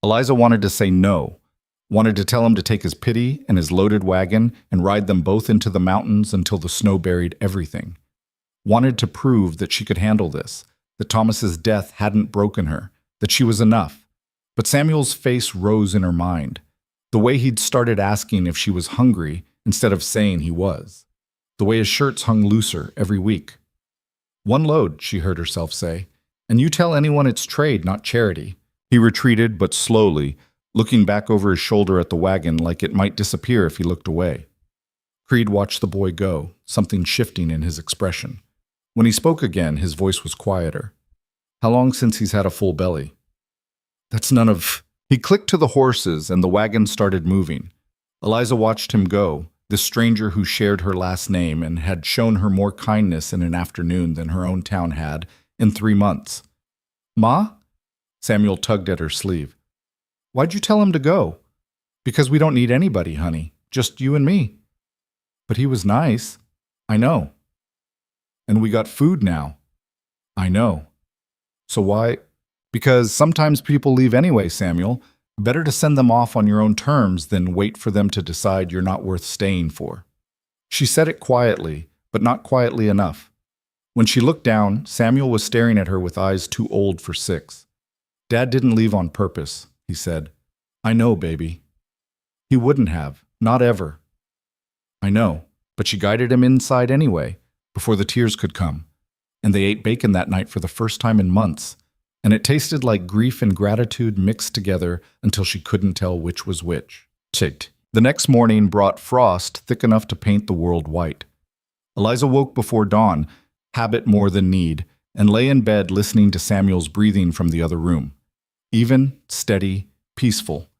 Eliza wanted to say no, wanted to tell him to take his pity and his loaded wagon and ride them both into the mountains until the snow buried everything. Wanted to prove that she could handle this, that Thomas's death hadn't broken her, that she was enough. But Samuel's face rose in her mind, the way he'd started asking if she was hungry instead of saying he was, the way his shirts hung looser every week. "One load," she heard herself say, "and you tell anyone it's trade, not charity." He retreated, but slowly, looking back over his shoulder at the wagon like it might disappear if he looked away. Creed watched the boy go, something shifting in his expression. When he spoke again, his voice was quieter. "How long since he's had a full belly?" "That's none of—" He clicked to the horses, and the wagon started moving. Eliza watched him go, this stranger who shared her last name and had shown her more kindness in an afternoon than her own town had in 3 months. "Ma?" Samuel tugged at her sleeve. "Why'd you tell him to go?" "Because we don't need anybody, honey. Just you and me." "But he was nice." "I know." "And we got food now." "I know." "So why—" "Because sometimes people leave anyway, Samuel. Better to send them off on your own terms than wait for them to decide you're not worth staying for." She said it quietly, but not quietly enough. When she looked down, Samuel was staring at her with eyes too old for 6. "Dad didn't leave on purpose," he said. "I know, baby." "He wouldn't have. Not ever." "I know, but she guided him inside anyway, before the tears could come. And they ate bacon that night for the first time in months, and it tasted like grief and gratitude mixed together until she couldn't tell which was which." Ticked. The next morning brought frost thick enough to paint the world white. Eliza woke before dawn, habit more than need, and lay in bed listening to Samuel's breathing from the other room. Even, steady, peaceful.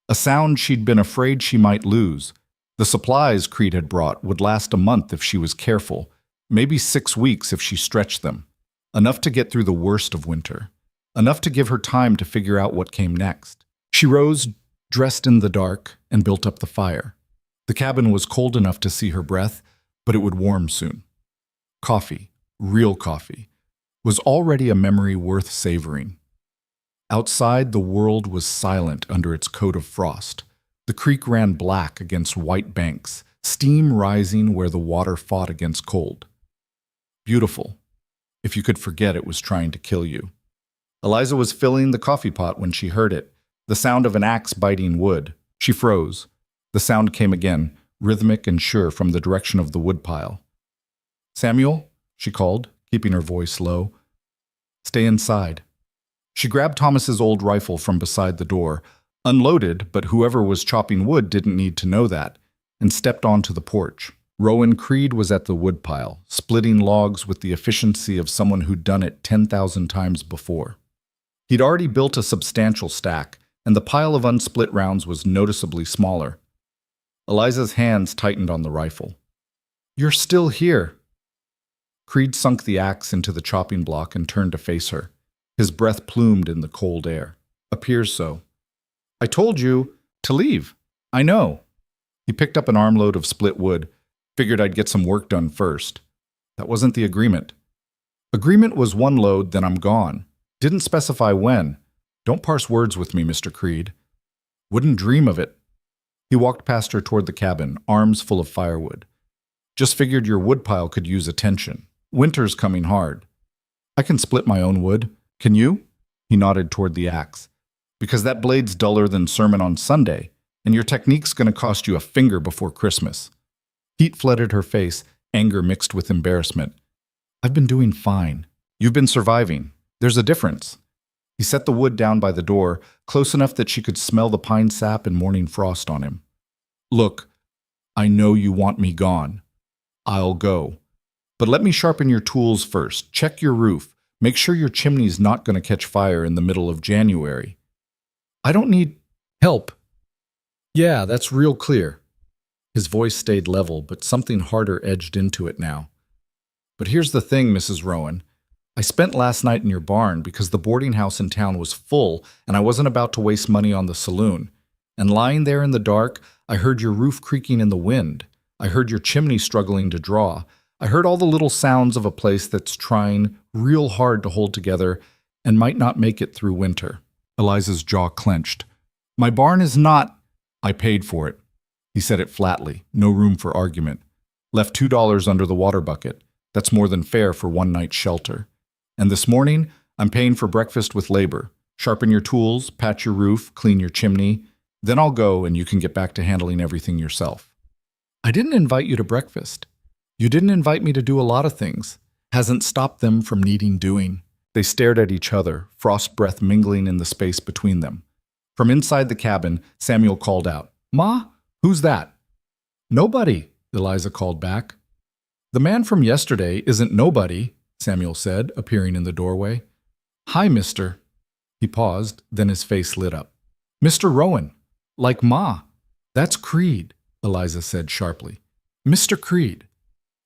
A sound she'd been afraid she might lose. The supplies Creed had brought would last a month if she was careful, maybe 6 weeks if she stretched them. Enough to get through the worst of winter. Enough to give her time to figure out what came next. She rose, dressed in the dark, and built up the fire. The cabin was cold enough to see her breath, but it would warm soon. Coffee, real coffee, was already a memory worth savoring. Outside, the world was silent under its coat of frost. The creek ran black against white banks, steam rising where the water fought against cold. Beautiful, if you could forget it was trying to kill you. Eliza was filling the coffee pot when she heard it, the sound of an axe biting wood. She froze. The sound came again, rhythmic and sure from the direction of the woodpile. "Samuel?" she called, keeping her voice low. "Stay inside." She grabbed Thomas's old rifle from beside the door, unloaded, but whoever was chopping wood didn't need to know that, and stepped onto the porch. Rowan Creed was at the woodpile, splitting logs with the efficiency of someone who'd done it 10,000 times before. He'd already built a substantial stack, and the pile of unsplit rounds was noticeably smaller. Eliza's hands tightened on the rifle. "You're still here." Creed sunk the axe into the chopping block and turned to face her. His breath plumed in the cold air. "Appears so." "I told you to leave." "I know." He picked up an armload of split wood. "Figured I'd get some work done first." "That wasn't the agreement." "Agreement was 1 load, then I'm gone. Didn't specify when. Don't parse words with me, Mr. Creed." "Wouldn't dream of it." He walked past her toward the cabin, arms full of firewood. "Just figured your woodpile could use attention. Winter's coming hard." "I can split my own wood. Can you?" He nodded toward the axe. "Because that blade's duller than sermon on Sunday, and your technique's going to cost you a finger before Christmas." Heat flooded her face, anger mixed with embarrassment. "I've been doing fine. You've been surviving. There's a difference." He set the wood down by the door, close enough that she could smell the pine sap and morning frost on him. "Look, I know you want me gone. I'll go. But let me sharpen your tools first. Check your roof. Make sure your chimney's not going to catch fire in the middle of January." "I don't need help." "Yeah, that's real clear." His voice stayed level, but something harder edged into it now. "But here's the thing, Mrs. Rowan. I spent last night in your barn because the boarding house in town was full and I wasn't about to waste money on the saloon. And lying there in the dark, I heard your roof creaking in the wind. I heard your chimney struggling to draw. I heard all the little sounds of a place that's trying real hard to hold together and might not make it through winter. Eliza's jaw clenched. My barn is not. I paid for it. He said it flatly, no room for argument. Left $2 under the water bucket. That's more than fair for one night's shelter. And this morning, I'm paying for breakfast with labor. Sharpen your tools, patch your roof, clean your chimney. Then I'll go and you can get back to handling everything yourself. I didn't invite you to breakfast. You didn't invite me to do a lot of things. Hasn't stopped them from needing doing. They stared at each other, frost breath mingling in the space between them. From inside the cabin, Samuel called out, Ma, who's that? Nobody, Eliza called back. The man from yesterday isn't nobody, Samuel said, appearing in the doorway. Hi, mister. He paused, then his face lit up. Mr. Rowan, like Ma. That's Creed, Eliza said sharply. Mr. Creed.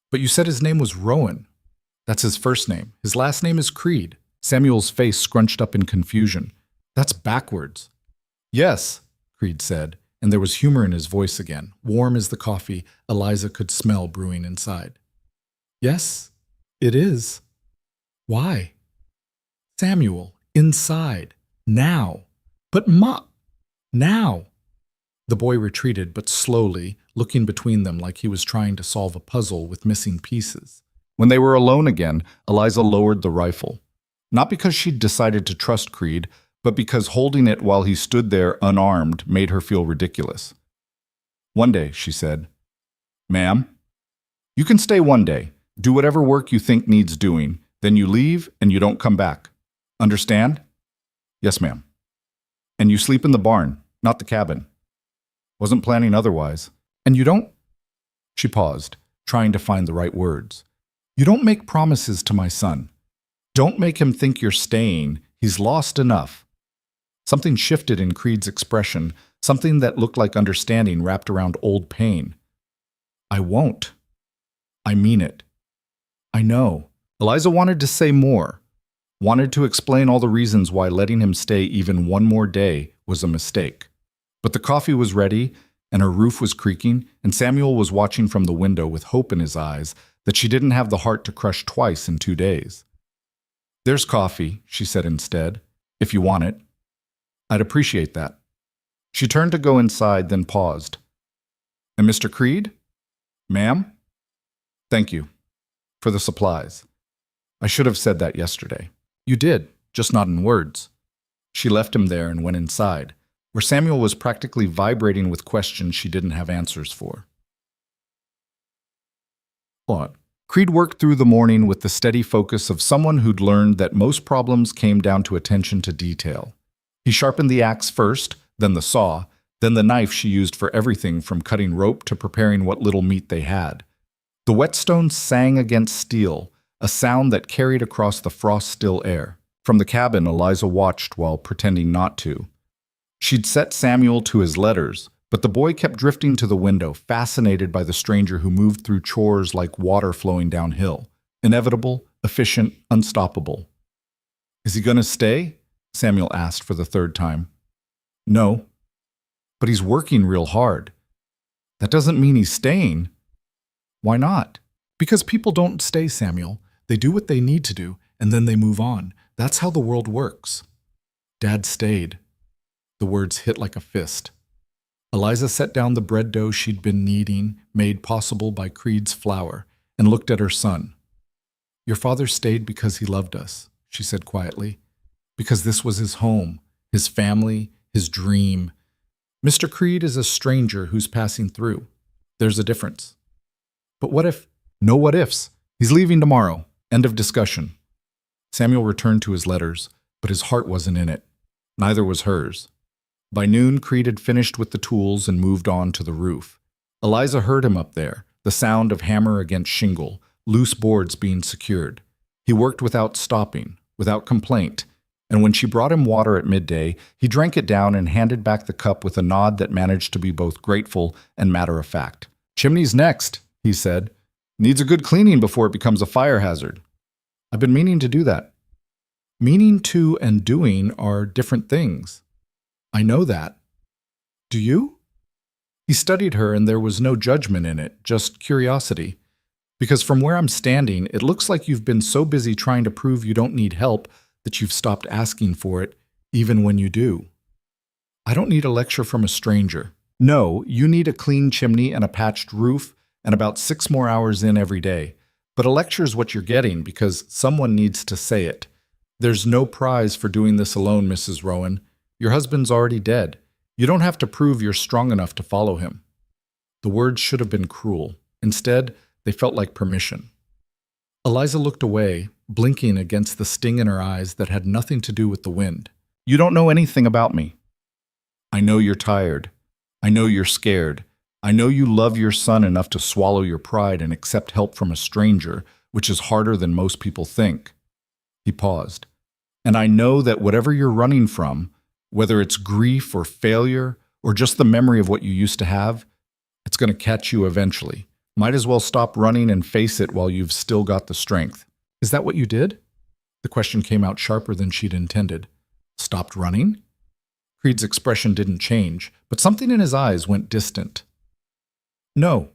But you said his name was Rowan. That's his first name. His last name is Creed. Samuel's face scrunched up in confusion. That's backwards. Yes, Creed said, and there was humor in his voice again, warm as the coffee Eliza could smell brewing inside. Yes, it is. Why? Samuel, inside. Now. But Ma... Now. The boy retreated, but slowly, looking between them like he was trying to solve a puzzle with missing pieces. When they were alone again, Eliza lowered the rifle. Not because she'd decided to trust Creed, but because holding it while he stood there unarmed made her feel ridiculous. One day, she said, Ma'am, you can stay one day, do whatever work you think needs doing, then you leave and you don't come back. Understand? Yes, ma'am. And you sleep in the barn, not the cabin. Wasn't planning otherwise. And you don't... She paused, trying to find the right words. You don't make promises to my son. Don't make him think you're staying. He's lost enough. Something shifted in Creed's expression, something that looked like understanding wrapped around old pain. I won't. I mean it. I know. Eliza wanted to say more, wanted to explain all the reasons why letting him stay even one more day was a mistake. But the coffee was ready, and her roof was creaking, and Samuel was watching from the window with hope in his eyes that she didn't have the heart to crush twice in 2 days. There's coffee, she said instead, if you want it. I'd appreciate that. She turned to go inside, then paused. And Mr. Creed? Ma'am? Thank you. For the supplies. I should have said that yesterday. You did, just not in words. She left him there and went inside, where Samuel was practically vibrating with questions she didn't have answers for. Creed worked through the morning with the steady focus of someone who'd learned that most problems came down to attention to detail. He sharpened the axe first, then the saw, then the knife she used for everything from cutting rope to preparing what little meat they had. The whetstone sang against steel, a sound that carried across the frost-still air. From the cabin, Eliza watched while pretending not to. She'd set Samuel to his letters, but the boy kept drifting to the window, fascinated by the stranger who moved through chores like water flowing downhill. Inevitable, efficient, unstoppable. Is he going to stay? Samuel asked for the third time. No. But he's working real hard. That doesn't mean he's staying. Why not? Because people don't stay, Samuel. They do what they need to do, and then they move on. That's how the world works. Dad stayed. The words hit like a fist. Eliza set down the bread dough she'd been kneading, made possible by Creed's flour, and looked at her son. Your father stayed because he loved us, she said quietly. Because this was his home, his family, his dream. Mr. Creed is a stranger who's passing through. There's a difference. But what if? No what ifs. He's leaving tomorrow. End of discussion. Samuel returned to his letters, but his heart wasn't in it. Neither was hers. By noon, Creed had finished with the tools and moved on to the roof. Eliza heard him up there, the sound of hammer against shingle, loose boards being secured. He worked without stopping, without complaint, and when she brought him water at midday, he drank it down and handed back the cup with a nod that managed to be both grateful and matter-of-fact. Chimney's next, he said. Needs a good cleaning before it becomes a fire hazard. I've been meaning to do that. Meaning to and doing are different things. I know that. Do you? He studied her and there was no judgment in it, just curiosity. Because from where I'm standing, it looks like you've been so busy trying to prove you don't need help that you've stopped asking for it, even when you do. I don't need a lecture from a stranger. No, you need a clean chimney and a patched roof and about 6 more hours in every day. But a lecture is what you're getting because someone needs to say it. There's no prize for doing this alone, Mrs. Rowan. Your husband's already dead. You don't have to prove you're strong enough to follow him. The words should have been cruel. Instead, they felt like permission. Eliza looked away, blinking against the sting in her eyes that had nothing to do with the wind. You don't know anything about me. I know you're tired. I know you're scared. I know you love your son enough to swallow your pride and accept help from a stranger, which is harder than most people think. He paused. And I know that whatever you're running from, whether it's grief or failure or just the memory of what you used to have, it's going to catch you eventually. Might as well stop running and face it while you've still got the strength. Is that what you did? The question came out sharper than she'd intended. Stopped running? Creed's expression didn't change, but something in his eyes went distant. No,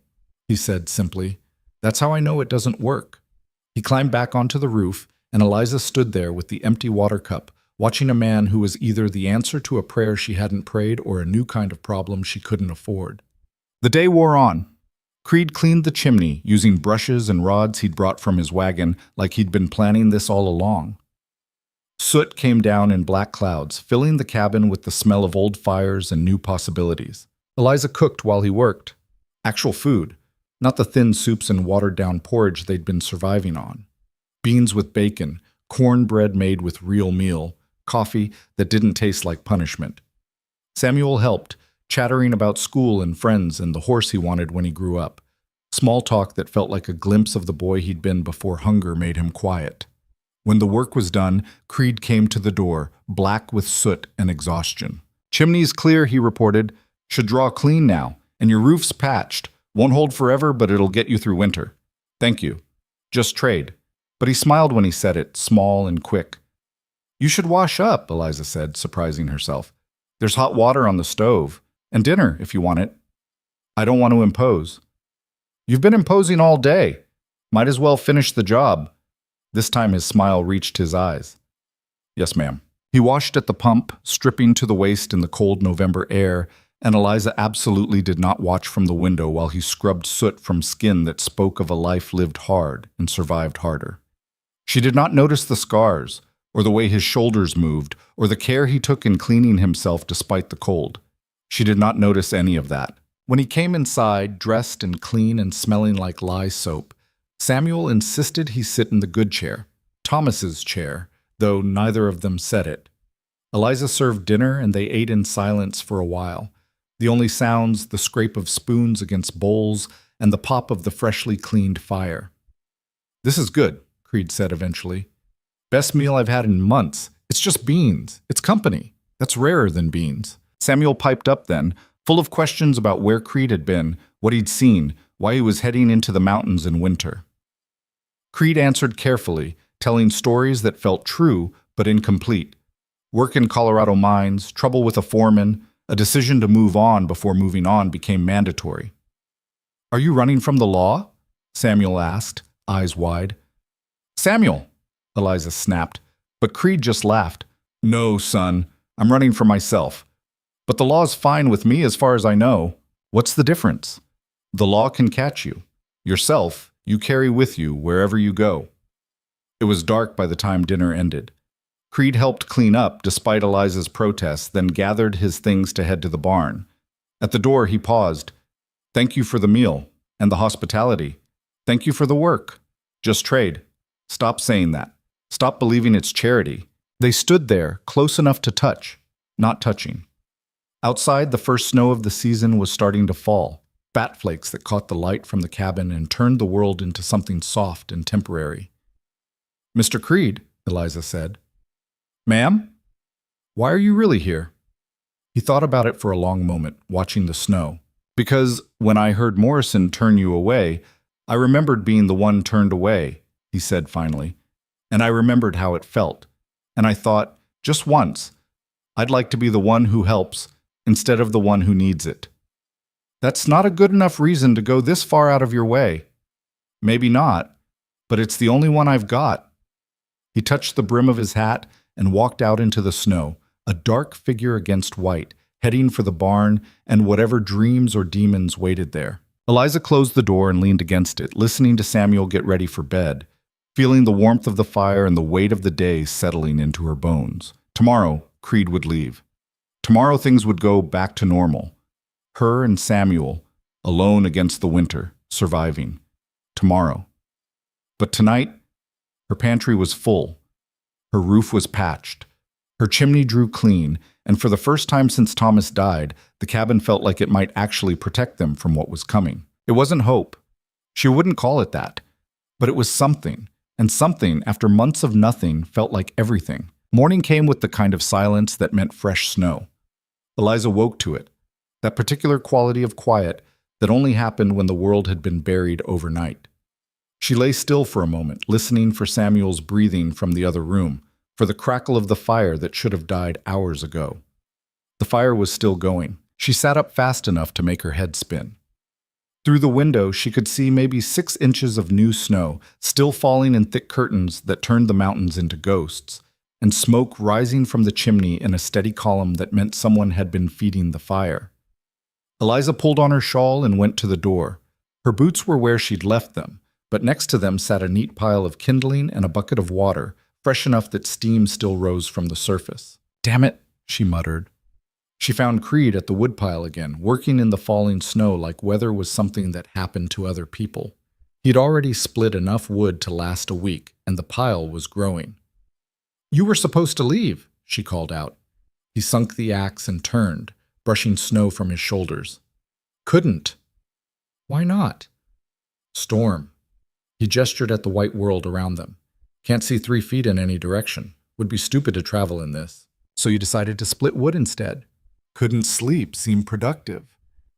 he said simply. That's how I know it doesn't work. He climbed back onto the roof, and Eliza stood there with the empty water cup, watching a man who was either the answer to a prayer she hadn't prayed or a new kind of problem she couldn't afford. The day wore on. Creed cleaned the chimney using brushes and rods he'd brought from his wagon like he'd been planning this all along. Soot came down in black clouds, filling the cabin with the smell of old fires and new possibilities. Eliza cooked while he worked. Actual food, not the thin soups and watered-down porridge they'd been surviving on. Beans with bacon, cornbread made with real meal, coffee that didn't taste like punishment. Samuel helped, chattering about school and friends and the horse he wanted when he grew up. Small talk that felt like a glimpse of the boy he'd been before hunger made him quiet. When the work was done, Creed came to the door, black with soot and exhaustion. Chimney's clear, he reported. Should draw clean now, and your roof's patched. Won't hold forever, but it'll get you through winter. Thank you. Just trade. But he smiled when he said it, small and quick. You should wash up, Eliza said, surprising herself. There's hot water on the stove, and dinner if you want it. I don't want to impose. You've been imposing all day. Might as well finish the job. This time his smile reached his eyes. Yes, ma'am. He washed at the pump, stripping to the waist in the cold November air, and Eliza absolutely did not watch from the window while he scrubbed soot from skin that spoke of a life lived hard and survived harder. She did not notice the scars, or the way his shoulders moved, or the care he took in cleaning himself despite the cold. She did not notice any of that. When he came inside, dressed and clean and smelling like lye soap, Samuel insisted he sit in the good chair, Thomas's chair, though neither of them said it. Eliza served dinner and they ate in silence for a while. The only sounds, the scrape of spoons against bowls and the pop of the freshly cleaned fire. This is good, Creed said eventually. Best meal I've had in months. It's just beans. It's company. That's rarer than beans. Samuel piped up then, full of questions about where Creed had been, what he'd seen, why he was heading into the mountains in winter. Creed answered carefully, telling stories that felt true but incomplete. Work in Colorado mines, trouble with a foreman, a decision to move on before moving on became mandatory. Are you running from the law? Samuel asked, eyes wide. Samuel, Eliza snapped, but Creed just laughed. No, son, I'm running for myself. But the law's fine with me as far as I know. What's the difference? The law can catch you. Yourself, you carry with you wherever you go. It was dark by the time dinner ended. Creed helped clean up despite Eliza's protests, then gathered his things to head to the barn. At the door, he paused. Thank you for the meal and the hospitality. Thank you for the work. Just trade. Stop saying that. Stop believing it's charity. They stood there, close enough to touch, not touching. Outside, the first snow of the season was starting to fall, fat flakes that caught the light from the cabin and turned the world into something soft and temporary. Mr. Creed, Eliza said. Ma'am? Why are you really here? He thought about it for a long moment, watching the snow. Because when I heard Morrison turn you away, I remembered being the one turned away, he said finally. And I remembered how it felt. And I thought, just once, I'd like to be the one who helps instead of the one who needs it. That's not a good enough reason to go this far out of your way. Maybe not, but it's the only one I've got. He touched the brim of his hat and walked out into the snow, a dark figure against white, heading for the barn and whatever dreams or demons waited there. Eliza closed the door and leaned against it, listening to Samuel get ready for bed, feeling the warmth of the fire and the weight of the day settling into her bones. Tomorrow, Creed would leave. Tomorrow things would go back to normal. Her and Samuel, alone against the winter, surviving. Tomorrow. But tonight, her pantry was full. Her roof was patched. Her chimney drew clean, and for the first time since Thomas died, the cabin felt like it might actually protect them from what was coming. It wasn't hope. She wouldn't call it that. But it was something, and something, after months of nothing, felt like everything. Morning came with the kind of silence that meant fresh snow. Eliza woke to it, that particular quality of quiet that only happened when the world had been buried overnight. She lay still for a moment, listening for Samuel's breathing from the other room, for the crackle of the fire that should have died hours ago. The fire was still going. She sat up fast enough to make her head spin. Through the window, she could see maybe 6 inches of new snow, still falling in thick curtains that turned the mountains into ghosts, and smoke rising from the chimney in a steady column that meant someone had been feeding the fire. Eliza pulled on her shawl and went to the door. Her boots were where she'd left them, but next to them sat a neat pile of kindling and a bucket of water, fresh enough that steam still rose from the surface. "Damn it," she muttered. She found Creed at the woodpile again, working in the falling snow like weather was something that happened to other people. He'd already split enough wood to last a week, and the pile was growing. "You were supposed to leave," she called out. He sunk the axe and turned, brushing snow from his shoulders. "Couldn't." "Why not?" "Storm." He gestured at the white world around them. "Can't see 3 feet in any direction. Would be stupid to travel in this. So you decided to split wood instead." "Couldn't sleep seemed productive."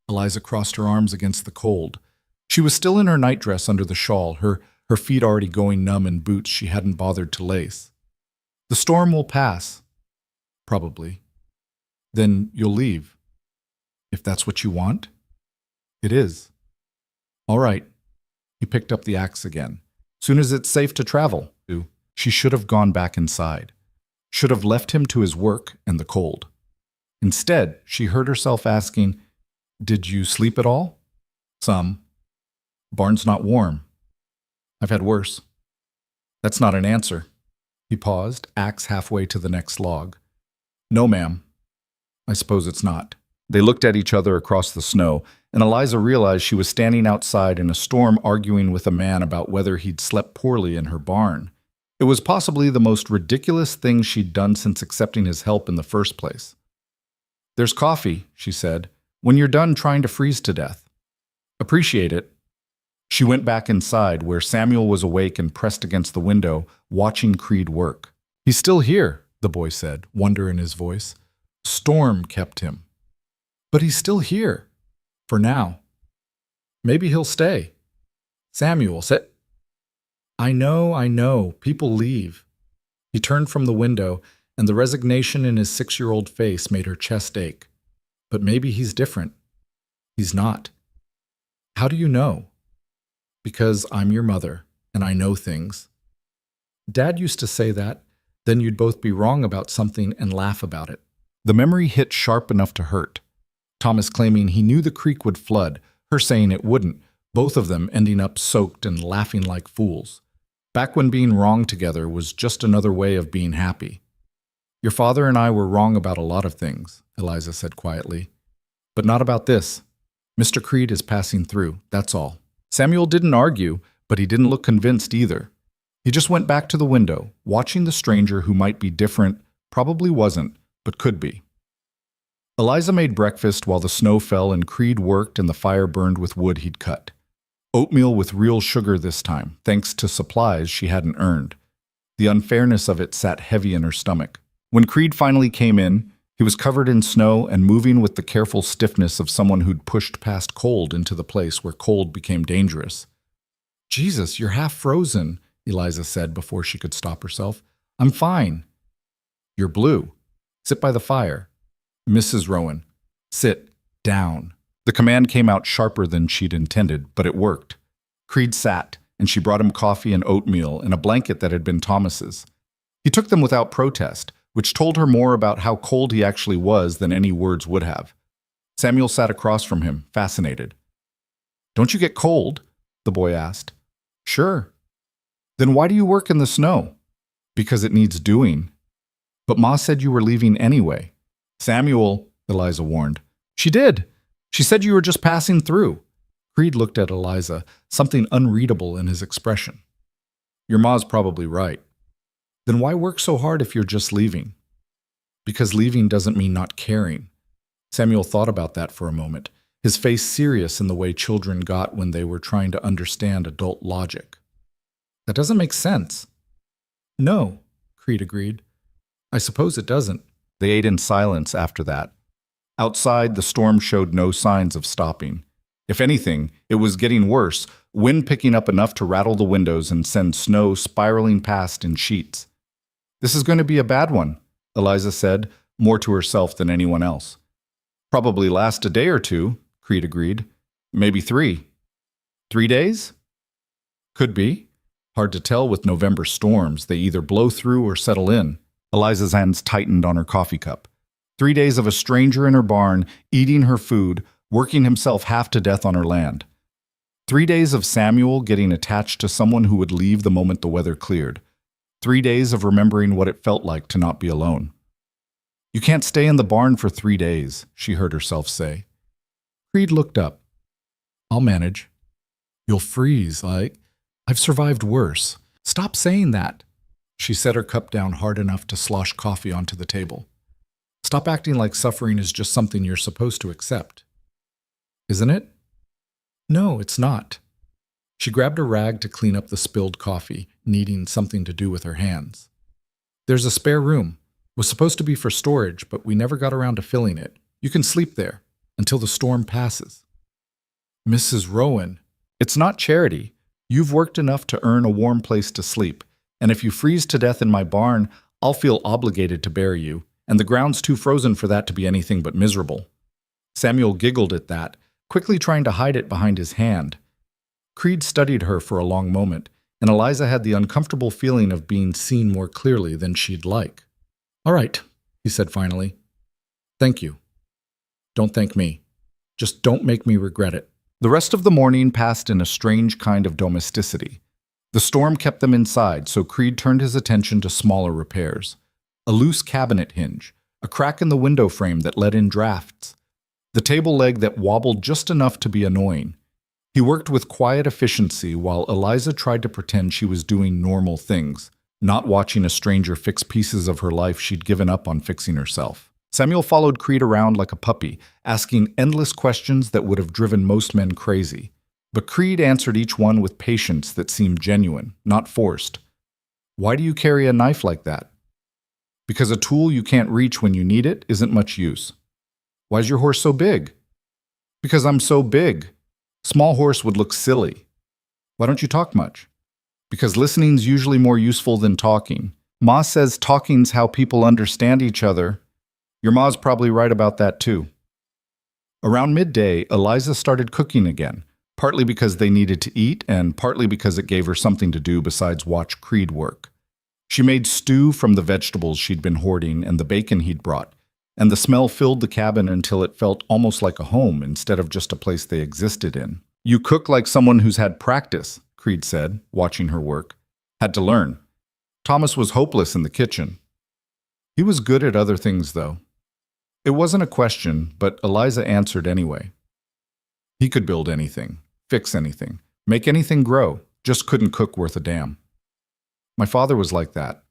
Eliza crossed her arms against the cold. She was still in her nightdress under the shawl, her feet already going numb in boots she hadn't bothered to lace. "The storm will pass." "Probably." "Then you'll leave." "If that's what you want?" "It is." "All right." He picked up the axe again. "Soon as it's safe to travel." She should have gone back inside. Should have left him to his work and the cold. Instead, she heard herself asking, "Did you sleep at all?" "Some." "Barn's not warm." "I've had worse." "That's not an answer." He paused, axe halfway to the next log. "No, ma'am." "I suppose it's not." They looked at each other across the snow, and Eliza realized she was standing outside in a storm arguing with a man about whether he'd slept poorly in her barn. It was possibly the most ridiculous thing she'd done since accepting his help in the first place. "There's coffee," she said, "when you're done trying to freeze to death." "Appreciate it." She went back inside, where Samuel was awake and pressed against the window, watching Creed work. "He's still here," the boy said, wonder in his voice. "Storm kept him." "But he's still here. For now. Maybe he'll stay." "Samuel, sit." I know. People leave." He turned from the window, and the resignation in his 6-year-old face made her chest ache. "But maybe he's different." "He's not." "How do you know?" "Because I'm your mother, and I know things." Dad used to say that, then you'd both be wrong about something and laugh about it. The memory hit sharp enough to hurt. Thomas claiming he knew the creek would flood, her saying it wouldn't, both of them ending up soaked and laughing like fools. Back when being wrong together was just another way of being happy. "Your father and I were wrong about a lot of things," Eliza said quietly. "But not about this. Mr. Creed is passing through, that's all." Samuel didn't argue, but he didn't look convinced either. He just went back to the window, watching the stranger who might be different, probably wasn't, but could be. Eliza made breakfast while the snow fell and Creed worked and the fire burned with wood he'd cut. Oatmeal with real sugar this time, thanks to supplies she hadn't earned. The unfairness of it sat heavy in her stomach. When Creed finally came in, he was covered in snow and moving with the careful stiffness of someone who'd pushed past cold into the place where cold became dangerous. "Jesus, you're half frozen," Eliza said before she could stop herself. "I'm fine." "You're blue. Sit by the fire." "Mrs. Rowan, sit down." The command came out sharper than she'd intended, but it worked. Creed sat, and she brought him coffee and oatmeal and a blanket that had been Thomas's. He took them without protest, which told her more about how cold he actually was than any words would have. Samuel sat across from him, fascinated. "Don't you get cold?" the boy asked. "Sure." "Then why do you work in the snow?" "Because it needs doing." "But Ma said you were leaving anyway." "Samuel," Eliza warned. "She did. She said you were just passing through." Creed looked at Eliza, something unreadable in his expression. "Your ma's probably right." "Then why work so hard if you're just leaving?" "Because leaving doesn't mean not caring." Samuel thought about that for a moment, his face serious in the way children got when they were trying to understand adult logic. "That doesn't make sense." "No," Creed agreed. "I suppose it doesn't." They ate in silence after that. Outside, the storm showed no signs of stopping. If anything, it was getting worse, wind picking up enough to rattle the windows and send snow spiraling past in sheets. "This is going to be a bad one," Eliza said, more to herself than anyone else. "Probably last a day or two," Creed agreed. "Maybe 3. 3 days?" "Could be. Hard to tell with November storms. They either blow through or settle in." Eliza's hands tightened on her coffee cup. 3 days of a stranger in her barn, eating her food, working himself half to death on her land. 3 days of Samuel getting attached to someone who would leave the moment the weather cleared. 3 days of remembering what it felt like to not be alone. "You can't stay in the barn for 3 days, she heard herself say. Creed looked up. "I'll manage." "You'll freeze, I've survived worse." "Stop saying that." She set her cup down hard enough to slosh coffee onto the table. "Stop acting like suffering is just something you're supposed to accept." "Isn't it?" "No, it's not." She grabbed a rag to clean up the spilled coffee, needing something to do with her hands. "There's a spare room. Was supposed to be for storage, but we never got around to filling it. You can sleep there until the storm passes." "Mrs. Rowan." "It's not charity. You've worked enough to earn a warm place to sleep, and if you freeze to death in my barn, I'll feel obligated to bury you, and the ground's too frozen for that to be anything but miserable." Samuel giggled at that, quickly trying to hide it behind his hand. Creed studied her for a long moment, and Eliza had the uncomfortable feeling of being seen more clearly than she'd like. "All right," he said finally. "Thank you. Don't thank me. Just don't make me regret it." The rest of the morning passed in a strange kind of domesticity. The storm kept them inside, so Creed turned his attention to smaller repairs. A loose cabinet hinge, a crack in the window frame that let in drafts, the table leg that wobbled just enough to be annoying. He worked with quiet efficiency while Eliza tried to pretend she was doing normal things, not watching a stranger fix pieces of her life she'd given up on fixing herself. Samuel followed Creed around like a puppy, asking endless questions that would have driven most men crazy. But Creed answered each one with patience that seemed genuine, not forced. "Why do you carry a knife like that?" "Because a tool you can't reach when you need it isn't much use." "Why's your horse so big?" "Because I'm so big. Small horse would look silly." "Why don't you talk much?" "Because listening's usually more useful than talking. Ma says talking's how people understand each other." "Your ma's probably right about that too." Around midday, Eliza started cooking again, partly because they needed to eat and partly because it gave her something to do besides watch Creed work. She made stew from the vegetables she'd been hoarding and the bacon he'd brought, and the smell filled the cabin until it felt almost like a home instead of just a place they existed in. "You cook like someone who's had practice," Creed said, watching her work. "Had to learn." Thomas was hopeless in the kitchen. He was good at other things, though. It wasn't a question, but Eliza answered anyway. He could build anything, fix anything, make anything grow, just couldn't cook worth a damn. "My father was like that.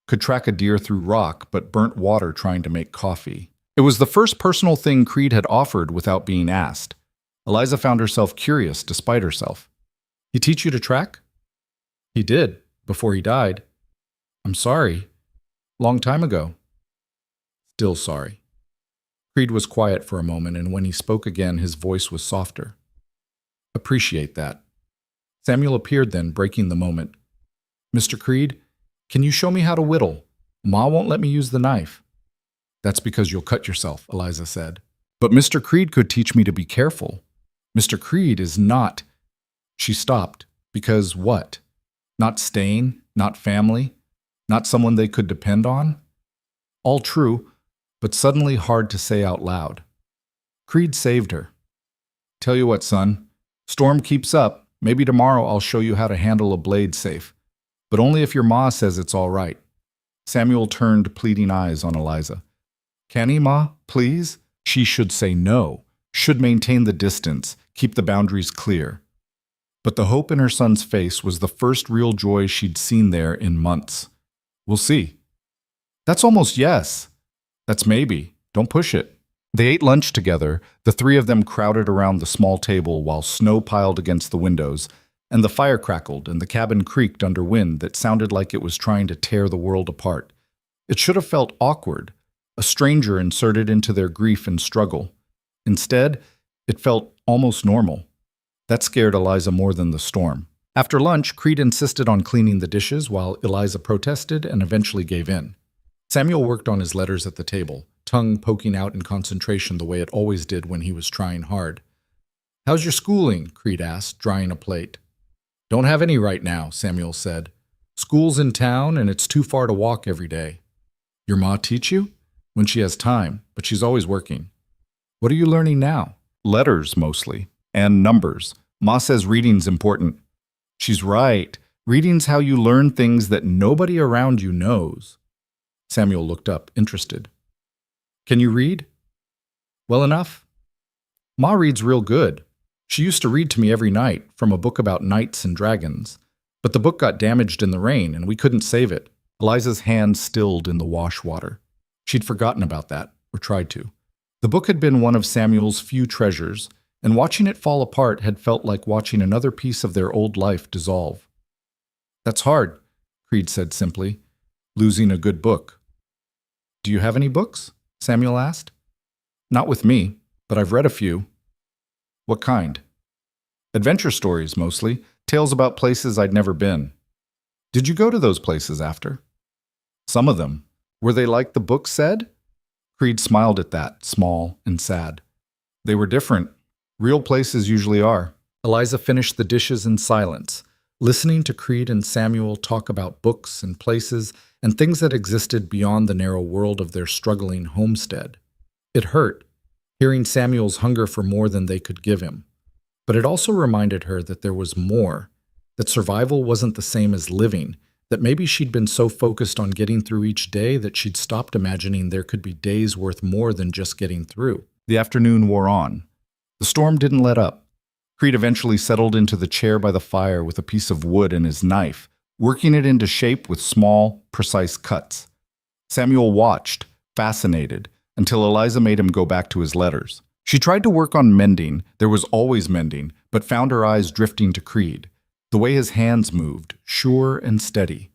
Could track a deer through rock, but burnt water trying to make coffee." It was the first personal thing Creed had offered without being asked. Eliza found herself curious despite herself. "He teach you to track?" "He did, before he died." "I'm sorry. Long time ago." "Still sorry." Creed was quiet for a moment, and when he spoke again, his voice was softer. "Appreciate that." Samuel appeared then, breaking the moment. "Mr. Creed, can you show me how to whittle? Ma won't let me use the knife." "That's because you'll cut yourself," Eliza said. "But Mr. Creed could teach me to be careful." "Mr. Creed is not—" She stopped. Because what? Not staying? Not family? Not someone they could depend on? All true, but suddenly hard to say out loud. Creed saved her. Tell you what, son. Storm keeps up. Maybe tomorrow I'll show you how to handle a blade safe. But only if your ma says it's all right. Samuel turned pleading eyes on Eliza. Can he, ma? Please? She should say no, should maintain the distance, keep the boundaries clear. But the hope in her son's face was the first real joy she'd seen there in months. We'll see. That's almost yes. That's maybe. Don't push it. They ate lunch together, the three of them crowded around the small table while snow piled against the windows, and the fire crackled and the cabin creaked under wind that sounded like it was trying to tear the world apart. It should have felt awkward, a stranger inserted into their grief and struggle. Instead, it felt almost normal. That scared Eliza more than the storm. After lunch, Creed insisted on cleaning the dishes while Eliza protested and eventually gave in. Samuel worked on his letters at the table, tongue poking out in concentration the way it always did when he was trying hard. How's your schooling? Creed asked, drying a plate. Don't have any right now, Samuel said. School's in town and it's too far to walk every day. Your ma teach you? When she has time, but she's always working. What are you learning now? Letters, mostly. And numbers. Ma says reading's important. She's right. Reading's how you learn things that nobody around you knows. Samuel looked up, interested. Can you read? Well enough? Ma reads real good. She used to read to me every night from a book about knights and dragons. But the book got damaged in the rain and we couldn't save it. Eliza's hand stilled in the wash water. She'd forgotten about that, or tried to. The book had been one of Samuel's few treasures, and watching it fall apart had felt like watching another piece of their old life dissolve. That's hard, Creed said simply, losing a good book. Do you have any books? Samuel asked. Not with me, but I've read a few. What kind? Adventure stories, mostly, tales about places I'd never been. Did you go to those places after? Some of them. Were they like the book said? Creed smiled at that, small and sad. They were different. Real places usually are. Eliza finished the dishes in silence, listening to Creed and Samuel talk about books and places and things that existed beyond the narrow world of their struggling homestead. It hurt, hearing Samuel's hunger for more than they could give him. But it also reminded her that there was more, that survival wasn't the same as living, that maybe she'd been so focused on getting through each day that she'd stopped imagining there could be days worth more than just getting through. The afternoon wore on. The storm didn't let up. Creed eventually settled into the chair by the fire with a piece of wood and his knife, working it into shape with small, precise cuts. Samuel watched, fascinated, until Eliza made him go back to his letters. She tried to work on mending, there was always mending, but found her eyes drifting to Creed. The way his hands moved, sure and steady.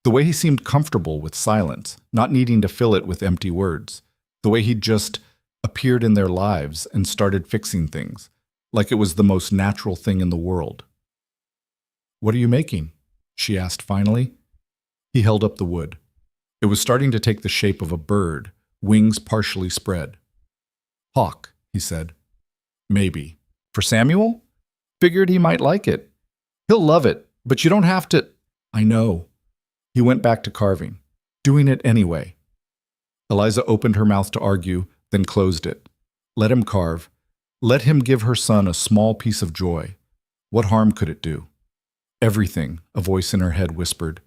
The way he seemed comfortable with silence, not needing to fill it with empty words. The way he'd just appeared in their lives and started fixing things, like it was the most natural thing in the world. What are you making? She asked finally. He held up the wood. It was starting to take the shape of a bird, wings partially spread. Hawk, he said. Maybe. For Samuel? Figured he might like it. He'll love it, but you don't have to. I know. He went back to carving, doing it anyway. Eliza opened her mouth to argue, then closed it. Let him carve. Let him give her son a small piece of joy. What harm could it do? Everything, a voice in her head whispered.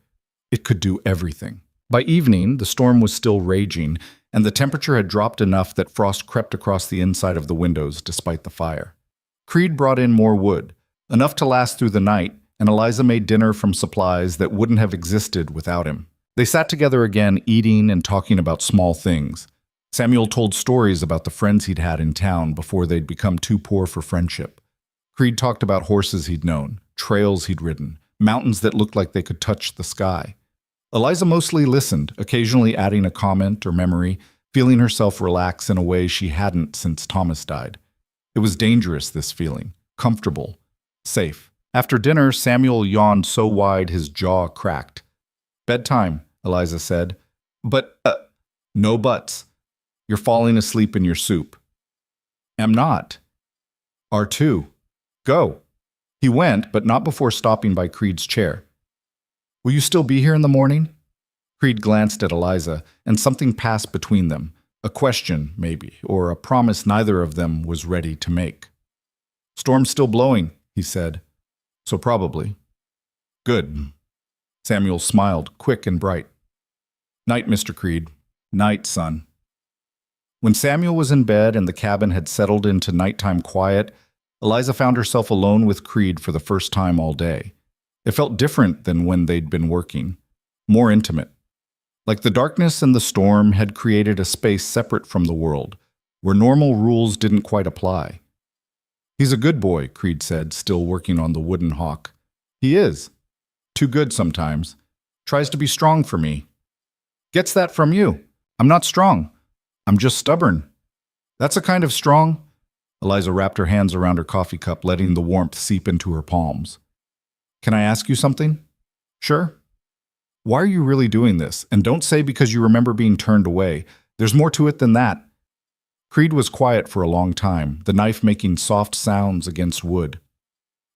It could do everything. By evening, the storm was still raging, and the temperature had dropped enough that frost crept across the inside of the windows despite the fire. Creed brought in more wood, enough to last through the night, and Eliza made dinner from supplies that wouldn't have existed without him. They sat together again, eating and talking about small things. Samuel told stories about the friends he'd had in town before they'd become too poor for friendship. Creed talked about horses he'd known, trails he'd ridden, mountains that looked like they could touch the sky. Eliza mostly listened, occasionally adding a comment or memory, feeling herself relax in a way she hadn't since Thomas died. It was dangerous, this feeling, comfortable, safe. After dinner, Samuel yawned so wide his jaw cracked. Bedtime, Eliza said. But, no buts. You're falling asleep in your soup. Am not. R2. Go. He went, but not before stopping by Creed's chair. Will you still be here in the morning? Creed glanced at Eliza, and something passed between them. A question, maybe, or a promise neither of them was ready to make. "Storm's still blowing," he said. "So probably." "Good." Samuel smiled, quick and bright. "Night, Mr. Creed." "Night, son." When Samuel was in bed and the cabin had settled into nighttime quiet, Eliza found herself alone with Creed for the first time all day. It felt different than when they'd been working, more intimate. Like the darkness and the storm had created a space separate from the world, where normal rules didn't quite apply. "He's a good boy," Creed said, still working on the wooden hawk. "He is. Too good sometimes. Tries to be strong for me." "Gets that from you. I'm not strong. I'm just stubborn." "That's a kind of strong." Eliza wrapped her hands around her coffee cup, letting the warmth seep into her palms. "Can I ask you something?" "Sure." "Why are you really doing this? And don't say because you remember being turned away. There's more to it than that." Creed was quiet for a long time, the knife making soft sounds against wood.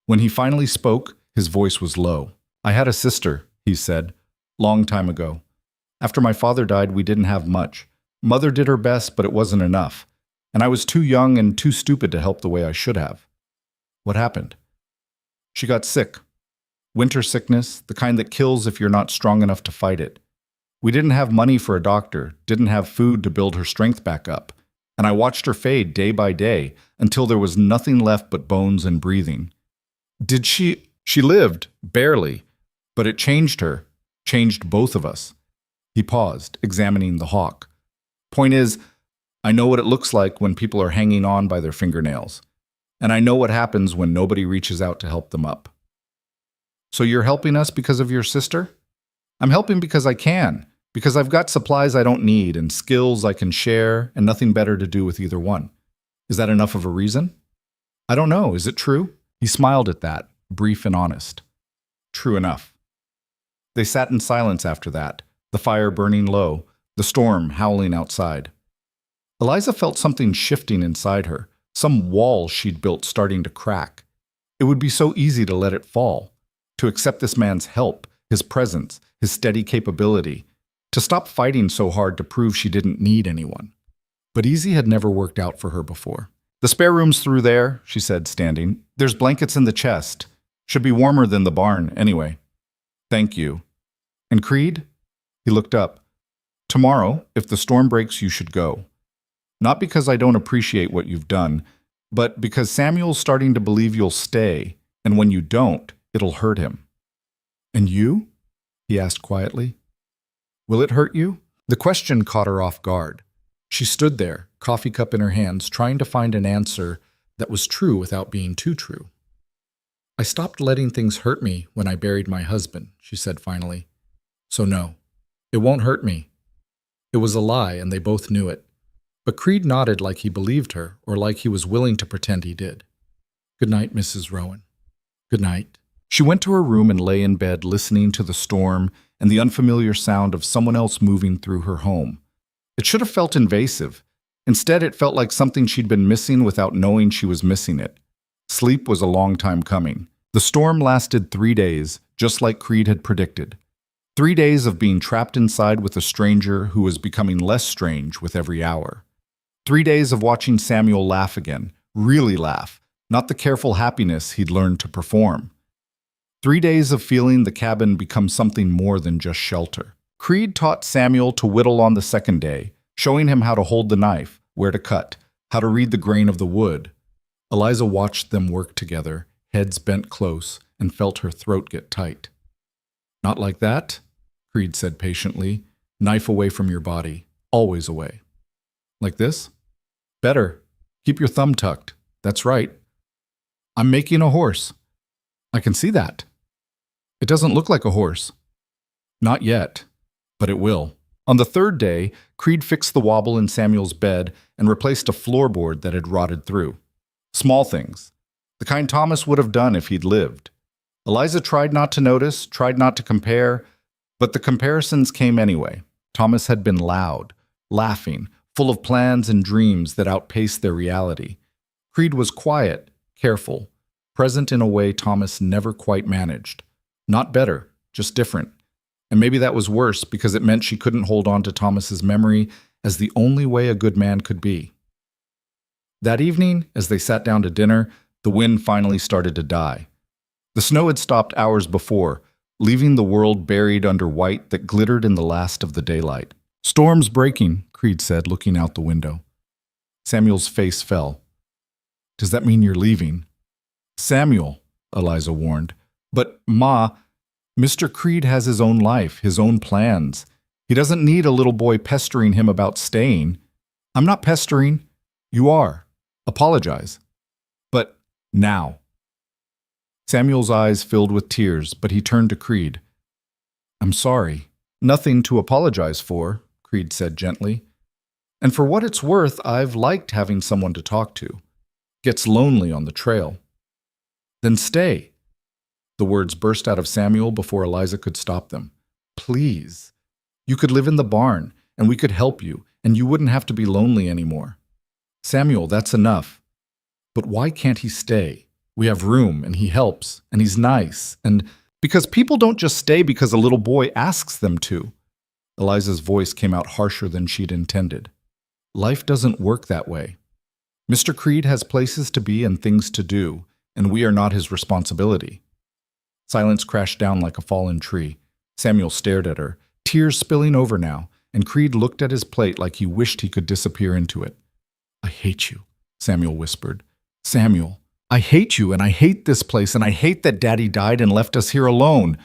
When he finally spoke, his voice was low. "I had a sister," he said, "long time ago. After my father died, we didn't have much. Mother did her best, but it wasn't enough. And I was too young and too stupid to help the way I should have." "What happened?" "She got sick. Winter sickness, the kind that kills if you're not strong enough to fight it. We didn't have money for a doctor, didn't have food to build her strength back up. And I watched her fade day by day until there was nothing left but bones and breathing. Did she... She lived, barely, but it changed her, changed both of us." He paused, examining the hawk. "Point is, I know what it looks like when people are hanging on by their fingernails. And I know what happens when nobody reaches out to help them up." "So you're helping us because of your sister?" "I'm helping because I can, because I've got supplies I don't need and skills I can share and nothing better to do with either one. Is that enough of a reason?" "I don't know. Is it true?" He smiled at that, brief and honest. "True enough." They sat in silence after that, the fire burning low, the storm howling outside. Eliza felt something shifting inside her, some wall she'd built starting to crack. It would be so easy to let it fall, to accept this man's help, his presence, his steady capability, to stop fighting so hard to prove she didn't need anyone. But easy had never worked out for her before. "The spare room's through there," she said, standing. "There's blankets in the chest. Should be warmer than the barn, anyway." "Thank you." "And Creed?" He looked up. "Tomorrow, if the storm breaks, you should go. Not because I don't appreciate what you've done, but because Samuel's starting to believe you'll stay, and when you don't, it'll hurt him." "And you?" he asked quietly. "Will it hurt you?" The question caught her off guard. She stood there, coffee cup in her hands, trying to find an answer that was true without being too true. "I stopped letting things hurt me when I buried my husband," she said finally. "So no, it won't hurt me." It was a lie, and they both knew it. But Creed nodded like he believed her, or like he was willing to pretend he did. "Good night, Mrs. Rowan." "Good night." She went to her room and lay in bed listening to the storm and the unfamiliar sound of someone else moving through her home. It should have felt invasive. Instead, it felt like something she'd been missing without knowing she was missing it. Sleep was a long time coming. The storm lasted 3 days, just like Creed had predicted. 3 days of being trapped inside with a stranger who was becoming less strange with every hour. 3 days of watching Samuel laugh again, really laugh, not the careful happiness he'd learned to perform. 3 days of feeling the cabin become something more than just shelter. Creed taught Samuel to whittle on the second day, showing him how to hold the knife, where to cut, how to read the grain of the wood. Eliza watched them work together, heads bent close, and felt her throat get tight. "Not like that," Creed said patiently. "Knife away from your body, always away." "Like this?" "Better. Keep your thumb tucked. That's right." "I'm making a horse." "I can see that." "It doesn't look like a horse." "Not yet, but it will." On the third day, Creed fixed the wobble in Samuel's bed and replaced a floorboard that had rotted through. Small things. The kind Thomas would have done if he'd lived. Eliza tried not to notice, tried not to compare, but the comparisons came anyway. Thomas had been loud, laughing, full of plans and dreams that outpaced their reality. Creed was quiet, careful, present in a way Thomas never quite managed. Not better, just different. And maybe that was worse because it meant she couldn't hold on to Thomas's memory as the only way a good man could be. That evening, as they sat down to dinner, the wind finally started to die. The snow had stopped hours before, leaving the world buried under white that glittered in the last of the daylight. "Storm's breaking," Creed said, looking out the window. Samuel's face fell. "Does that mean you're leaving?" "Samuel," Eliza warned. "But, Ma, Mr. Creed has his own life, his own plans. He doesn't need a little boy pestering him about staying." "I'm not pestering. You are. Apologize." "But now." Samuel's eyes filled with tears, but he turned to Creed. "I'm sorry. Nothing to apologize for," Creed said gently. "And for what it's worth, I've liked having someone to talk to. Gets lonely on the trail." "Then stay." The words burst out of Samuel before Eliza could stop them. "Please. You could live in the barn, and we could help you, and you wouldn't have to be lonely anymore." "Samuel, that's enough." "But why can't he stay? We have room, and he helps, and he's nice, and because people don't just stay because a little boy asks them to." Eliza's voice came out harsher than she'd intended. "Life doesn't work that way. Mr. Creed has places to be and things to do, and we are not his responsibility." Silence crashed down like a fallen tree. Samuel stared at her, tears spilling over now, and Creed looked at his plate like he wished he could disappear into it. "I hate you," Samuel whispered. "Samuel, I hate you, and I hate this place, and I hate that Daddy died and left us here alone."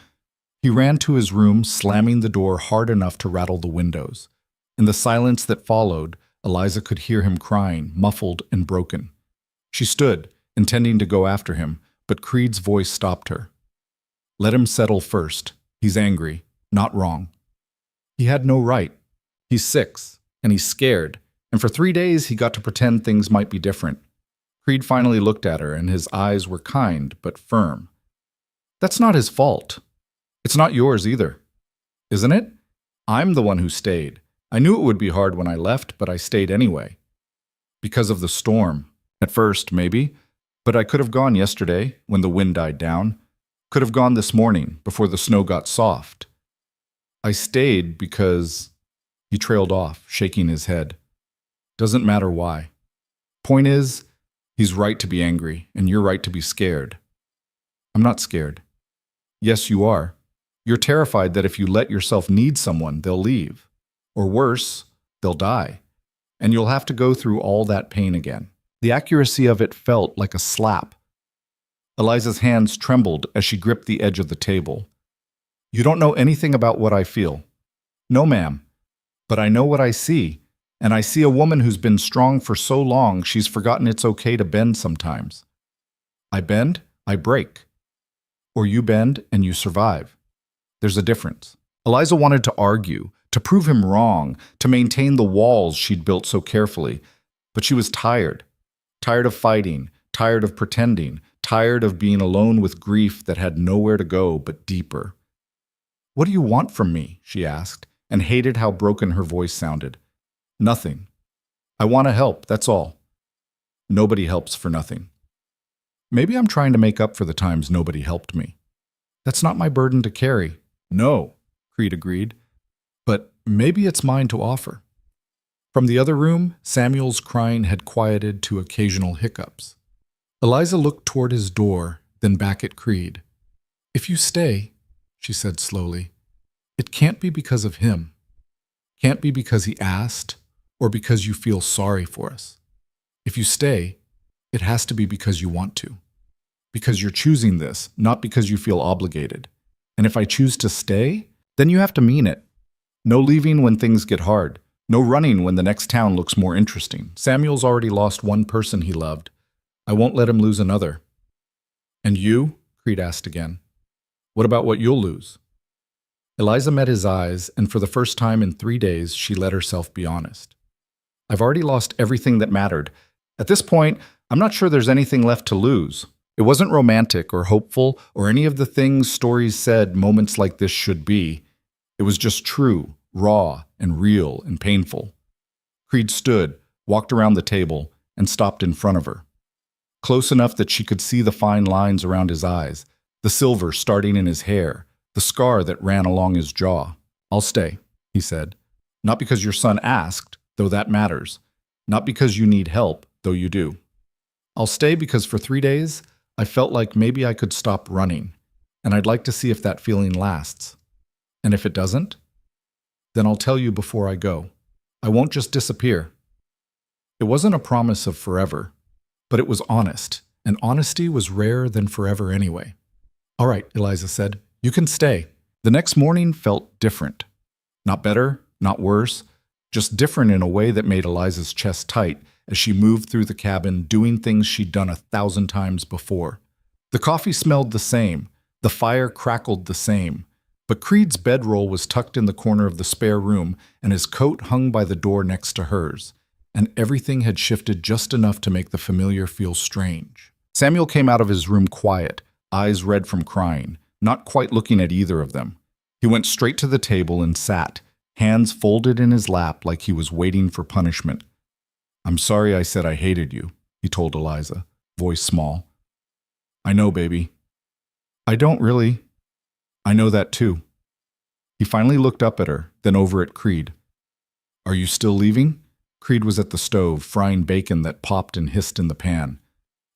He ran to his room, slamming the door hard enough to rattle the windows. In the silence that followed, Eliza could hear him crying, muffled and broken. She stood, intending to go after him, but Creed's voice stopped her. "Let him settle first. He's angry, not wrong. He had no right. He's 6, and he's scared, and for 3 days he got to pretend things might be different." Creed finally looked at her, and his eyes were kind but firm. "That's not his fault. It's not yours either. Isn't it? I'm the one who stayed. I knew it would be hard when I left, but I stayed anyway. Because of the storm. At first, maybe. But I could have gone yesterday, when the wind died down. Could have gone this morning, before the snow got soft. I stayed because—" He trailed off, shaking his head. "Doesn't matter why. Point is, he's right to be angry, and you're right to be scared." "I'm not scared." "Yes, you are. You're terrified that if you let yourself need someone, they'll leave. Or worse, they'll die. And you'll have to go through all that pain again." The accuracy of it felt like a slap. Eliza's hands trembled as she gripped the edge of the table. "You don't know anything about what I feel." "No, ma'am. But I know what I see. And I see a woman who's been strong for so long she's forgotten it's okay to bend sometimes. I bend, I break. Or you bend and you survive. There's a difference." Eliza wanted to argue, to prove him wrong, to maintain the walls she'd built so carefully. But she was tired. Tired of fighting, tired of pretending, tired of being alone with grief that had nowhere to go but deeper. "What do you want from me?" she asked, and hated how broken her voice sounded. "Nothing. I want to help, that's all." Nobody helps for nothing. Maybe I'm trying to make up for the times nobody helped me. That's not my burden to carry. "No," Creed agreed. "But maybe it's mine to offer." From the other room, Samuel's crying had quieted to occasional hiccups. Eliza looked toward his door, then back at Creed. "If you stay," she said slowly, "it can't be because of him. Can't be because he asked, or because you feel sorry for us. If you stay, it has to be because you want to. Because you're choosing this, not because you feel obligated. And if I choose to stay, then you have to mean it. No leaving when things get hard. No running when the next town looks more interesting. Samuel's already lost one person he loved. I won't let him lose another." "And you?" Creed asked again. "What about what you'll lose?" Eliza met his eyes, and for the first time in 3 days, she let herself be honest. "I've already lost everything that mattered. At this point, I'm not sure there's anything left to lose. It wasn't romantic or hopeful or any of the things stories said moments like this should be. It was just true, raw, and real, and painful." Creed stood, walked around the table, and stopped in front of her. Close enough that she could see the fine lines around his eyes, the silver starting in his hair, the scar that ran along his jaw. "I'll stay," he said. "Not because your son asked, though that matters. Not because you need help, though you do. I'll stay because for 3 days, I felt like maybe I could stop running, and I'd like to see if that feeling lasts. And if it doesn't, then I'll tell you before I go. I won't just disappear." It wasn't a promise of forever, but it was honest, and honesty was rarer than forever anyway. "All right," Eliza said, "you can stay." The next morning felt different. Not better, not worse, just different in a way that made Eliza's chest tight as she moved through the cabin doing things she'd done 1,000 times before. The coffee smelled the same, the fire crackled the same, but Creed's bedroll was tucked in the corner of the spare room and his coat hung by the door next to hers, and everything had shifted just enough to make the familiar feel strange. Samuel came out of his room quiet, eyes red from crying, not quite looking at either of them. He went straight to the table and sat, hands folded in his lap like he was waiting for punishment. "I'm sorry I said I hated you," he told Eliza, voice small. "I know, baby." "I don't really." "I know that too." He finally looked up at her, then over at Creed. "Are you still leaving?" Creed was at the stove, frying bacon that popped and hissed in the pan.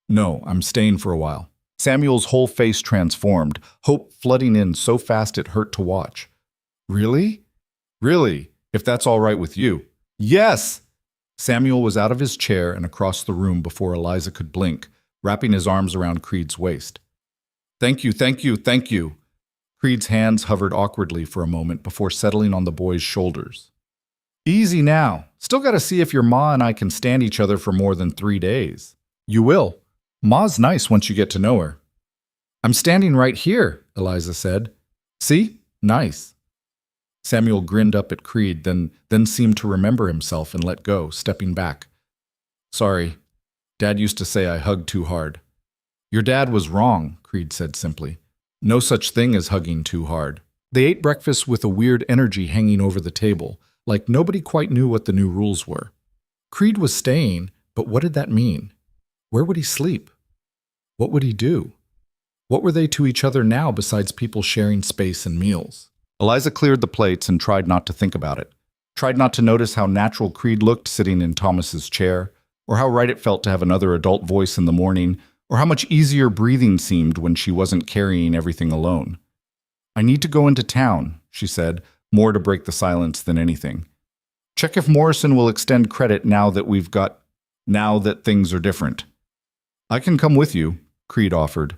"No, I'm staying for a while." Samuel's whole face transformed, hope flooding in so fast it hurt to watch. "Really?" "Really, if that's all right with you." "Yes!" Samuel was out of his chair and across the room before Eliza could blink, wrapping his arms around Creed's waist. "Thank you, thank you, thank you." Creed's hands hovered awkwardly for a moment before settling on the boy's shoulders. "Easy now. Still gotta see if your ma and I can stand each other for more than 3 days." "You will. Ma's nice once you get to know her." "I'm standing right here," Eliza said. "See? Nice." Samuel grinned up at Creed, then seemed to remember himself and let go, stepping back. "Sorry. Dad used to say I hugged too hard." "Your dad was wrong," Creed said simply. "No such thing as hugging too hard." They ate breakfast with a weird energy hanging over the table, like nobody quite knew what the new rules were. Creed was staying, but what did that mean? Where would he sleep? What would he do? What were they to each other now besides people sharing space and meals? Eliza cleared the plates and tried not to think about it. Tried not to notice how natural Creed looked sitting in Thomas's chair, or how right it felt to have another adult voice in the morning, or how much easier breathing seemed when she wasn't carrying everything alone. "I need to go into town," she said, more to break the silence than anything. "Check if Morrison will extend credit now that things are different." "I can come with you," Creed offered.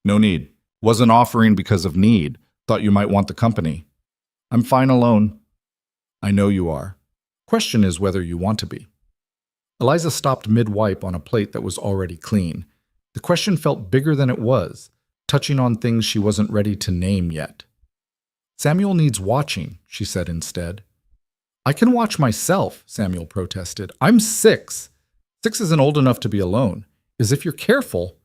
"No need. Wasn't offering because of need. Thought you might want the company." "I'm fine alone." "I know you are. Question is whether you want to be." Eliza stopped mid-wipe on a plate that was already clean. The question felt bigger than it was, touching on things she wasn't ready to name yet. "Samuel needs watching," she said instead. "I can watch myself," Samuel protested. "I'm 6. 6 isn't old enough to be alone. As if you're careful."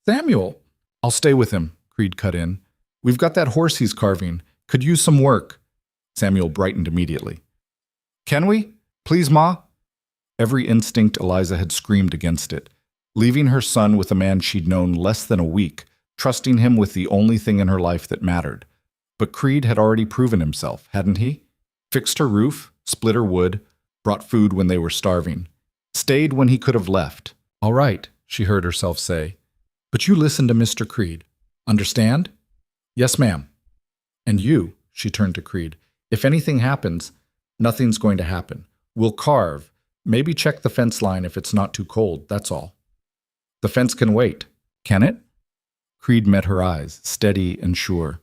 "Samuel." "I'll stay with him," Creed cut in. "We've got that horse he's carving. Could use some work." Samuel brightened immediately. "Can we? Please, Ma?" Every instinct Eliza had screamed against it, leaving her son with a man she'd known less than a week, trusting him with the only thing in her life that mattered. But Creed had already proven himself, hadn't he? Fixed her roof, split her wood, brought food when they were starving. Stayed when he could have left. "All right," she heard herself say. "But you listen to Mr. Creed. Understand?" "Yes, ma'am." "And you," she turned to Creed, "if anything happens, nothing's going to happen. We'll carve. Maybe check the fence line if it's not too cold, that's all." "The fence can wait. Can it?" Creed met her eyes, steady and sure.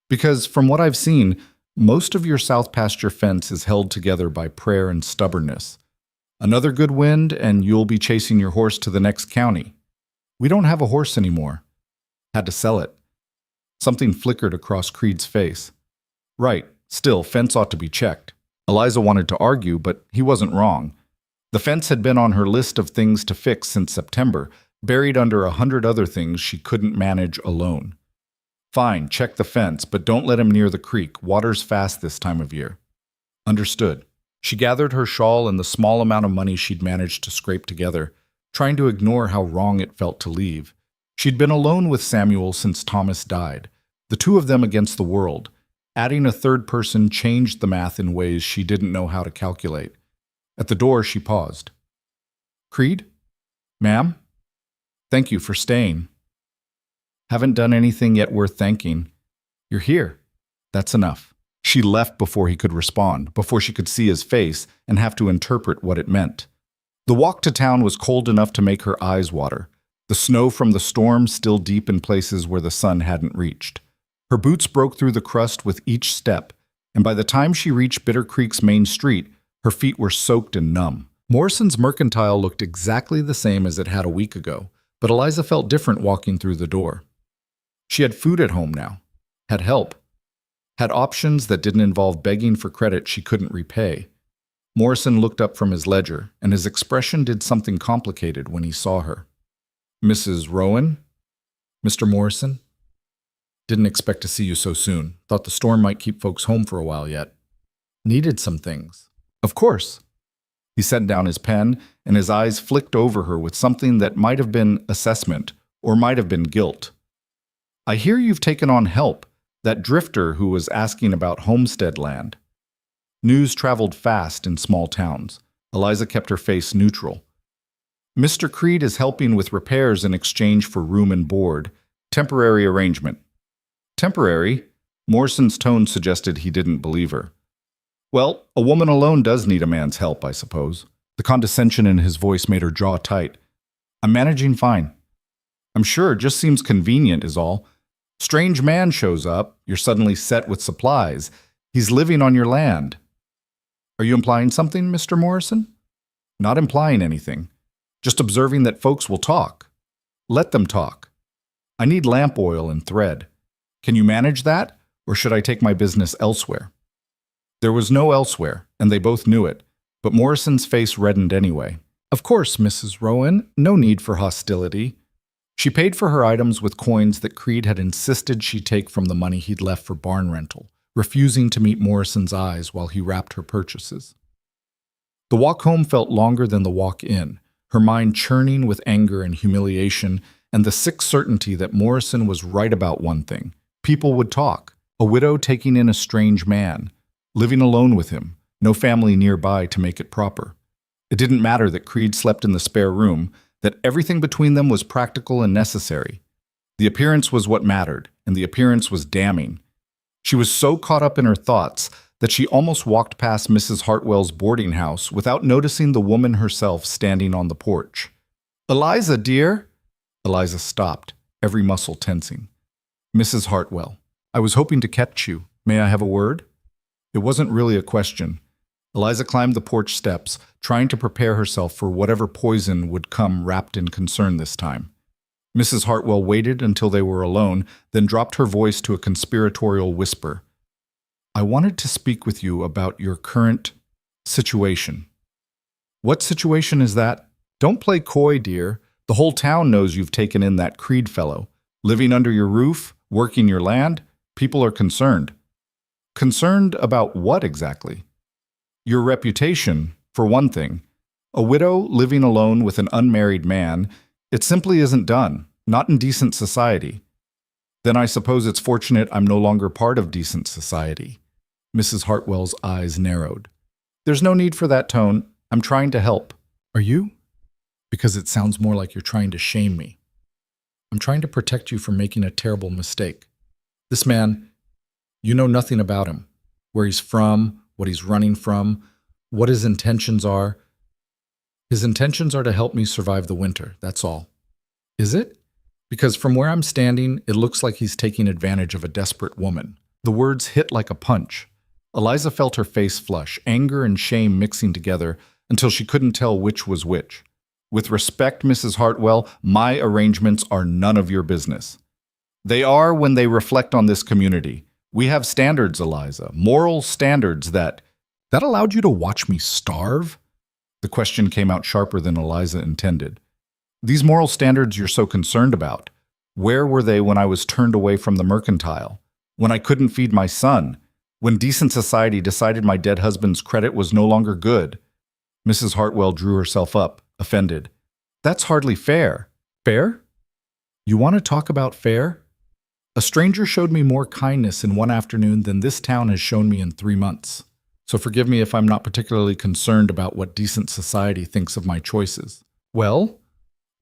"Because from what I've seen, most of your South Pasture fence is held together by prayer and stubbornness. Another good wind, and you'll be chasing your horse to the next county. We don't have a horse anymore. Had to sell it." Something flickered across Creed's face. "Right, still, fence ought to be checked." Eliza wanted to argue, but he wasn't wrong. The fence had been on her list of things to fix since September, buried under 100 other things she couldn't manage alone. "Fine, check the fence, but don't let him near the creek. Water's fast this time of year." "Understood." She gathered her shawl and the small amount of money she'd managed to scrape together, trying to ignore how wrong it felt to leave. She'd been alone with Samuel since Thomas died, The two of them against the world. Adding a third person changed the math in ways she didn't know how to calculate. At the door, she paused. Creed? Ma'am? Thank you for staying. Haven't done anything yet worth thanking. You're here. That's enough. She left before he could respond, before she could see his face and have to interpret what it meant. The walk to town was cold enough to make her eyes water, the snow from the storm still deep in places where the sun hadn't reached. Her boots broke through the crust with each step, and by the time she reached Bitter Creek's main street, her feet were soaked and numb. Morrison's Mercantile looked exactly the same as it had a week ago, but Eliza felt different walking through the door. She had food at home now, had help, had options that didn't involve begging for credit she couldn't repay. Morrison looked up from his ledger, and his expression did something complicated when he saw her. Mrs. Rowan? Mr. Morrison? Didn't expect to see you so soon. Thought the storm might keep folks home for a while yet. Needed some things. Of course. He set down his pen, and his eyes flicked over her with something that might have been assessment, or might have been guilt. I hear you've taken on help, that drifter who was asking about homestead land. News traveled fast in small towns. Eliza kept her face neutral. Mr. Creed is helping with repairs in exchange for room and board. Temporary arrangement. Temporary? Morrison's tone suggested he didn't believe her. Well, a woman alone does need a man's help, I suppose. The condescension in his voice made her jaw tight. I'm managing fine. I'm sure it just seems convenient is all. Strange man shows up, you're suddenly set with supplies. He's living on your land. Are you implying something, Mr. Morrison? Not implying anything. Just observing that folks will talk. Let them talk. I need lamp oil and thread. Can you manage that, or should I take my business elsewhere? There was no elsewhere, and they both knew it, but Morrison's face reddened anyway. Of course, Mrs. Rowan, no need for hostility. She paid for her items with coins that Creed had insisted she take from the money he'd left for barn rental, refusing to meet Morrison's eyes while he wrapped her purchases. The walk home felt longer than the walk in, her mind churning with anger and humiliation, and the sick certainty that Morrison was right about one thing. People would talk. A widow taking in a strange man, living alone with him, no family nearby to make it proper. It didn't matter that Creed slept in the spare room, that everything between them was practical and necessary. The appearance was what mattered, and the appearance was damning. She was so caught up in her thoughts that she almost walked past Mrs. Hartwell's boarding house without noticing the woman herself standing on the porch. Eliza, dear? Eliza stopped, every muscle tensing. Mrs. Hartwell, I was hoping to catch you. May I have a word? It wasn't really a question. Eliza climbed the porch steps, trying to prepare herself for whatever poison would come wrapped in concern this time. Mrs. Hartwell waited until they were alone, then dropped her voice to a conspiratorial whisper. I wanted to speak with you about your current situation. What situation is that? Don't play coy, dear. The whole town knows you've taken in that Creed fellow. Living under your roof, working your land, people are concerned. Concerned about what exactly? Your reputation, for one thing. A widow living alone with an unmarried man, it simply isn't done, not in decent society. Then I suppose it's fortunate I'm no longer part of decent society. Mrs. Hartwell's eyes narrowed. There's no need for that tone. I'm trying to help. Are you? Because it sounds more like you're trying to shame me. I'm trying to protect you from making a terrible mistake. This man, you know nothing about him. Where he's from, what he's running from, what his intentions are. His intentions are to help me survive the winter, that's all. Is it? Because from where I'm standing, it looks like he's taking advantage of a desperate woman. The words hit like a punch. Eliza felt her face flush, anger and shame mixing together until she couldn't tell which was which. With respect, Mrs. Hartwell, my arrangements are none of your business. They are when they reflect on this community. We have standards, Eliza, moral standards that allowed you to watch me starve? The question came out sharper than Eliza intended. These moral standards you're so concerned about, where were they when I was turned away from the mercantile? When I couldn't feed my son? When decent society decided my dead husband's credit was no longer good? Mrs. Hartwell drew herself up, offended. That's hardly fair. Fair? You want to talk about fair? A stranger showed me more kindness in one afternoon than this town has shown me in 3 months. So forgive me if I'm not particularly concerned about what decent society thinks of my choices. Well,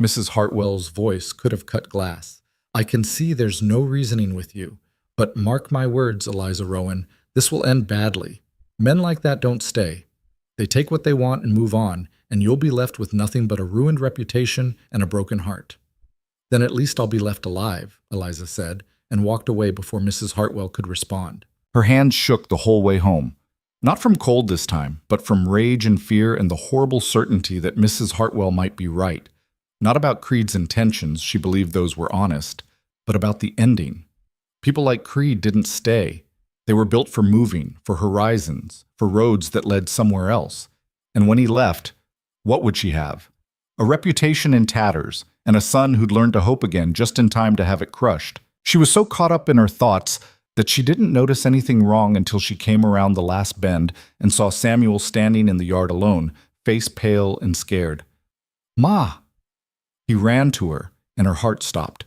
Mrs. Hartwell's voice could have cut glass. I can see there's no reasoning with you. But mark my words, Eliza Rowan, this will end badly. Men like that don't stay. They take what they want and move on, and you'll be left with nothing but a ruined reputation and a broken heart. Then at least I'll be left alive, Eliza said, and walked away before Mrs. Hartwell could respond. Her hands shook the whole way home. Not from cold this time, but from rage and fear and the horrible certainty that Mrs. Hartwell might be right. Not about Creed's intentions, she believed those were honest, but about the ending. People like Creed didn't stay. They were built for moving, for horizons, for roads that led somewhere else. And when he left, what would she have? A reputation in tatters, and a son who'd learned to hope again just in time to have it crushed. She was so caught up in her thoughts that she didn't notice anything wrong until she came around the last bend and saw Samuel standing in the yard alone, face pale and scared. "Ma!" He ran to her, and her heart stopped.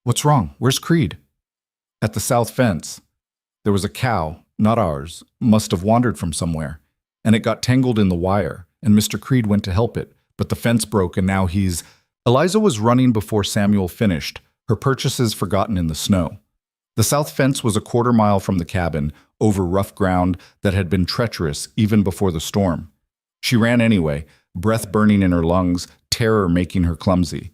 "What's wrong? Where's Creed?" "At the south fence. There was a cow, not ours, must have wandered from somewhere, and it got tangled in the wire, and Mr. Creed went to help it, but the fence broke and now he's—" Eliza was running before Samuel finished, her purchases forgotten in the snow. The south fence was a quarter-mile from the cabin, over rough ground that had been treacherous even before the storm. She ran anyway, breath burning in her lungs, terror making her clumsy.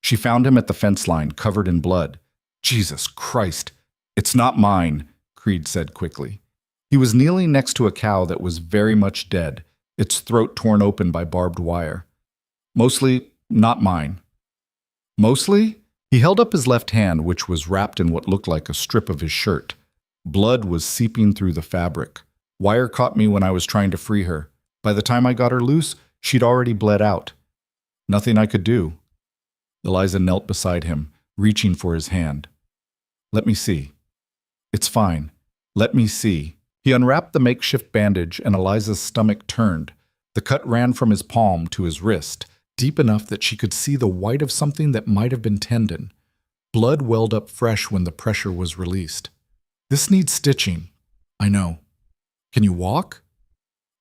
She found him at the fence line, covered in blood. "Jesus Christ! It's not mine," Creed said quickly. He was kneeling next to a cow that was very much dead, its throat torn open by barbed wire. "Mostly not mine." "Mostly?" He held up his left hand, which was wrapped in what looked like a strip of his shirt. Blood was seeping through the fabric. "Wire caught me when I was trying to free her. By the time I got her loose, she'd already bled out. Nothing I could do." Eliza knelt beside him, reaching for his hand. "Let me see." "It's fine. Let me see." He unwrapped the makeshift bandage, and Eliza's stomach turned. The cut ran from his palm to his wrist, deep enough that she could see the white of something that might have been tendon. Blood welled up fresh when the pressure was released. "This needs stitching." "I know." "Can you walk?"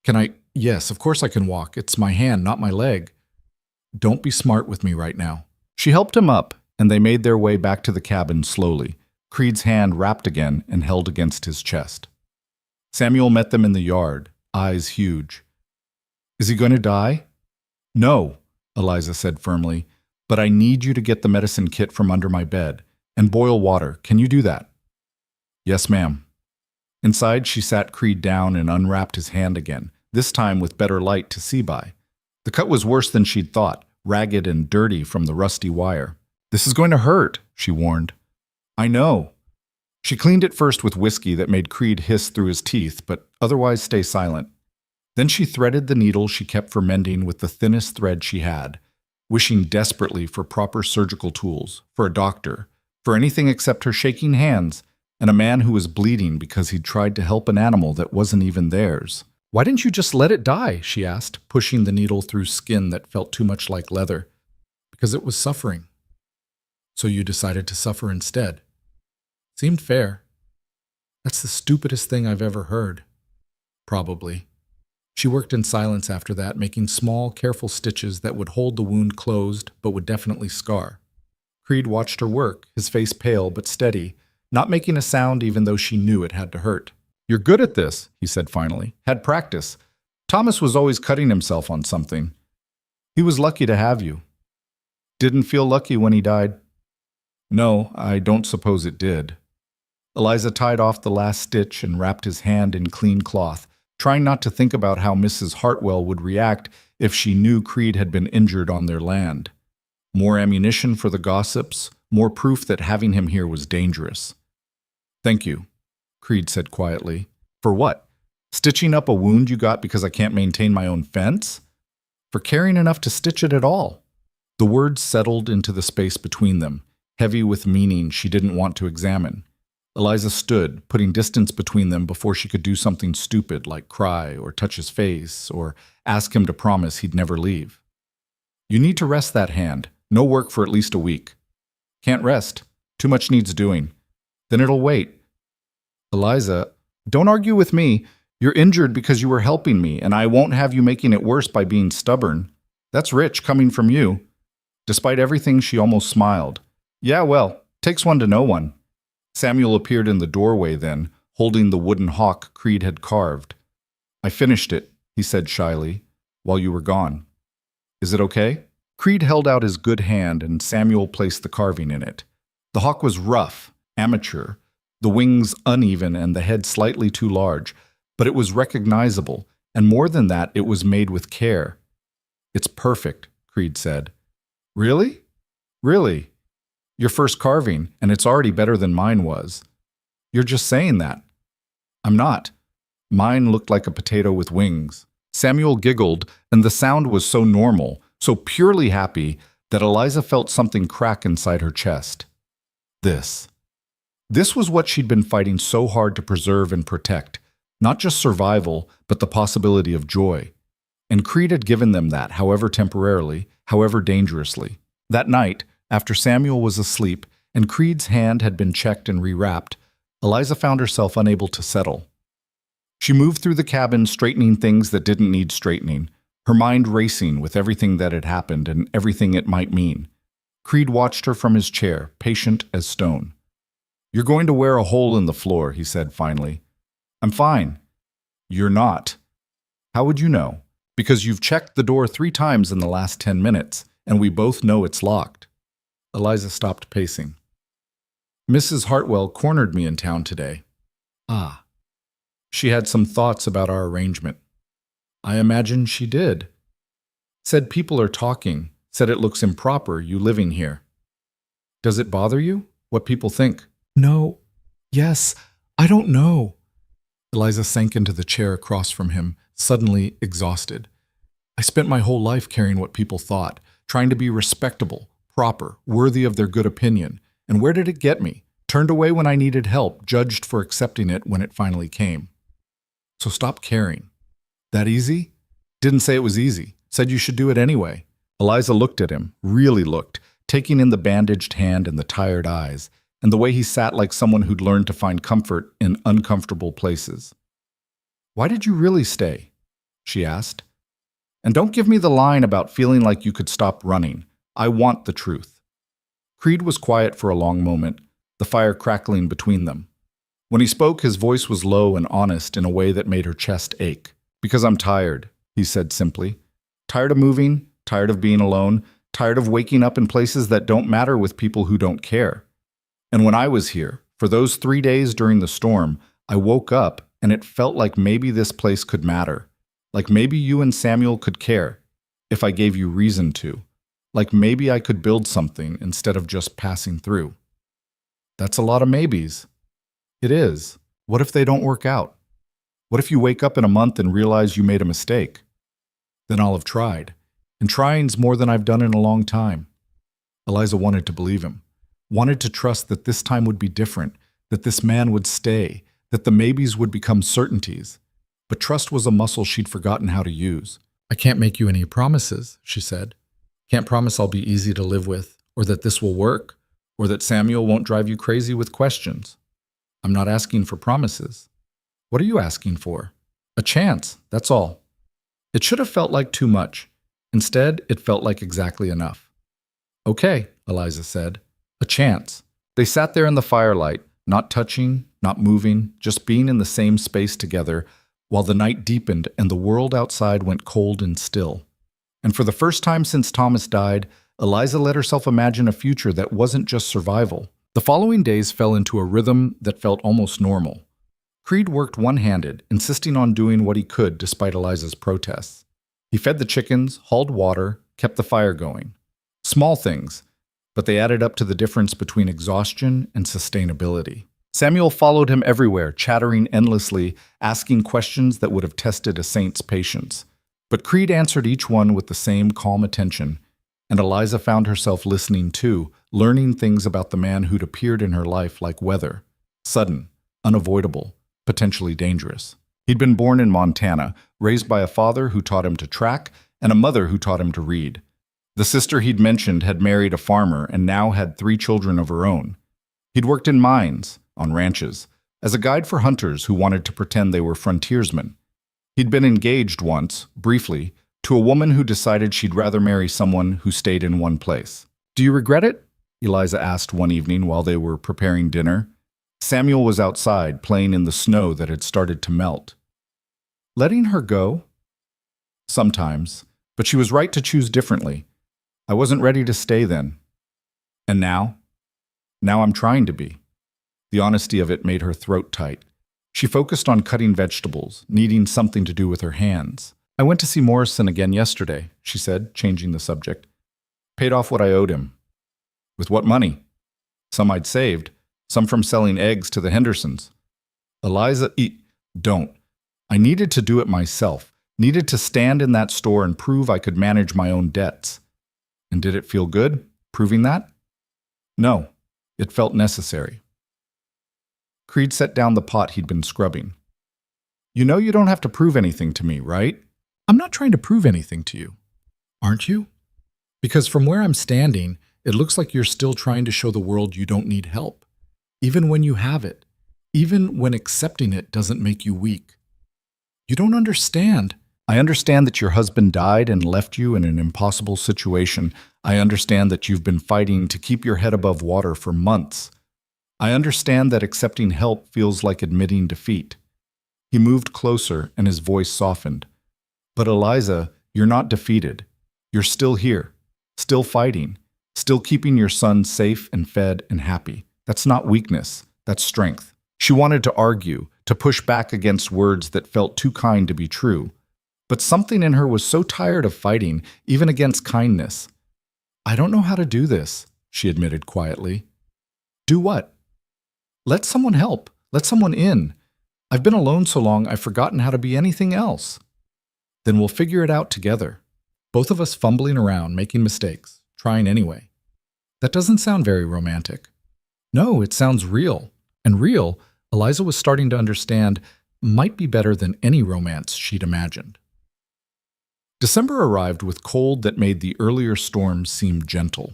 "Can I? Yes, of course I can walk. It's my hand, not my leg." "Don't be smart with me right now." She helped him up, and they made their way back to the cabin slowly, Creed's hand wrapped again and held against his chest. Samuel met them in the yard, eyes huge. "Is he going to die?" "No," Eliza said firmly, "but I need you to get the medicine kit from under my bed, and boil water. Can you do that?" "Yes, ma'am." Inside, she sat Creed down and unwrapped his hand again, this time with better light to see by. The cut was worse than she'd thought, ragged and dirty from the rusty wire. "This is going to hurt," she warned. "I know." She cleaned it first with whiskey that made Creed hiss through his teeth, but otherwise stay silent. Then she threaded the needle she kept for mending with the thinnest thread she had, wishing desperately for proper surgical tools, for a doctor, for anything except her shaking hands, and a man who was bleeding because he'd tried to help an animal that wasn't even theirs. "Why didn't you just let it die?" she asked, pushing the needle through skin that felt too much like leather. "Because it was suffering." "So you decided to suffer instead." Seemed fair. "That's the stupidest thing I've ever heard." "Probably." She worked in silence after that, making small, careful stitches that would hold the wound closed but would definitely scar. Creed watched her work, his face pale but steady, not making a sound even though she knew it had to hurt. "You're good at this," he said finally. "Had practice. Thomas was always cutting himself on something. He was lucky to have you." "Didn't feel lucky when he died." "No, I don't suppose it did." Eliza tied off the last stitch and wrapped his hand in clean cloth, trying not to think about how Mrs. Hartwell would react if she knew Creed had been injured on their land. More ammunition for the gossips, more proof that having him here was dangerous. "Thank you," Creed said quietly. "For what? Stitching up a wound you got because I can't maintain my own fence? For caring enough to stitch it at all." The words settled into the space between them, heavy with meaning she didn't want to examine. Eliza stood, putting distance between them before she could do something stupid like cry or touch his face or ask him to promise he'd never leave. "You need to rest that hand. No work for at least a week." "Can't rest. Too much needs doing." Then it'll wait. Eliza, don't argue with me. You're injured because you were helping me, and I won't have you making it worse by being stubborn. That's rich coming from you. Despite everything, she almost smiled. Yeah, well, takes one to know one. Samuel appeared in the doorway then, holding the wooden hawk Creed had carved. I finished it, he said shyly, while you were gone. Is it okay? Creed held out his good hand and Samuel placed the carving in it. The hawk was rough, amateur, the wings uneven and the head slightly too large, but it was recognizable, and more than that, it was made with care. It's perfect, Creed said. Really? Really? Your first carving, and it's already better than mine was. You're just saying that. I'm not. Mine looked like a potato with wings. Samuel giggled, and the sound was so normal, so purely happy, that Eliza felt something crack inside her chest. This was what she'd been fighting so hard to preserve and protect, not just survival, but the possibility of joy. And Creed had given them that, however temporarily, however dangerously. That night, after Samuel was asleep and Creed's hand had been checked and rewrapped, Eliza found herself unable to settle. She moved through the cabin straightening things that didn't need straightening, her mind racing with everything that had happened and everything it might mean. Creed watched her from his chair, patient as stone. You're going to wear a hole in the floor, he said finally. I'm fine. You're not. How would you know? Because you've checked the door 3 times in the last 10 minutes, and we both know it's locked. Eliza stopped pacing. Mrs. Hartwell cornered me in town today. Ah. She had some thoughts about our arrangement. I imagine she did. Said people are talking, said it looks improper, you living here. Does it bother you, what people think? No. Yes. I don't know. Eliza sank into the chair across from him, suddenly exhausted. I spent my whole life caring what people thought, trying to be respectable, proper, worthy of their good opinion. And where did it get me? Turned away when I needed help, judged for accepting it when it finally came. So stop caring. That easy? Didn't say it was easy. Said you should do it anyway. Eliza looked at him, really looked, taking in the bandaged hand and the tired eyes, and the way he sat like someone who'd learned to find comfort in uncomfortable places. Why did you really stay? She asked. And don't give me the line about feeling like you could stop running. I want the truth. Creed was quiet for a long moment, the fire crackling between them. When he spoke, his voice was low and honest in a way that made her chest ache. Because I'm tired, he said simply. Tired of moving, tired of being alone, tired of waking up in places that don't matter with people who don't care. And when I was here, for those 3 days during the storm, I woke up and it felt like maybe this place could matter. Like maybe you and Samuel could care, if I gave you reason to. Like maybe I could build something instead of just passing through. That's a lot of maybes. It is. What if they don't work out? What if you wake up in a month and realize you made a mistake? Then I'll have tried. And trying's more than I've done in a long time. Eliza wanted to believe him. Wanted to trust that this time would be different, that this man would stay, that the maybes would become certainties. But trust was a muscle she'd forgotten how to use. I can't make you any promises, she said. Can't promise I'll be easy to live with, or that this will work, or that Samuel won't drive you crazy with questions. I'm not asking for promises. What are you asking for? A chance, that's all. It should have felt like too much. Instead, it felt like exactly enough. Okay, Eliza said. A chance. They sat there in the firelight, not touching, not moving, just being in the same space together, while the night deepened and the world outside went cold and still. And for the first time since Thomas died, Eliza let herself imagine a future that wasn't just survival. The following days fell into a rhythm that felt almost normal. Creed worked one-handed, insisting on doing what he could despite Eliza's protests. He fed the chickens, hauled water, kept the fire going. Small things, but they added up to the difference between exhaustion and sustainability. Samuel followed him everywhere, chattering endlessly, asking questions that would have tested a saint's patience. But Creed answered each one with the same calm attention, and Eliza found herself listening too, learning things about the man who'd appeared in her life like weather. Sudden, unavoidable, potentially dangerous. He'd been born in Montana, raised by a father who taught him to track and a mother who taught him to read. The sister he'd mentioned had married a farmer and now had 3 children of her own. He'd worked in mines, on ranches, as a guide for hunters who wanted to pretend they were frontiersmen. He'd been engaged once, briefly, to a woman who decided she'd rather marry someone who stayed in one place. "Do you regret it?" Eliza asked one evening while they were preparing dinner. Samuel was outside, playing in the snow that had started to melt. "Letting her go?" "Sometimes, but she was right to choose differently. I wasn't ready to stay then. And now? Now I'm trying to be." The honesty of it made her throat tight. She focused on cutting vegetables, needing something to do with her hands. "I went to see Morrison again yesterday," she said, changing the subject. "Paid off what I owed him." "With what money?" "Some I'd saved, some from selling eggs to the Hendersons." "Eliza, don't. I needed to do it myself, needed to stand in that store and prove I could manage my own debts." "And did it feel good, proving that?" "No, it felt necessary." Creed set down the pot he'd been scrubbing. "You know you don't have to prove anything to me, right?" "I'm not trying to prove anything to you." "Aren't you? Because from where I'm standing, it looks like you're still trying to show the world you don't need help, even when you have it, even when accepting it doesn't make you weak. You don't understand." "I understand that your husband died and left you in an impossible situation. I understand that you've been fighting to keep your head above water for months. I understand that accepting help feels like admitting defeat." He moved closer and his voice softened. "But Eliza, you're not defeated. You're still here, still fighting, still keeping your son safe and fed and happy. That's not weakness, that's strength." She wanted to argue, to push back against words that felt too kind to be true. But something in her was so tired of fighting, even against kindness. "I don't know how to do this," she admitted quietly. "Do what?" "Let someone help. Let someone in. I've been alone so long I've forgotten how to be anything else." "Then we'll figure it out together. Both of us fumbling around, making mistakes, trying anyway." "That doesn't sound very romantic." "No, it sounds real. And real, Eliza was starting to understand, might be better than any romance she'd imagined. December arrived with cold that made the earlier storms seem gentle.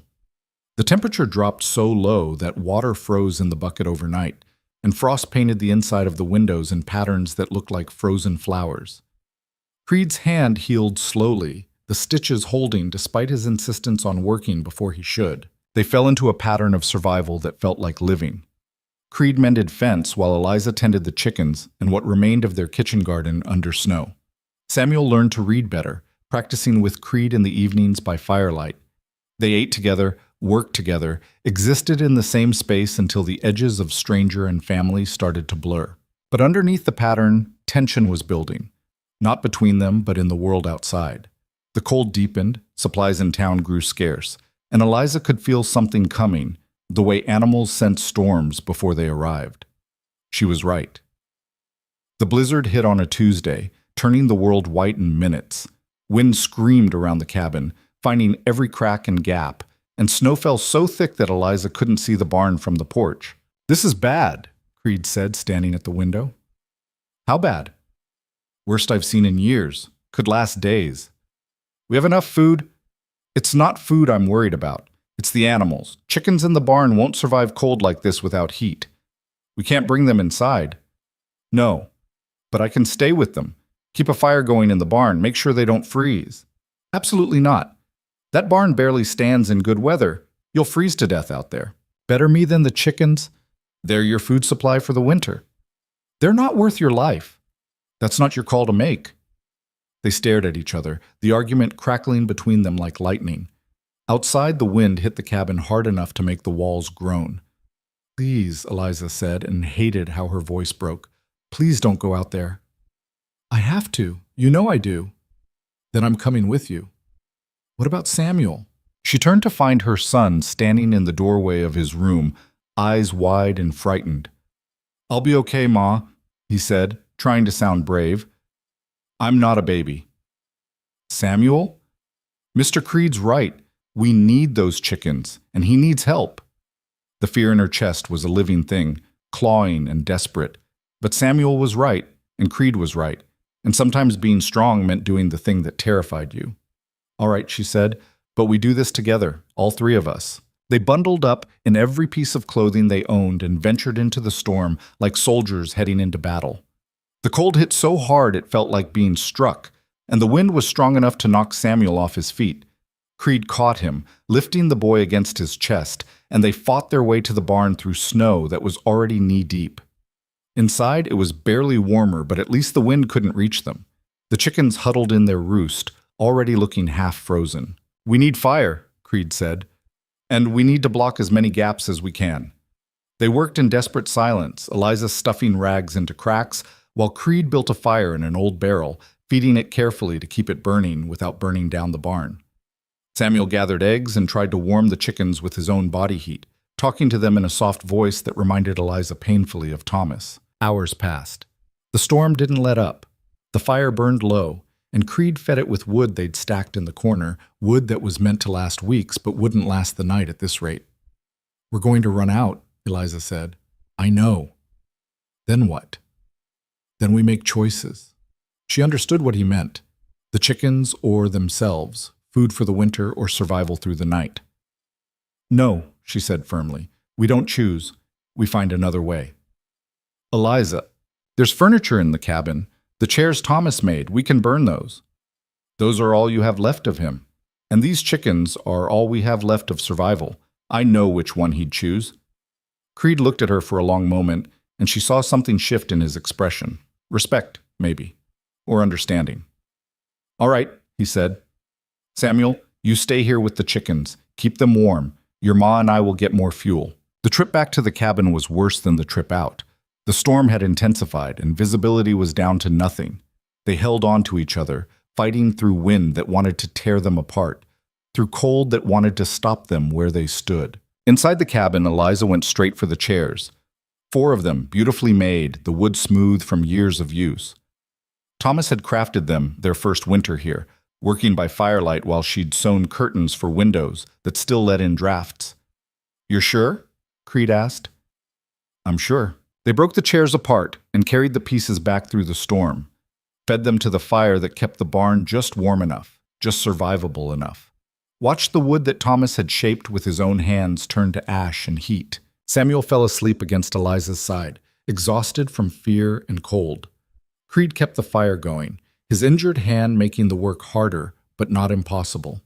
The temperature dropped so low that water froze in the bucket overnight, and frost painted the inside of the windows in patterns that looked like frozen flowers. Creed's hand healed slowly, the stitches holding despite his insistence on working before he should. They fell into a pattern of survival that felt like living. Creed mended fence while Eliza tended the chickens and what remained of their kitchen garden under snow. Samuel learned to read better, practicing with Creed in the evenings by firelight. They ate together, worked together, existed in the same space until the edges of stranger and family started to blur. But underneath the pattern, tension was building, not between them but in the world outside. The cold deepened, supplies in town grew scarce, and Eliza could feel something coming, the way animals sense storms before they arrived. She was right. The blizzard hit on a Tuesday, turning the world white in minutes. Wind screamed around the cabin, finding every crack and gap, and snow fell so thick that Eliza couldn't see the barn from the porch. "This is bad," Creed said, standing at the window. "How bad?" "Worst I've seen in years. Could last days." "We have enough food." "It's not food I'm worried about. It's the animals. Chickens in the barn won't survive cold like this without heat. We can't bring them inside." "No, but I can stay with them. Keep a fire going in the barn, make sure they don't freeze." "Absolutely not. That barn barely stands in good weather. You'll freeze to death out there." "Better me than the chickens? They're your food supply for the winter." "They're not worth your life." "That's not your call to make." They stared at each other, the argument crackling between them like lightning. Outside, the wind hit the cabin hard enough to make the walls groan. "Please," Eliza said, and hated how her voice broke. "Please don't go out there." "I have to. You know I do." "Then I'm coming with you." "What about Samuel?" She turned to find her son standing in the doorway of his room, eyes wide and frightened. "I'll be okay, Ma," he said, trying to sound brave. "I'm not a baby." "Samuel?" "Mr. Creed's right. We need those chickens, and he needs help." The fear in her chest was a living thing, clawing and desperate. But Samuel was right, and Creed was right, and sometimes being strong meant doing the thing that terrified you. "All right," she said, "but we do this together, all three of us. They bundled up in every piece of clothing they owned and ventured into the storm like soldiers heading into battle. The cold hit so hard it felt like being struck, and the wind was strong enough to knock Samuel off his feet. Creed caught him, lifting the boy against his chest, and they fought their way to the barn through snow that was already knee-deep. Inside, it was barely warmer, but at least the wind couldn't reach them. The chickens huddled in their roost, already looking half frozen. "We need fire," Creed said, "and we need to block as many gaps as we can." They worked in desperate silence, Eliza stuffing rags into cracks, while Creed built a fire in an old barrel, feeding it carefully to keep it burning without burning down the barn. Samuel gathered eggs and tried to warm the chickens with his own body heat, talking to them in a soft voice that reminded Eliza painfully of Thomas. Hours passed. The storm didn't let up. The fire burned low, and Creed fed it with wood they'd stacked in the corner, wood that was meant to last weeks but wouldn't last the night at this rate. "We're going to run out," Eliza said. "I know." "Then what?" "Then we make choices." She understood what he meant. The chickens or themselves, food for the winter or survival through the night. "No," she said firmly. "We don't choose. We find another way." "Eliza, there's furniture in the cabin. The chairs Thomas made, we can burn those." "Those are all you have left of him. And these chickens are all we have left of survival. I know which one he'd choose." Creed looked at her for a long moment, and she saw something shift in his expression. Respect, maybe. Or understanding. "All right," he said. "Samuel, you stay here with the chickens. Keep them warm. Your ma and I will get more fuel." The trip back to the cabin was worse than the trip out. The storm had intensified, and visibility was down to nothing. They held on to each other, fighting through wind that wanted to tear them apart, through cold that wanted to stop them where they stood. Inside the cabin, Eliza went straight for the chairs. 4 of them, beautifully made, the wood smooth from years of use. Thomas had crafted them their first winter here, working by firelight while she'd sewn curtains for windows that still let in drafts. "You're sure?" Creed asked. "I'm sure." They broke the chairs apart and carried the pieces back through the storm, fed them to the fire that kept the barn just warm enough, just survivable enough. Watched the wood that Thomas had shaped with his own hands turn to ash and heat. Samuel fell asleep against Eliza's side, exhausted from fear and cold. Creed kept the fire going, his injured hand making the work harder, but not impossible.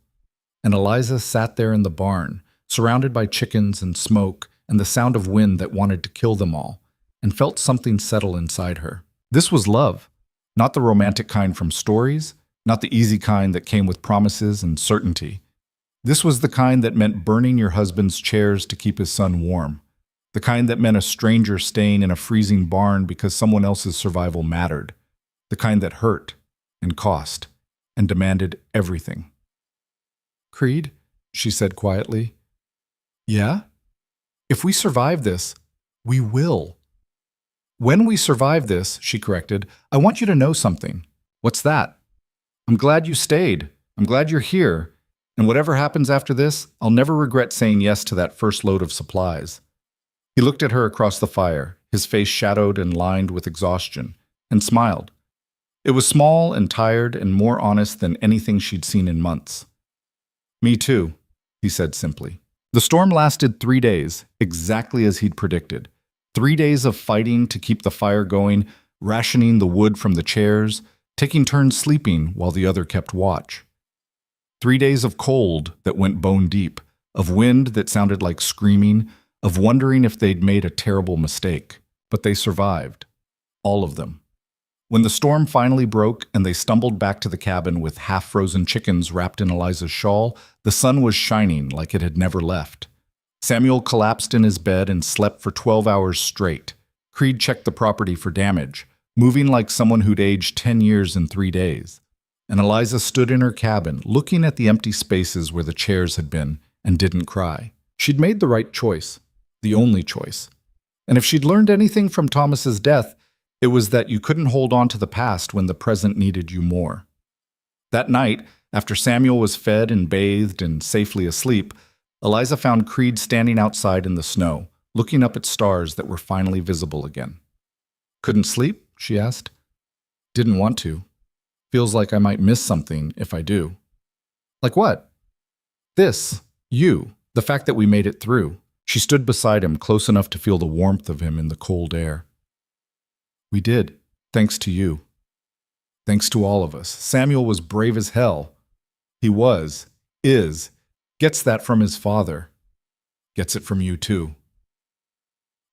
And Eliza sat there in the barn, surrounded by chickens and smoke and the sound of wind that wanted to kill them all, and felt something settle inside her. This was love, not the romantic kind from stories, not the easy kind that came with promises and certainty. This was the kind that meant burning your husband's chairs to keep his son warm, the kind that meant a stranger staying in a freezing barn because someone else's survival mattered, the kind that hurt and cost and demanded everything. "Creed," she said quietly. "Yeah? If we survive this, we will." "When we survive this," she corrected, "I want you to know something." "What's that?" "I'm glad you stayed. I'm glad you're here. And whatever happens after this, I'll never regret saying yes to that first load of supplies." He looked at her across the fire, his face shadowed and lined with exhaustion, and smiled. It was small and tired and more honest than anything she'd seen in months. "Me too," he said simply. The storm lasted 3 days, exactly as he'd predicted. 3 days of fighting to keep the fire going, rationing the wood from the chairs, taking turns sleeping while the other kept watch. 3 days of cold that went bone deep, of wind that sounded like screaming, of wondering if they'd made a terrible mistake. But they survived. All of them. When the storm finally broke and they stumbled back to the cabin with half-frozen chickens wrapped in Eliza's shawl, the sun was shining like it had never left. Samuel collapsed in his bed and slept for 12 hours straight. Creed checked the property for damage, moving like someone who'd aged 10 years in 3 days. And Eliza stood in her cabin, looking at the empty spaces where the chairs had been, and didn't cry. She'd made the right choice, the only choice. And if she'd learned anything from Thomas's death, it was that you couldn't hold on to the past when the present needed you more. That night, after Samuel was fed and bathed and safely asleep, Eliza found Creed standing outside in the snow, looking up at stars that were finally visible again. "Couldn't sleep?" she asked. "Didn't want to. Feels like I might miss something if I do." "Like what?" "This. You. The fact that we made it through. She stood beside him, close enough to feel the warmth of him in the cold air. We did, thanks to you. Thanks to all of us. Samuel was brave as hell. He is, gets that from his father. Gets it from you too.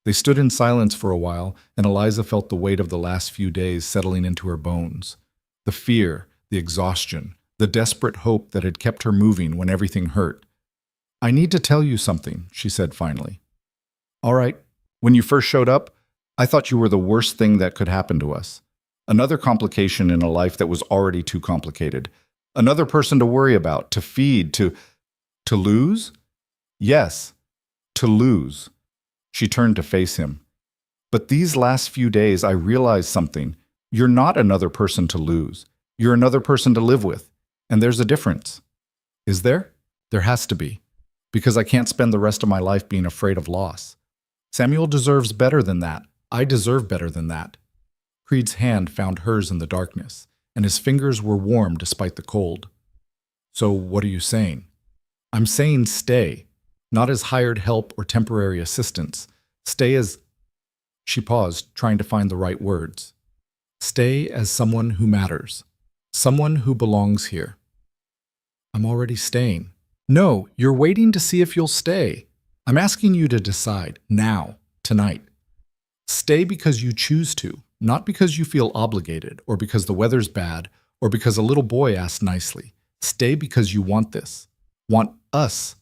They stood in silence for a while, and Eliza felt the weight of the last few days settling into her bones. The fear, the exhaustion, the desperate hope that had kept her moving when everything hurt. I need to tell you something, she said finally. All right, when you first showed up, I thought you were the worst thing that could happen to us. Another complication in a life that was already too complicated. Another person to worry about, to feed, to lose? Yes, to lose. She turned to face him. But these last few days, I realized something. You're not another person to lose. You're another person to live with. And there's a difference. Is there? There has to be. Because I can't spend the rest of my life being afraid of loss. Samuel deserves better than that. I deserve better than that. Creed's hand found hers in the darkness, and his fingers were warm despite the cold. So what are you saying? I'm saying stay. Not as hired help or temporary assistance. Stay as... She paused, trying to find the right words. Stay as someone who matters. Someone who belongs here. I'm already staying. No, you're waiting to see if you'll stay. I'm asking you to decide, now, tonight. Stay because you choose to, not because you feel obligated, or because the weather's bad, or because a little boy asked nicely. Stay because you want this. Want us.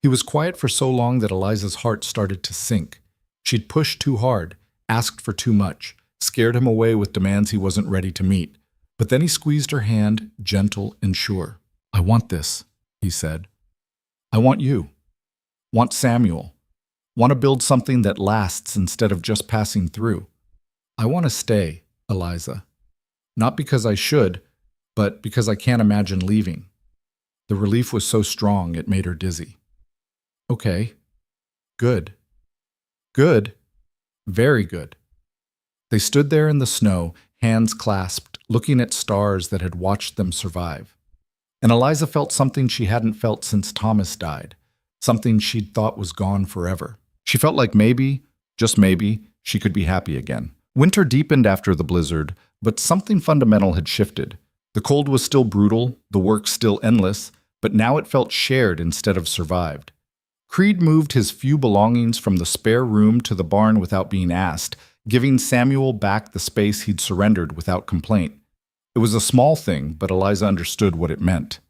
He was quiet for so long that Eliza's heart started to sink. She'd pushed too hard, asked for too much, scared him away with demands he wasn't ready to meet. But then he squeezed her hand, gentle and sure. I want this, he said. I want you. Want Samuel. Want to build something that lasts instead of just passing through. I want to stay, Eliza. Not because I should, but because I can't imagine leaving. The relief was so strong it made her dizzy. Okay. Good. Good. Very good. They stood there in the snow, hands clasped, looking at stars that had watched them survive. And Eliza felt something she hadn't felt since Thomas died, something she'd thought was gone forever. She felt like maybe, just maybe, she could be happy again. Winter deepened after the blizzard, but something fundamental had shifted. The cold was still brutal, the work still endless, but now it felt shared instead of survived. Creed moved his few belongings from the spare room to the barn without being asked, giving Samuel back the space he'd surrendered without complaint. It was a small thing, but Eliza understood what it meant.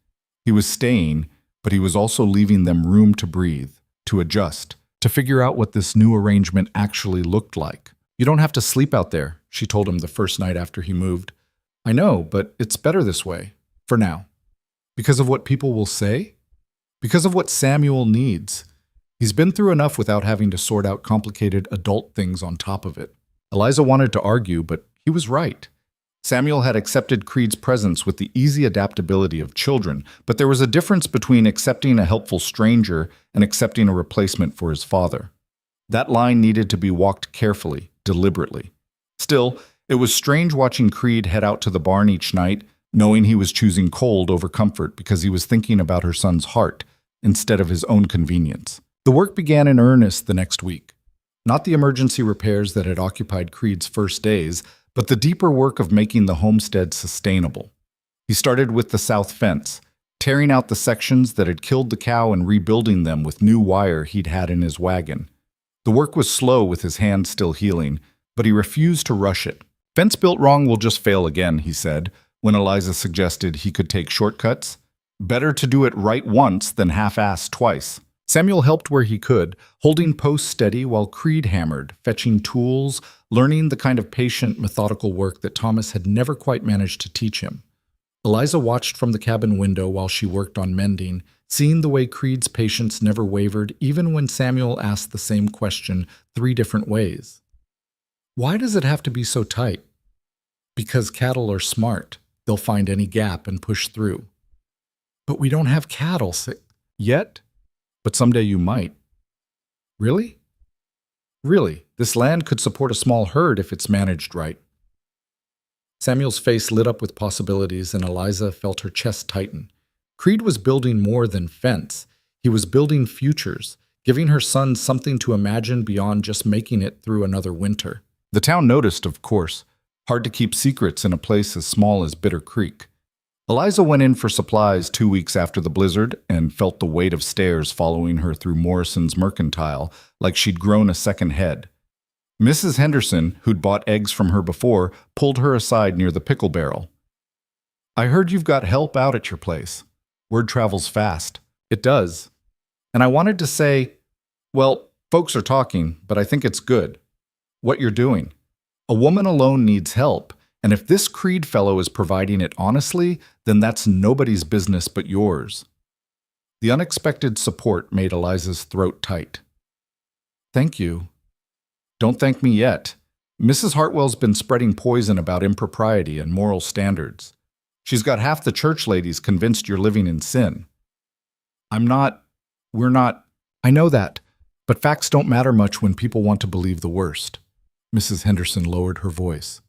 He was staying, but he was also leaving them room to breathe, to adjust, to figure out what this new arrangement actually looked like. You don't have to sleep out there, she told him the first night after he moved. I know, but it's better this way, for now. Because of what people will say? Because of what Samuel needs. He's been through enough without having to sort out complicated adult things on top of it. Eliza wanted to argue, but he was right. Samuel had accepted Creed's presence with the easy adaptability of children, but there was a difference between accepting a helpful stranger and accepting a replacement for his father. That line needed to be walked carefully, deliberately. Still, it was strange watching Creed head out to the barn each night, knowing he was choosing cold over comfort because he was thinking about her son's heart instead of his own convenience. The work began in earnest the next week. Not the emergency repairs that had occupied Creed's first days, but the deeper work of making the homestead sustainable. He started with the south fence, tearing out the sections that had killed the cow and rebuilding them with new wire he'd had in his wagon. The work was slow with his hand still healing, but he refused to rush it. Fence built wrong will just fail again, he said, when Eliza suggested he could take shortcuts. Better to do it right once than half-assed twice. Samuel helped where he could, holding posts steady while Creed hammered, fetching tools, learning the kind of patient, methodical work that Thomas had never quite managed to teach him. Eliza watched from the cabin window while she worked on mending, seeing the way Creed's patience never wavered even when Samuel asked the same question 3 different ways. Why does it have to be so tight? Because cattle are smart. They'll find any gap and push through. But we don't have cattle yet. But someday you might. Really? Really, this land could support a small herd if it's managed right. Samuel's face lit up with possibilities, and Eliza felt her chest tighten. Creed was building more than fence. He was building futures, giving her son something to imagine beyond just making it through another winter. The town noticed, of course. Hard to keep secrets in a place as small as Bitter Creek. Eliza went in for supplies 2 weeks after the blizzard and felt the weight of stairs following her through Morrison's Mercantile like she'd grown a second head. Mrs. Henderson, who'd bought eggs from her before, pulled her aside near the pickle barrel. "I heard you've got help out at your place. Word travels fast." "It does. And I wanted to say, well, folks are talking, but I think it's good. What you're doing. A woman alone needs help, and if this Creed fellow is providing it honestly, then that's nobody's business but yours." The unexpected support made Eliza's throat tight. "Thank you." "Don't thank me yet. Mrs. Hartwell's been spreading poison about impropriety and moral standards. She's got half the church ladies convinced you're living in sin." We're not. "I know that, but facts don't matter much when people want to believe the worst." Mrs. Henderson lowered her voice.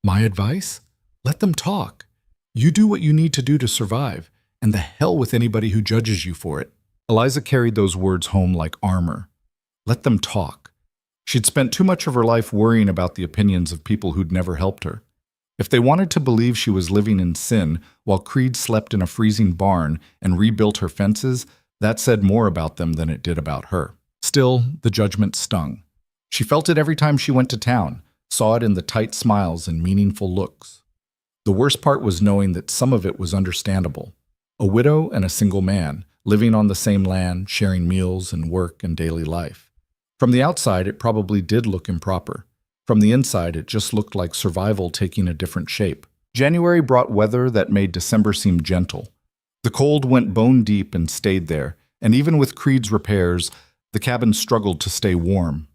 "My advice? Let them talk. You do what you need to do to survive, and the hell with anybody who judges you for it." Eliza carried those words home like armor. Let them talk. She'd spent too much of her life worrying about the opinions of people who'd never helped her. If they wanted to believe she was living in sin while Creed slept in a freezing barn and rebuilt her fences, that said more about them than it did about her. Still, the judgment stung. She felt it every time she went to town, saw it in the tight smiles and meaningful looks. The worst part was knowing that some of it was understandable. A widow and a single man, living on the same land, sharing meals and work and daily life. From the outside, it probably did look improper. From the inside, it just looked like survival taking a different shape. January brought weather that made December seem gentle. The cold went bone deep and stayed there, and even with Creed's repairs, the cabin struggled to stay warm.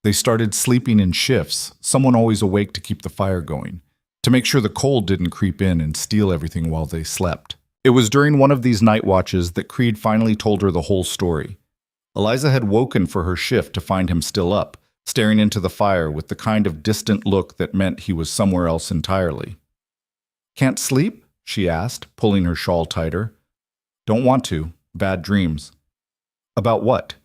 They started sleeping in shifts, someone always awake to keep the fire going, to make sure the cold didn't creep in and steal everything while they slept. It was during one of these night watches that Creed finally told her the whole story. Eliza had woken for her shift to find him still up, staring into the fire with the kind of distant look that meant he was somewhere else entirely. "Can't sleep?" she asked, pulling her shawl tighter. "Don't want to. Bad dreams." "About what?"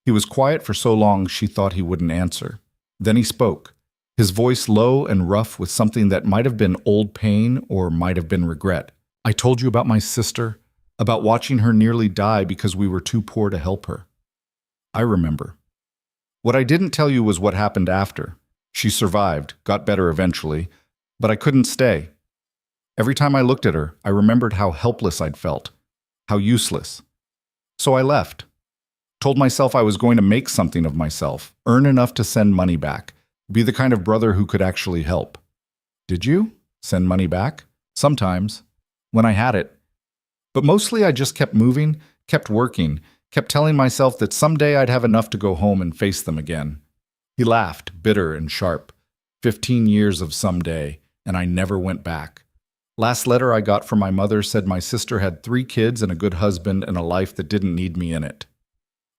He was quiet for so long she thought he wouldn't answer. Then he spoke, his voice low and rough with something that might have been old pain or might have been regret. "I told you about my sister, about watching her nearly die because we were too poor to help her." "I remember." "What I didn't tell you was what happened after. She survived, got better eventually, but I couldn't stay. Every time I looked at her, I remembered how helpless I'd felt, how useless. So I left. Told myself I was going to make something of myself, earn enough to send money back, be the kind of brother who could actually help." "Did you? Send money back?" "Sometimes. When I had it. But mostly I just kept moving, kept working, kept telling myself that someday I'd have enough to go home and face them again." He laughed, bitter and sharp. 15 years of someday, and I never went back. Last letter I got from my mother said my sister had 3 kids and a good husband and a life that didn't need me in it.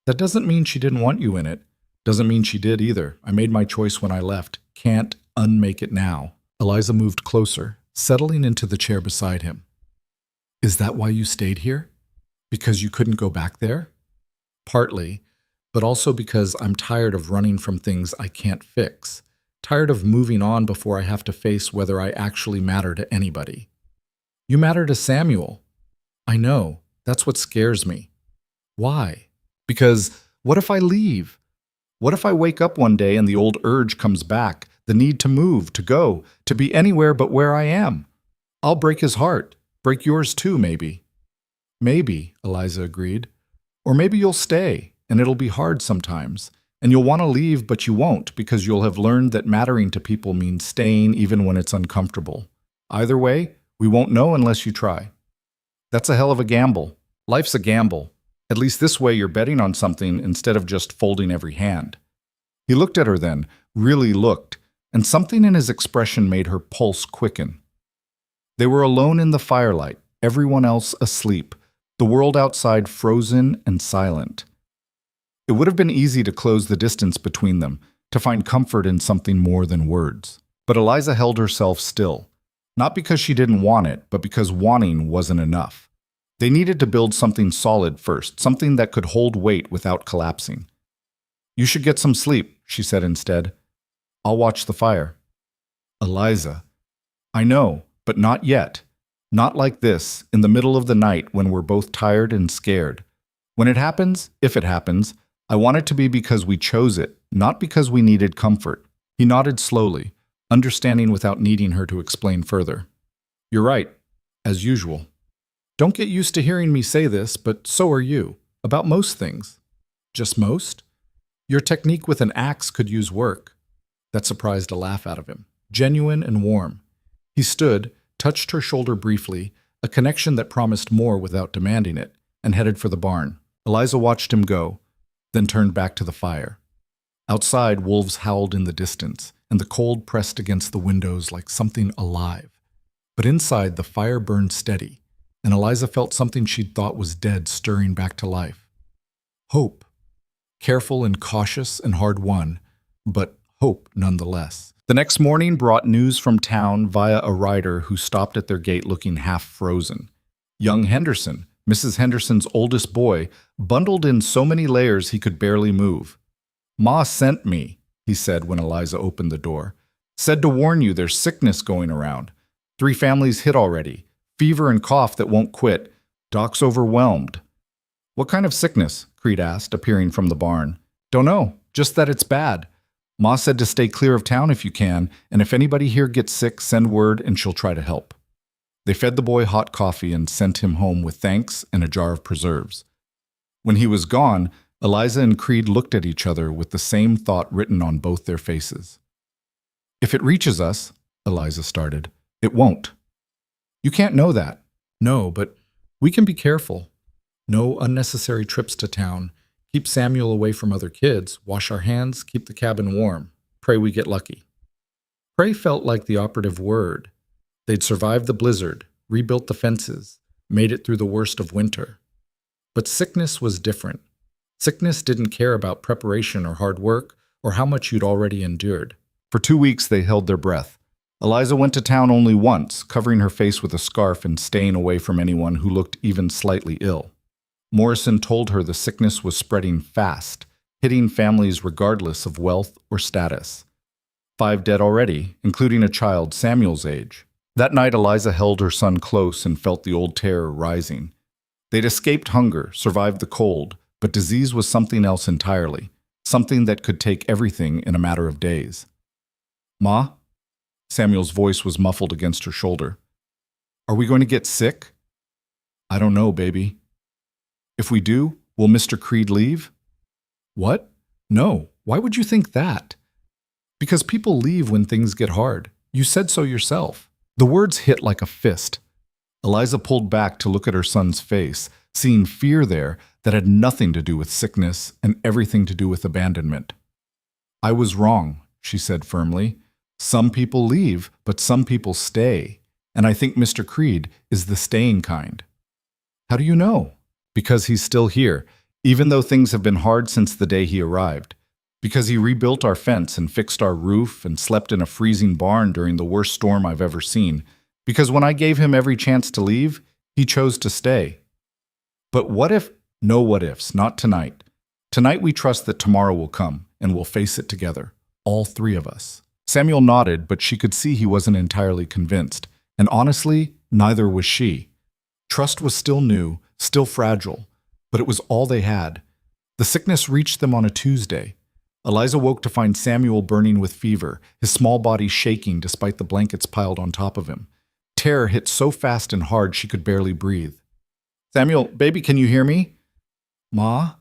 That doesn't mean she didn't want you in it. Doesn't mean she did either. I made my choice when I left. Can't unmake it now. Eliza moved closer, settling into the chair beside him. "Is that why you stayed here? Because you couldn't go back there?" "Partly, but also because I'm tired of running from things I can't fix. Tired of moving on before I have to face whether I actually matter to anybody." "You matter to Samuel." "I know. That's what scares me." "Why?" "Because what if I leave? What if I wake up one day and the old urge comes back, the need to move, to go, to be anywhere but where I am? I'll break his heart, break yours too, maybe." "Maybe," Eliza agreed. "Or maybe you'll stay, and it'll be hard sometimes. And you'll want to leave, but you won't, because you'll have learned that mattering to people means staying even when it's uncomfortable. Either way, we won't know unless you try. That's a hell of a gamble. Life's a gamble. At least this way you're betting on something instead of just folding every hand." He looked at her then, really looked, and something in his expression made her pulse quicken. They were alone in the firelight, everyone else asleep, the world outside frozen and silent. It would have been easy to close the distance between them, to find comfort in something more than words. But Eliza held herself still, not because she didn't want it, but because wanting wasn't enough. They needed to build something solid first, something that could hold weight without collapsing. "You should get some sleep," she said instead. "I'll watch the fire." "Eliza." "I know, but not yet. Not like this, in the middle of the night when we're both tired and scared. When it happens, if it happens, I want it to be because we chose it, not because we needed comfort." He nodded slowly, understanding without needing her to explain further. "You're right, as usual. Don't get used to hearing me say this, but so are you, about most things." "Just most? Your technique with an axe could use work." That surprised a laugh out of him, genuine and warm. He stood, touched her shoulder briefly, a connection that promised more without demanding it, and headed for the barn. Eliza watched him go, then turned back to the fire. Outside, wolves howled in the distance, and the cold pressed against the windows like something alive. But inside, the fire burned steady, and Eliza felt something she'd thought was dead stirring back to life. Hope. Careful and cautious and hard-won, but hope nonetheless. The next morning brought news from town via a rider who stopped at their gate looking half frozen. Young Henderson, Mrs. Henderson's oldest boy, bundled in so many layers he could barely move. "Ma sent me," he said when Eliza opened the door. "Said to warn you there's sickness going around. 3 families hit already. Fever and cough that won't quit. Doc's overwhelmed." "What kind of sickness?" Creed asked, appearing from the barn. "Don't know, just that it's bad. Ma said to stay clear of town if you can, and if anybody here gets sick, send word and she'll try to help." They fed the boy hot coffee and sent him home with thanks and a jar of preserves. When he was gone, Eliza and Creed looked at each other with the same thought written on both their faces. "If it reaches us," Eliza started, "it won't." "You can't know that." "No, but we can be careful. No unnecessary trips to town. Keep Samuel away from other kids. Wash our hands. Keep the cabin warm. Pray we get lucky." Pray felt like the operative word. They'd survived the blizzard, rebuilt the fences, made it through the worst of winter. But sickness was different. Sickness didn't care about preparation or hard work or how much you'd already endured. For 2 weeks they held their breath. Eliza went to town only once, covering her face with a scarf and staying away from anyone who looked even slightly ill. Morrison told her the sickness was spreading fast, hitting families regardless of wealth or status. 5 dead already, including a child Samuel's age. That night Eliza held her son close and felt the old terror rising. They'd escaped hunger, survived the cold, but disease was something else entirely, something that could take everything in a matter of days. "Ma?" Samuel's voice was muffled against her shoulder. "Are we going to get sick?" "I don't know, baby." "If we do, will Mr. Creed leave?" "What? No. Why would you think that?" "Because people leave when things get hard. You said so yourself." The words hit like a fist. Eliza pulled back to look at her son's face, seeing fear there that had nothing to do with sickness and everything to do with abandonment. "I was wrong," she said firmly. "Some people leave, but some people stay. And I think Mr. Creed is the staying kind." "How do you know?" "Because he's still here, even though things have been hard since the day he arrived. Because he rebuilt our fence and fixed our roof and slept in a freezing barn during the worst storm I've ever seen. Because when I gave him every chance to leave, he chose to stay." "But what if—" "No what ifs, not tonight. Tonight we trust that tomorrow will come, and we'll face it together, all 3 of us." Samuel nodded, but she could see he wasn't entirely convinced, and honestly, neither was she. Trust was still new, still fragile, but it was all they had. The sickness reached them on a Tuesday. Eliza woke to find Samuel burning with fever, his small body shaking despite the blankets piled on top of him. Terror hit so fast and hard she could barely breathe. "Samuel, baby, can you hear me?" "Ma?"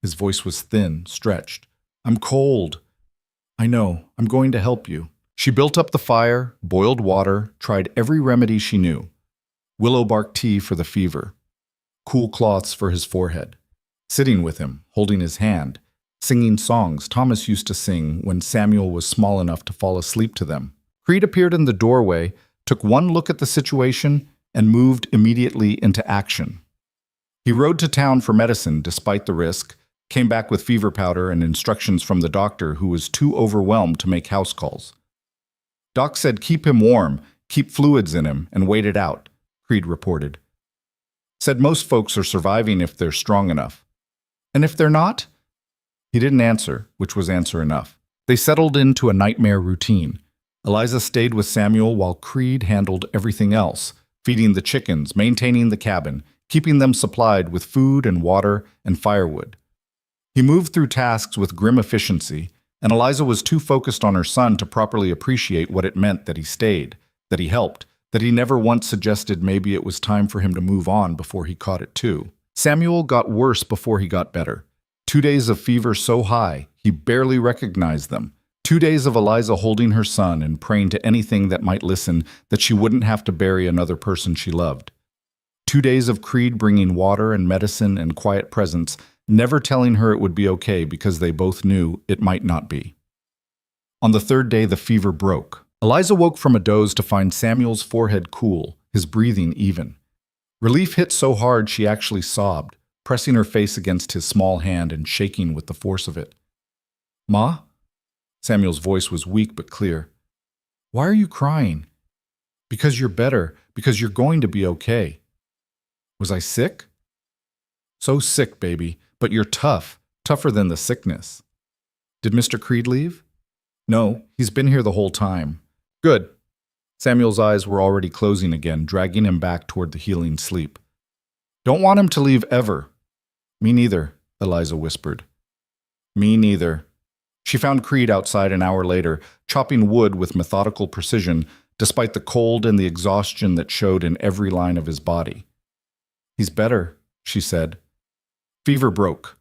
His voice was thin, stretched. "I'm cold." "I know. I'm going to help you." She built up the fire, boiled water, tried every remedy she knew. Willow bark tea for the fever. Cool cloths for his forehead. Sitting with him, holding his hand. Singing songs Thomas used to sing when Samuel was small enough to fall asleep to them. Creed appeared in the doorway, took one look at the situation, and moved immediately into action. He rode to town for medicine despite the risk, came back with fever powder and instructions from the doctor who was too overwhelmed to make house calls. "Doc said keep him warm, keep fluids in him, and wait it out," Creed reported. Said most folks are surviving if they're strong enough. And if they're not? He didn't answer, which was answer enough. They settled into a nightmare routine. Eliza stayed with Samuel while Creed handled everything else, feeding the chickens, maintaining the cabin, keeping them supplied with food and water and firewood. He moved through tasks with grim efficiency, and Eliza was too focused on her son to properly appreciate what it meant that he stayed, that he helped, that he never once suggested maybe it was time for him to move on before he caught it too. Samuel got worse before he got better. 2 days of fever so high, he barely recognized them. 2 days of Eliza holding her son and praying to anything that might listen that she wouldn't have to bury another person she loved. 2 days of Creed bringing water and medicine and quiet presence, never telling her it would be okay because they both knew it might not be. On the third day, the fever broke. Eliza woke from a doze to find Samuel's forehead cool, his breathing even. Relief hit so hard she actually sobbed, pressing her face against his small hand and shaking with the force of it. "Ma?" Samuel's voice was weak but clear. "Why are you crying?" "Because you're better, because you're going to be okay." "Was I sick?" "So sick, baby, but you're tough, tougher than the sickness." "Did Mr. Creed leave?" "No, he's been here the whole time." "Good." Samuel's eyes were already closing again, dragging him back toward the healing sleep. "Don't want him to leave ever." "Me neither," Eliza whispered. "Me neither." She found Creed outside an hour later, chopping wood with methodical precision, despite the cold and the exhaustion that showed in every line of his body. "He's better," she said. Fever broke.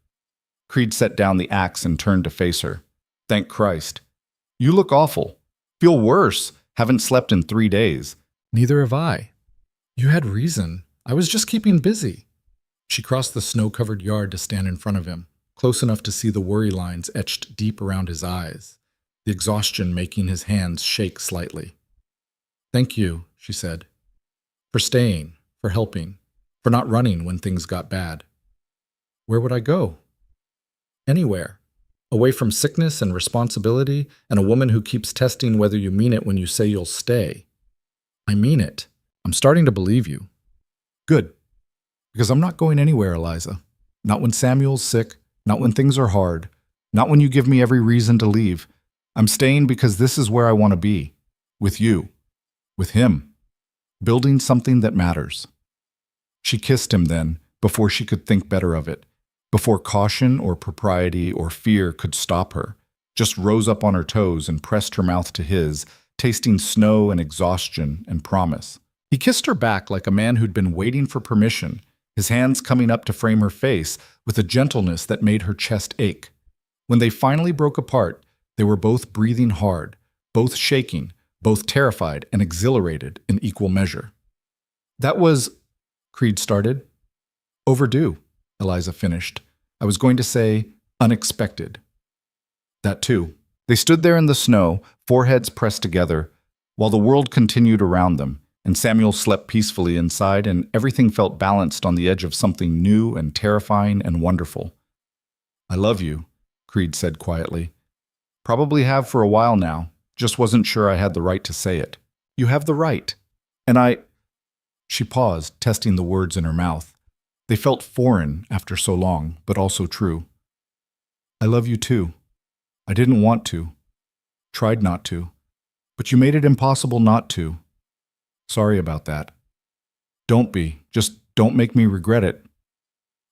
Creed set down the axe and turned to face her. "Thank Christ." "You look awful." "Feel worse. Haven't slept in 3 days." "Neither have I." "You had reason. I was just keeping busy." She crossed the snow-covered yard to stand in front of him, close enough to see the worry lines etched deep around his eyes, the exhaustion making his hands shake slightly. "Thank you," she said, "for staying, for helping, for not running when things got bad." "Where would I go?" "Anywhere. Away from sickness and responsibility and a woman who keeps testing whether you mean it when you say you'll stay." "I mean it. I'm starting to believe you." "Good. Because I'm not going anywhere, Eliza. Not when Samuel's sick, not when things are hard, not when you give me every reason to leave. I'm staying because this is where I want to be. With you. With him. Building something that matters." She kissed him then, before she could think better of it, before caution or propriety or fear could stop her, just rose up on her toes and pressed her mouth to his, tasting snow and exhaustion and promise. He kissed her back like a man who'd been waiting for permission, his hands coming up to frame her face with a gentleness that made her chest ache. When they finally broke apart, they were both breathing hard, both shaking, both terrified and exhilarated in equal measure. "That was," Creed started. "Overdue," Eliza finished. "I was going to say unexpected." That too. They stood there in the snow, foreheads pressed together, while the world continued around them, and Samuel slept peacefully inside, and everything felt balanced on the edge of something new and terrifying and wonderful. "I love you," Creed said quietly. "Probably have for a while now, just wasn't sure I had the right to say it." "You have the right. And I—" She paused, testing the words in her mouth. They felt foreign after so long, but also true. "I love you too. I didn't want to. Tried not to. But you made it impossible not to. Sorry about that. Don't be. Just don't make me regret it.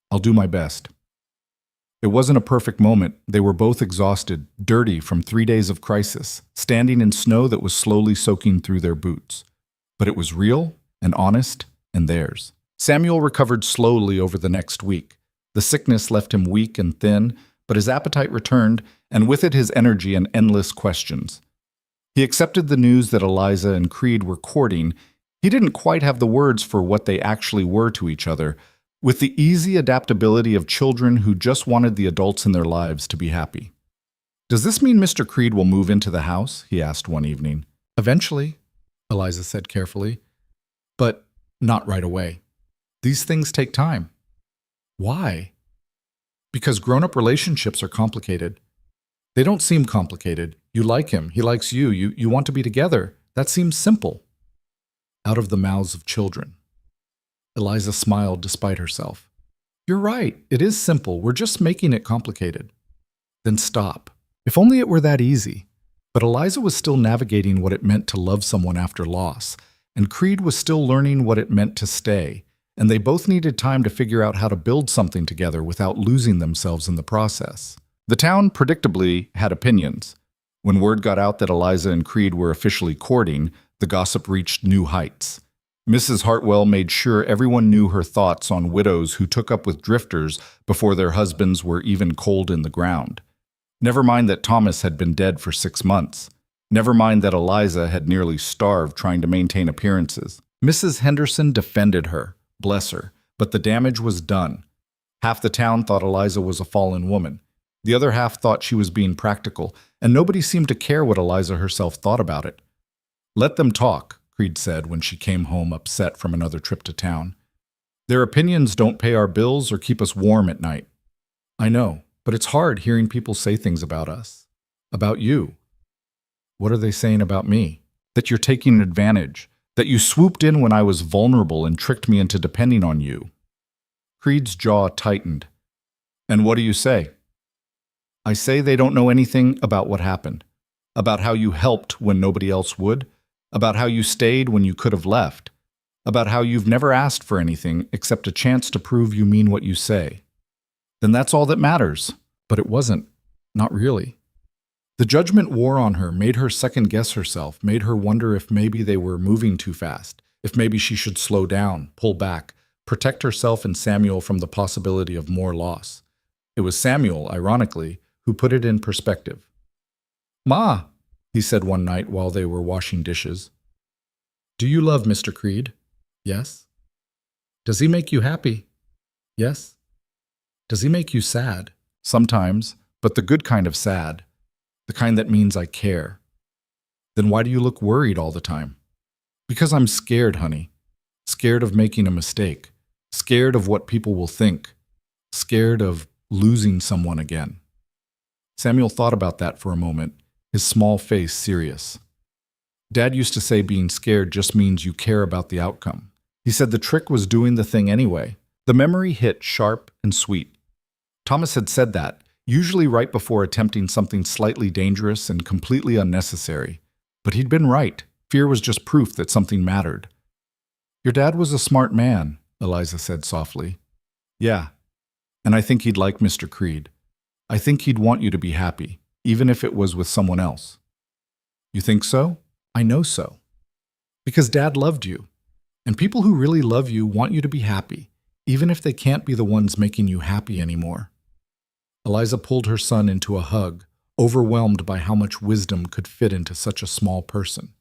I'll do my best." It wasn't a perfect moment. They were both exhausted, dirty from 3 days of crisis, standing in snow that was slowly soaking through their boots. But it was real and honest and theirs. Samuel recovered slowly over the next week. The sickness left him weak and thin, but his appetite returned, and with it his energy and endless questions. He accepted the news that Eliza and Creed were courting. He didn't quite have the words for what they actually were to each other, with the easy adaptability of children who just wanted the adults in their lives to be happy. "Does this mean Mr. Creed will move into the house?" he asked one evening. "Eventually," Eliza said carefully, "but not right away. These things take time." "Why?" "Because grown-up relationships are complicated." "They don't seem complicated. You like him, he likes you, you want to be together. That seems simple." Out of the mouths of children. Eliza smiled despite herself. You're right. It is simple. We're just making it complicated. Then stop. If only it were that easy. But Eliza was still navigating what it meant to love someone after loss, and Creed was still learning what it meant to stay, and they both needed time to figure out how to build something together without losing themselves in the process. The town, predictably, had opinions. When word got out that Eliza and Creed were officially courting, the gossip reached new heights. Mrs. Hartwell made sure everyone knew her thoughts on widows who took up with drifters before their husbands were even cold in the ground. Never mind that Thomas had been dead for 6 months. Never mind that Eliza had nearly starved trying to maintain appearances. Mrs. Henderson defended her, bless her, but the damage was done. Half the town thought Eliza was a fallen woman. The other half thought she was being practical, and nobody seemed to care what Eliza herself thought about it. Let them talk, Creed said when she came home upset from another trip to town. Their opinions don't pay our bills or keep us warm at night. I know, but it's hard hearing people say things about us. About you. What are they saying about me? That you're taking advantage. That you swooped in when I was vulnerable and tricked me into depending on you. Creed's jaw tightened. And what do you say? I say they don't know anything about what happened. About how you helped when nobody else would. About how you stayed when you could have left. About how you've never asked for anything except a chance to prove you mean what you say. Then that's all that matters. But it wasn't. Not really. The judgment wore on her, made her second-guess herself, made her wonder if maybe they were moving too fast, if maybe she should slow down, pull back, protect herself and Samuel from the possibility of more loss. It was Samuel, ironically, who put it in perspective. Ma, he said one night while they were washing dishes. Do you love Mr. Creed? Yes. Does he make you happy? Yes. Does he make you sad? Sometimes, but the good kind of sad. The kind that means I care. Then why do you look worried all the time? Because I'm scared, honey. Scared of making a mistake. Scared of what people will think. Scared of losing someone again. Samuel thought about that for a moment, his small face serious. Dad used to say being scared just means you care about the outcome. He said the trick was doing the thing anyway. The memory hit sharp and sweet. Thomas had said that, usually right before attempting something slightly dangerous and completely unnecessary. But he'd been right. Fear was just proof that something mattered. Your dad was a smart man, Eliza said softly. Yeah, and I think he'd like Mr. Creed. I think he'd want you to be happy, even if it was with someone else. You think so? I know so. Because Dad loved you. And people who really love you want you to be happy, even if they can't be the ones making you happy anymore. Eliza pulled her son into a hug, overwhelmed by how much wisdom could fit into such a small person.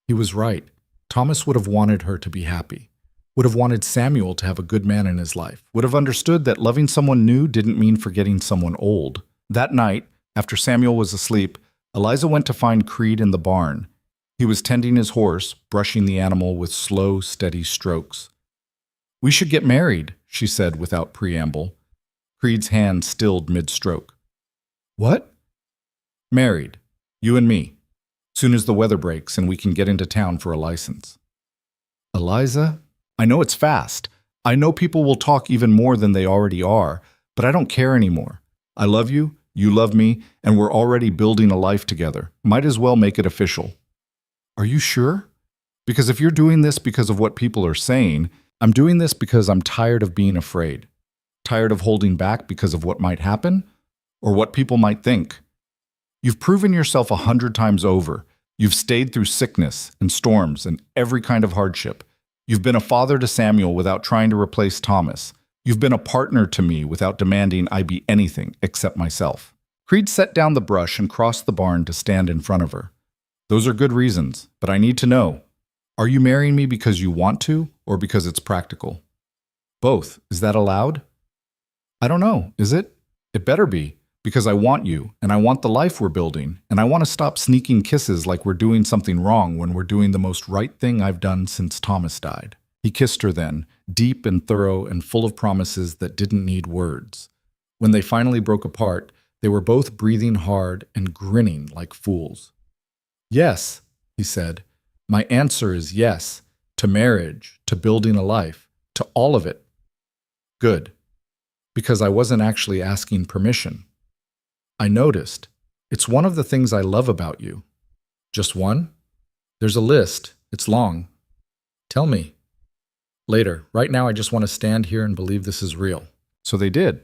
He was right. Thomas would have wanted her to be happy, would have wanted Samuel to have a good man in his life, would have understood that loving someone new didn't mean forgetting someone old. That night, after Samuel was asleep, Eliza went to find Creed in the barn. He was tending his horse, brushing the animal with slow, steady strokes. We should get married, she said without preamble. Creed's hand stilled mid-stroke. What? Married. You and me. Soon as the weather breaks and we can get into town for a license. Eliza, I know it's fast. I know people will talk even more than they already are, but I don't care anymore. I love you, you love me, and we're already building a life together. Might as well make it official. Are you sure? Because if you're doing this because of what people are saying, I'm doing this because I'm tired of being afraid. Tired of holding back because of what might happen or what people might think. You've proven yourself 100 times over. You've stayed through sickness and storms and every kind of hardship. You've been a father to Samuel without trying to replace Thomas. You've been a partner to me without demanding I be anything except myself. Creed set down the brush and crossed the barn to stand in front of her. Those are good reasons, but I need to know. Are you marrying me because you want to or because it's practical? Both. Is that allowed? I don't know, is it? It better be, because I want you, and I want the life we're building, and I want to stop sneaking kisses like we're doing something wrong when we're doing the most right thing I've done since Thomas died. He kissed her then, deep and thorough and full of promises that didn't need words. When they finally broke apart, they were both breathing hard and grinning like fools. Yes, he said, my answer is yes, to marriage, to building a life, To all of it. Good. Because I wasn't actually asking permission. I noticed. It's one of the things I love about you. Just one? There's a list. It's long. Tell me. Later. Right now I just want to stand here and believe this is real. So they did.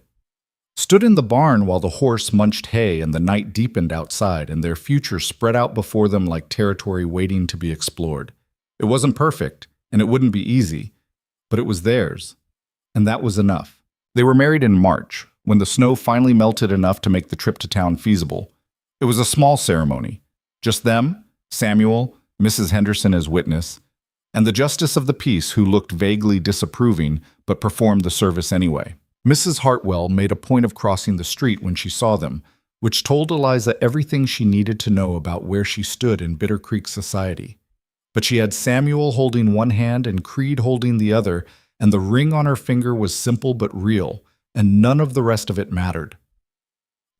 Stood in the barn while the horse munched hay and the night deepened outside and their future spread out before them like territory waiting to be explored. It wasn't perfect, and it wouldn't be easy, but it was theirs. And that was enough. They were married in March, when the snow finally melted enough to make the trip to town feasible. It was a small ceremony. Just them, Samuel, Mrs. Henderson as witness, and the justice of the peace who looked vaguely disapproving but performed the service anyway. Mrs. Hartwell made a point of crossing the street when she saw them, which told Eliza everything she needed to know about where she stood in Bitter Creek society. But she had Samuel holding one hand and Creed holding the other, and the ring on her finger was simple but real, and none of the rest of it mattered.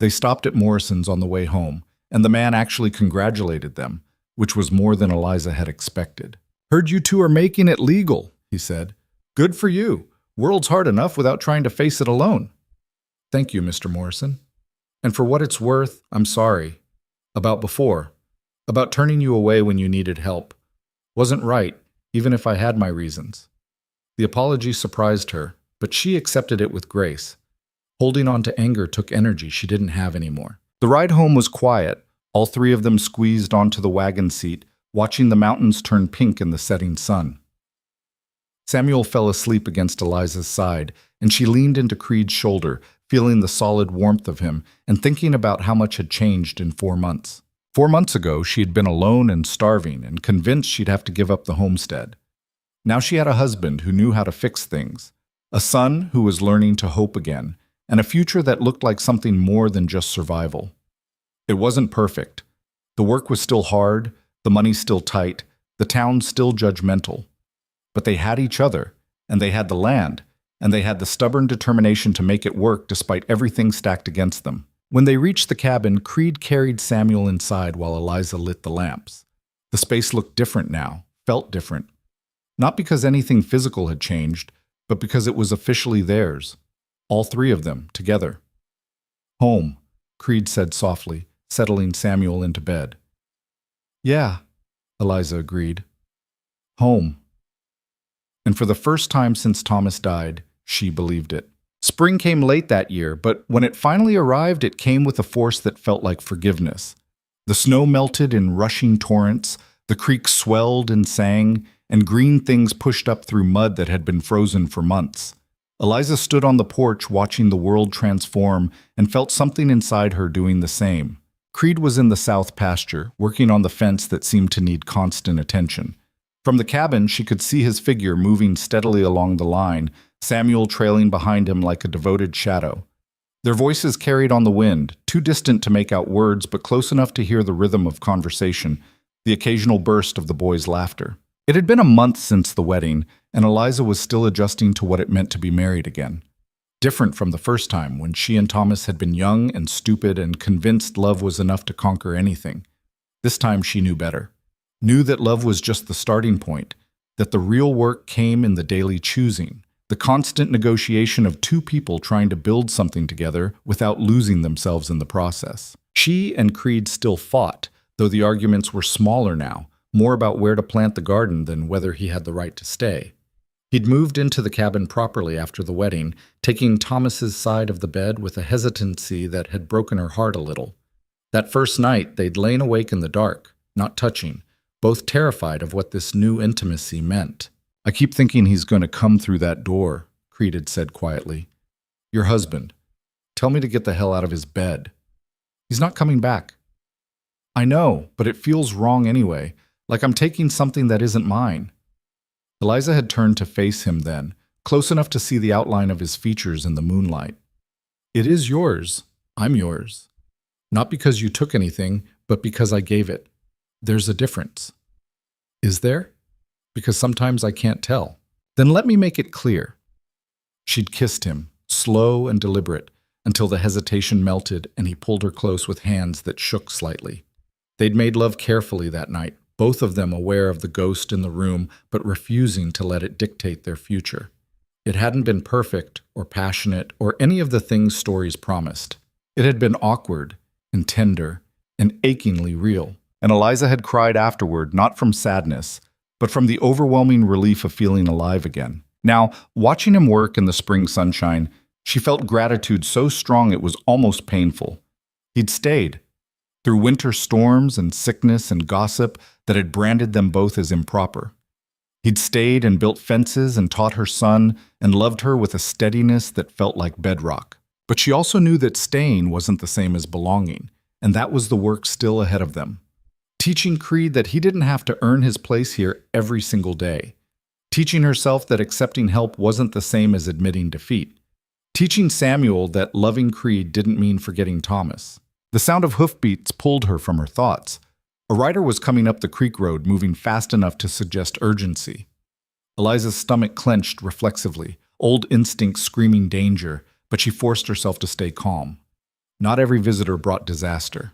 They stopped at Morrison's on the way home, and the man actually congratulated them, which was more than Eliza had expected. "Heard you two are making it legal," he said. "Good for you. World's hard enough without trying to face it alone." "Thank you, Mr. Morrison. And for what it's worth, I'm sorry. About before. About turning you away when you needed help. Wasn't right, even if I had my reasons." The apology surprised her, but she accepted it with grace. Holding on to anger took energy she didn't have anymore. The ride home was quiet, all three of them squeezed onto the wagon seat, watching the mountains turn pink in the setting sun. Samuel fell asleep against Eliza's side, and she leaned into Creed's shoulder, feeling the solid warmth of him and thinking about how much had changed in 4 months. 4 months ago, she had been alone and starving and convinced she'd have to give up the homestead. Now she had a husband who knew how to fix things, a son who was learning to hope again, and a future that looked like something more than just survival. It wasn't perfect. The work was still hard, the money still tight, the town still judgmental. But they had each other, and they had the land, and they had the stubborn determination to make it work despite everything stacked against them. When they reached the cabin, Creed carried Samuel inside while Eliza lit the lamps. The space looked different now, felt different. Not because anything physical had changed, but because it was officially theirs. All three of them, together. "Home," Creed said softly, settling Samuel into bed. "Yeah," Eliza agreed. "Home." And for the first time since Thomas died, she believed it. Spring came late that year, but when it finally arrived, it came with a force that felt like forgiveness. The snow melted in rushing torrents, the creek swelled and sang, and green things pushed up through mud that had been frozen for months. Eliza stood on the porch watching the world transform and felt something inside her doing the same. Creed was in the south pasture, working on the fence that seemed to need constant attention. From the cabin, she could see his figure moving steadily along the line, Samuel trailing behind him like a devoted shadow. Their voices carried on the wind, too distant to make out words but close enough to hear the rhythm of conversation, the occasional burst of the boys' laughter. It had been a month since the wedding, and Eliza was still adjusting to what it meant to be married again. Different from the first time, when she and Thomas had been young and stupid and convinced love was enough to conquer anything. This time she knew better. Knew that love was just the starting point, that the real work came in the daily choosing, the constant negotiation of two people trying to build something together without losing themselves in the process. She and Creed still fought, though the arguments were smaller now, more about where to plant the garden than whether he had the right to stay. He'd moved into the cabin properly after the wedding, taking Thomas's side of the bed with a hesitancy that had broken her heart a little. That first night, they'd lain awake in the dark, not touching, both terrified of what this new intimacy meant. "I keep thinking he's going to come through that door," Creed had said quietly. "Your husband. Tell me to get the hell out of his bed. He's not coming back." "I know, but it feels wrong anyway, like I'm taking something that isn't mine." Eliza had turned to face him then, close enough to see the outline of his features in the moonlight. "It is yours. I'm yours. Not because you took anything, but because I gave it. There's a difference." "Is there? Because sometimes I can't tell." "Then let me make it clear." She'd kissed him, slow and deliberate, until the hesitation melted and he pulled her close with hands that shook slightly. They'd made love carefully that night, both of them aware of the ghost in the room, but refusing to let it dictate their future. It hadn't been perfect or passionate or any of the things stories promised. It had been awkward and tender and achingly real. And Eliza had cried afterward, not from sadness, but from the overwhelming relief of feeling alive again. Now, watching him work in the spring sunshine, she felt gratitude so strong it was almost painful. He'd stayed, through winter storms and sickness and gossip that had branded them both as improper. He'd stayed and built fences and taught her son and loved her with a steadiness that felt like bedrock. But she also knew that staying wasn't the same as belonging, and that was the work still ahead of them. Teaching Creed that he didn't have to earn his place here every single day. Teaching herself that accepting help wasn't the same as admitting defeat. Teaching Samuel that loving Creed didn't mean forgetting Thomas. The sound of hoofbeats pulled her from her thoughts. A rider was coming up the creek road, moving fast enough to suggest urgency. Eliza's stomach clenched reflexively, old instincts screaming danger, but she forced herself to stay calm. Not every visitor brought disaster.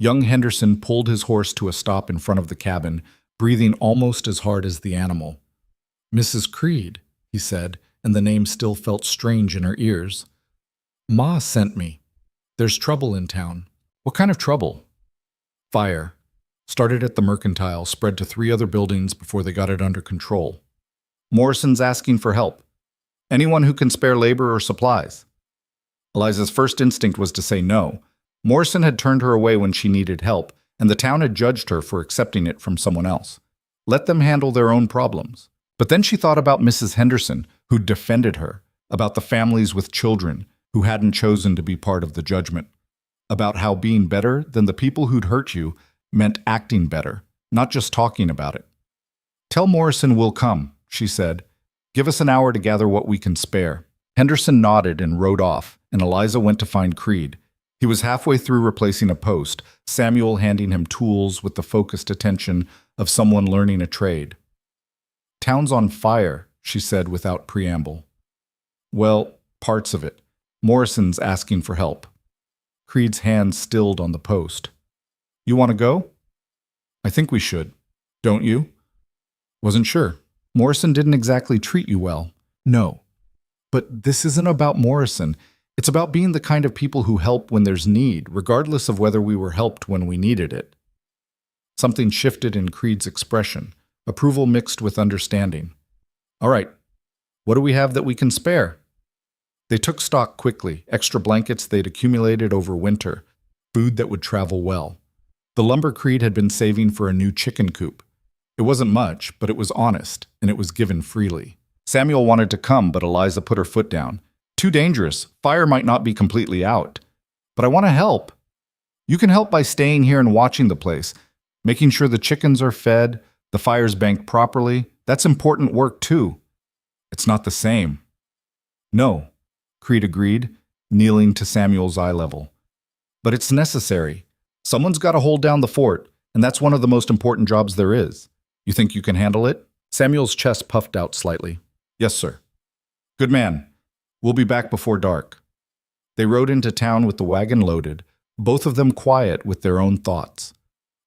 Young Henderson pulled his horse to a stop in front of the cabin, breathing almost as hard as the animal. "Mrs. Creed," he said, and the name still felt strange in her ears. "Ma sent me. There's trouble in town." "What kind of trouble?" "Fire. Started at the Mercantile, spread to 3 other buildings before they got it under control. Morrison's asking for help. Anyone who can spare labor or supplies." Eliza's first instinct was to say no. Morrison had turned her away when she needed help, and the town had judged her for accepting it from someone else. Let them handle their own problems. But then she thought about Mrs. Henderson, who defended her, about the families with children who hadn't chosen to be part of the judgment, about how being better than the people who'd hurt you meant acting better, not just talking about it. "Tell Morrison we'll come," she said. "Give us an hour to gather what we can spare." Henderson nodded and rode off, and Eliza went to find Creed. He was halfway through replacing a post, Samuel handing him tools with the focused attention of someone learning a trade. "Town's on fire," she said without preamble. "Well, parts of it. Morrison's asking for help." Creed's hand stilled on the post. "You want to go?" "I think we should. Don't you?" "Wasn't sure. Morrison didn't exactly treat you well." "No. But this isn't about Morrison. It's about being the kind of people who help when there's need, regardless of whether we were helped when we needed it." Something shifted in Creed's expression, approval mixed with understanding. "All right. What do we have that we can spare?" They took stock quickly, extra blankets they'd accumulated over winter, food that would travel well. The lumber Creed had been saving for a new chicken coop. It wasn't much, but it was honest, and it was given freely. Samuel wanted to come, but Eliza put her foot down. "Too dangerous. Fire might not be completely out. But I want to help. You can help by staying here and watching the place, making sure the chickens are fed, the fire's banked properly. That's important work, too." "It's not the same." "No," Creed agreed, kneeling to Samuel's eye level. "But it's necessary. Someone's got to hold down the fort, and that's one of the most important jobs there is. You think you can handle it?" Samuel's chest puffed out slightly. "Yes, sir." "Good man. We'll be back before dark." They rode into town with the wagon loaded, both of them quiet with their own thoughts.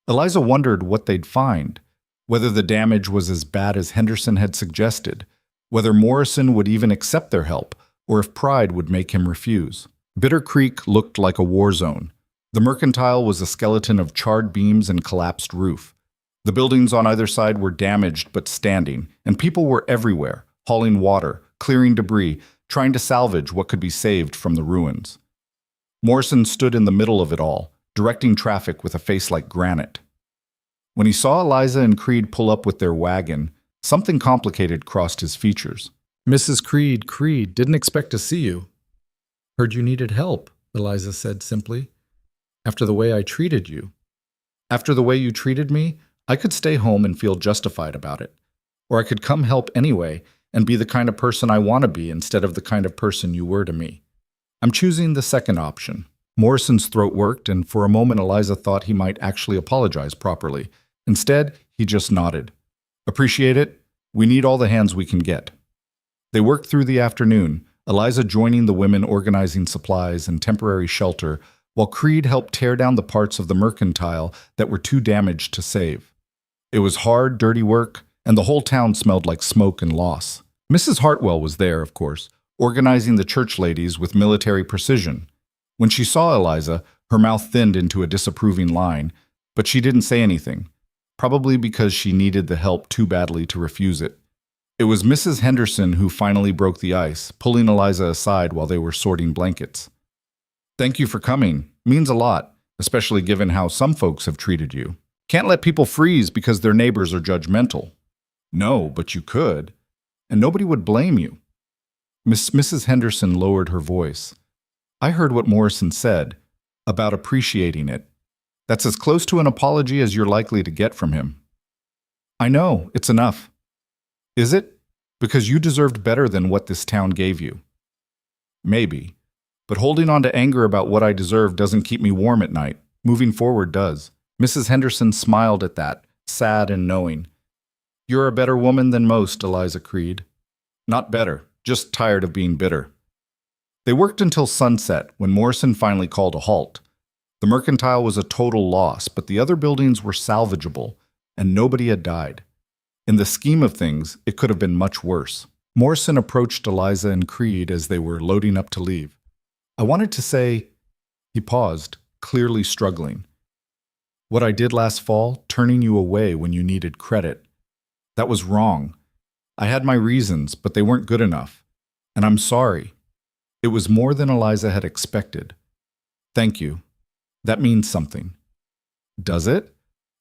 Eliza wondered what they'd find, whether the damage was as bad as Henderson had suggested, whether Morrison would even accept their help, or if pride would make him refuse. Bitter Creek looked like a war zone. The Mercantile was a skeleton of charred beams and collapsed roof. The buildings on either side were damaged but standing, and people were everywhere, hauling water, clearing debris, trying to salvage what could be saved from the ruins. Morrison stood in the middle of it all, directing traffic with a face like granite. When he saw Eliza and Creed pull up with their wagon, something complicated crossed his features. "Mrs. Creed, didn't expect to see you." "Heard you needed help," Eliza said simply. "After the way I treated you." "After the way you treated me, I could stay home and feel justified about it. Or I could come help anyway and be the kind of person I want to be instead of the kind of person you were to me. I'm choosing the second option." Morrison's throat worked, and for a moment Eliza thought he might actually apologize properly. Instead, he just nodded. "Appreciate it. We need all the hands we can get." They worked through the afternoon, Eliza joining the women organizing supplies and temporary shelter, while Creed helped tear down the parts of the Mercantile that were too damaged to save. It was hard, dirty work, and the whole town smelled like smoke and loss. Mrs. Hartwell was there, of course, organizing the church ladies with military precision. When she saw Eliza, her mouth thinned into a disapproving line, but she didn't say anything, probably because she needed the help too badly to refuse it. It was Mrs. Henderson who finally broke the ice, pulling Eliza aside while they were sorting blankets. "Thank you for coming. Means a lot, especially given how some folks have treated you. Can't let people freeze because their neighbors are judgmental." "No, but you could. And nobody would blame you." Mrs. Henderson lowered her voice. "I heard what Morrison said about appreciating it. That's as close to an apology as you're likely to get from him." "I know, it's enough." "Is it? Because you deserved better than what this town gave you." "Maybe. But holding on to anger about what I deserve doesn't keep me warm at night. Moving forward does." Mrs. Henderson smiled at that, sad and knowing. "You're a better woman than most, Eliza Creed." "Not better, just tired of being bitter." They worked until sunset, when Morrison finally called a halt. The mercantile was a total loss, but the other buildings were salvageable, and nobody had died. In the scheme of things, it could have been much worse. Morrison approached Eliza and Creed as they were loading up to leave. "I wanted to say—" He paused, clearly struggling. "What I did last fall, turning you away when you needed credit. That was wrong. I had my reasons, but they weren't good enough. And I'm sorry." It was more than Eliza had expected. "Thank you. That means something." "Does it?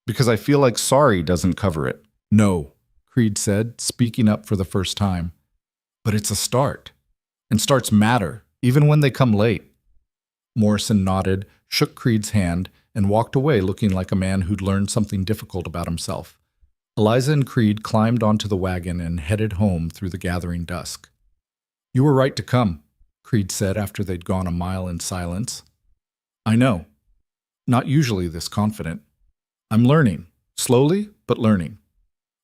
Because I feel like sorry doesn't cover it." "No," Creed said, speaking up for the first time. "But it's a start. And starts matter, even when they come late." Morrison nodded, shook Creed's hand, and walked away looking like a man who'd learned something difficult about himself. Eliza and Creed climbed onto the wagon and headed home through the gathering dusk. "You were right to come," Creed said after they'd gone a mile in silence. "I know. Not usually this confident. I'm learning. Slowly, but learning."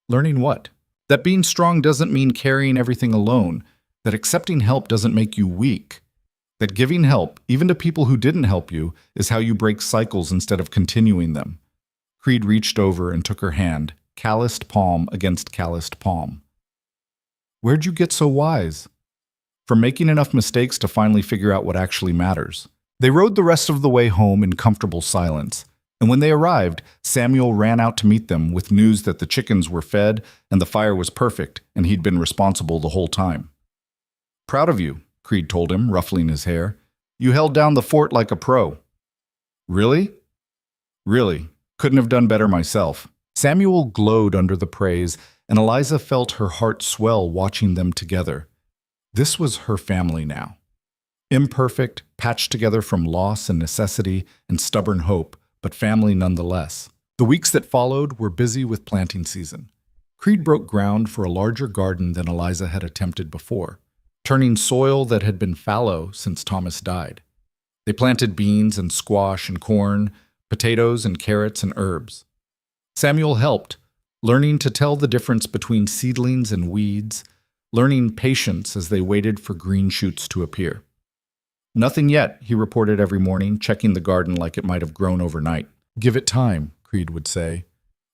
"Learning what?" "That being strong doesn't mean carrying everything alone. That accepting help doesn't make you weak. That giving help, even to people who didn't help you, is how you break cycles instead of continuing them." Creed reached over and took her hand, calloused palm against calloused palm. "Where'd you get so wise?" "From making enough mistakes to finally figure out what actually matters." They rode the rest of the way home in comfortable silence, and when they arrived, Samuel ran out to meet them with news that the chickens were fed and the fire was perfect and he'd been responsible the whole time. "Proud of you," Creed told him, ruffling his hair. "You held down the fort like a pro." "Really?" "Really. Couldn't have done better myself." Samuel glowed under the praise, and Eliza felt her heart swell watching them together. This was her family now. Imperfect, patched together from loss and necessity and stubborn hope, but family nonetheless. The weeks that followed were busy with planting season. Creed broke ground for a larger garden than Eliza had attempted before, turning soil that had been fallow since Thomas died. They planted beans and squash and corn, potatoes and carrots and herbs. Samuel helped, learning to tell the difference between seedlings and weeds, learning patience as they waited for green shoots to appear. "Nothing yet," he reported every morning, checking the garden like it might have grown overnight. "Give it time," Creed would say.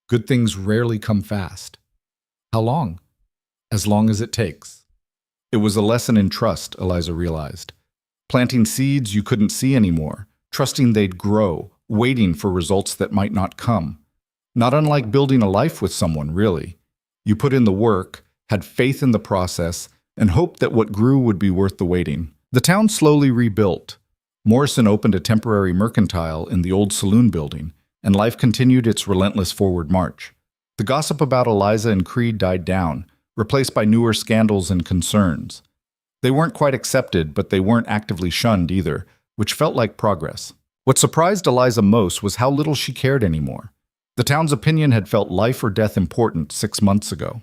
"Good things rarely come fast." "How long?" "As long as it takes." It was a lesson in trust, Eliza realized. Planting seeds you couldn't see anymore, trusting they'd grow, waiting for results that might not come. Not unlike building a life with someone, really. You put in the work, had faith in the process, and hoped that what grew would be worth the waiting. The town slowly rebuilt. Morrison opened a temporary mercantile in the old saloon building, and life continued its relentless forward march. The gossip about Eliza and Creed died down, replaced by newer scandals and concerns. They weren't quite accepted, but they weren't actively shunned either, which felt like progress. What surprised Eliza most was how little she cared anymore. The town's opinion had felt life or death important 6 months ago.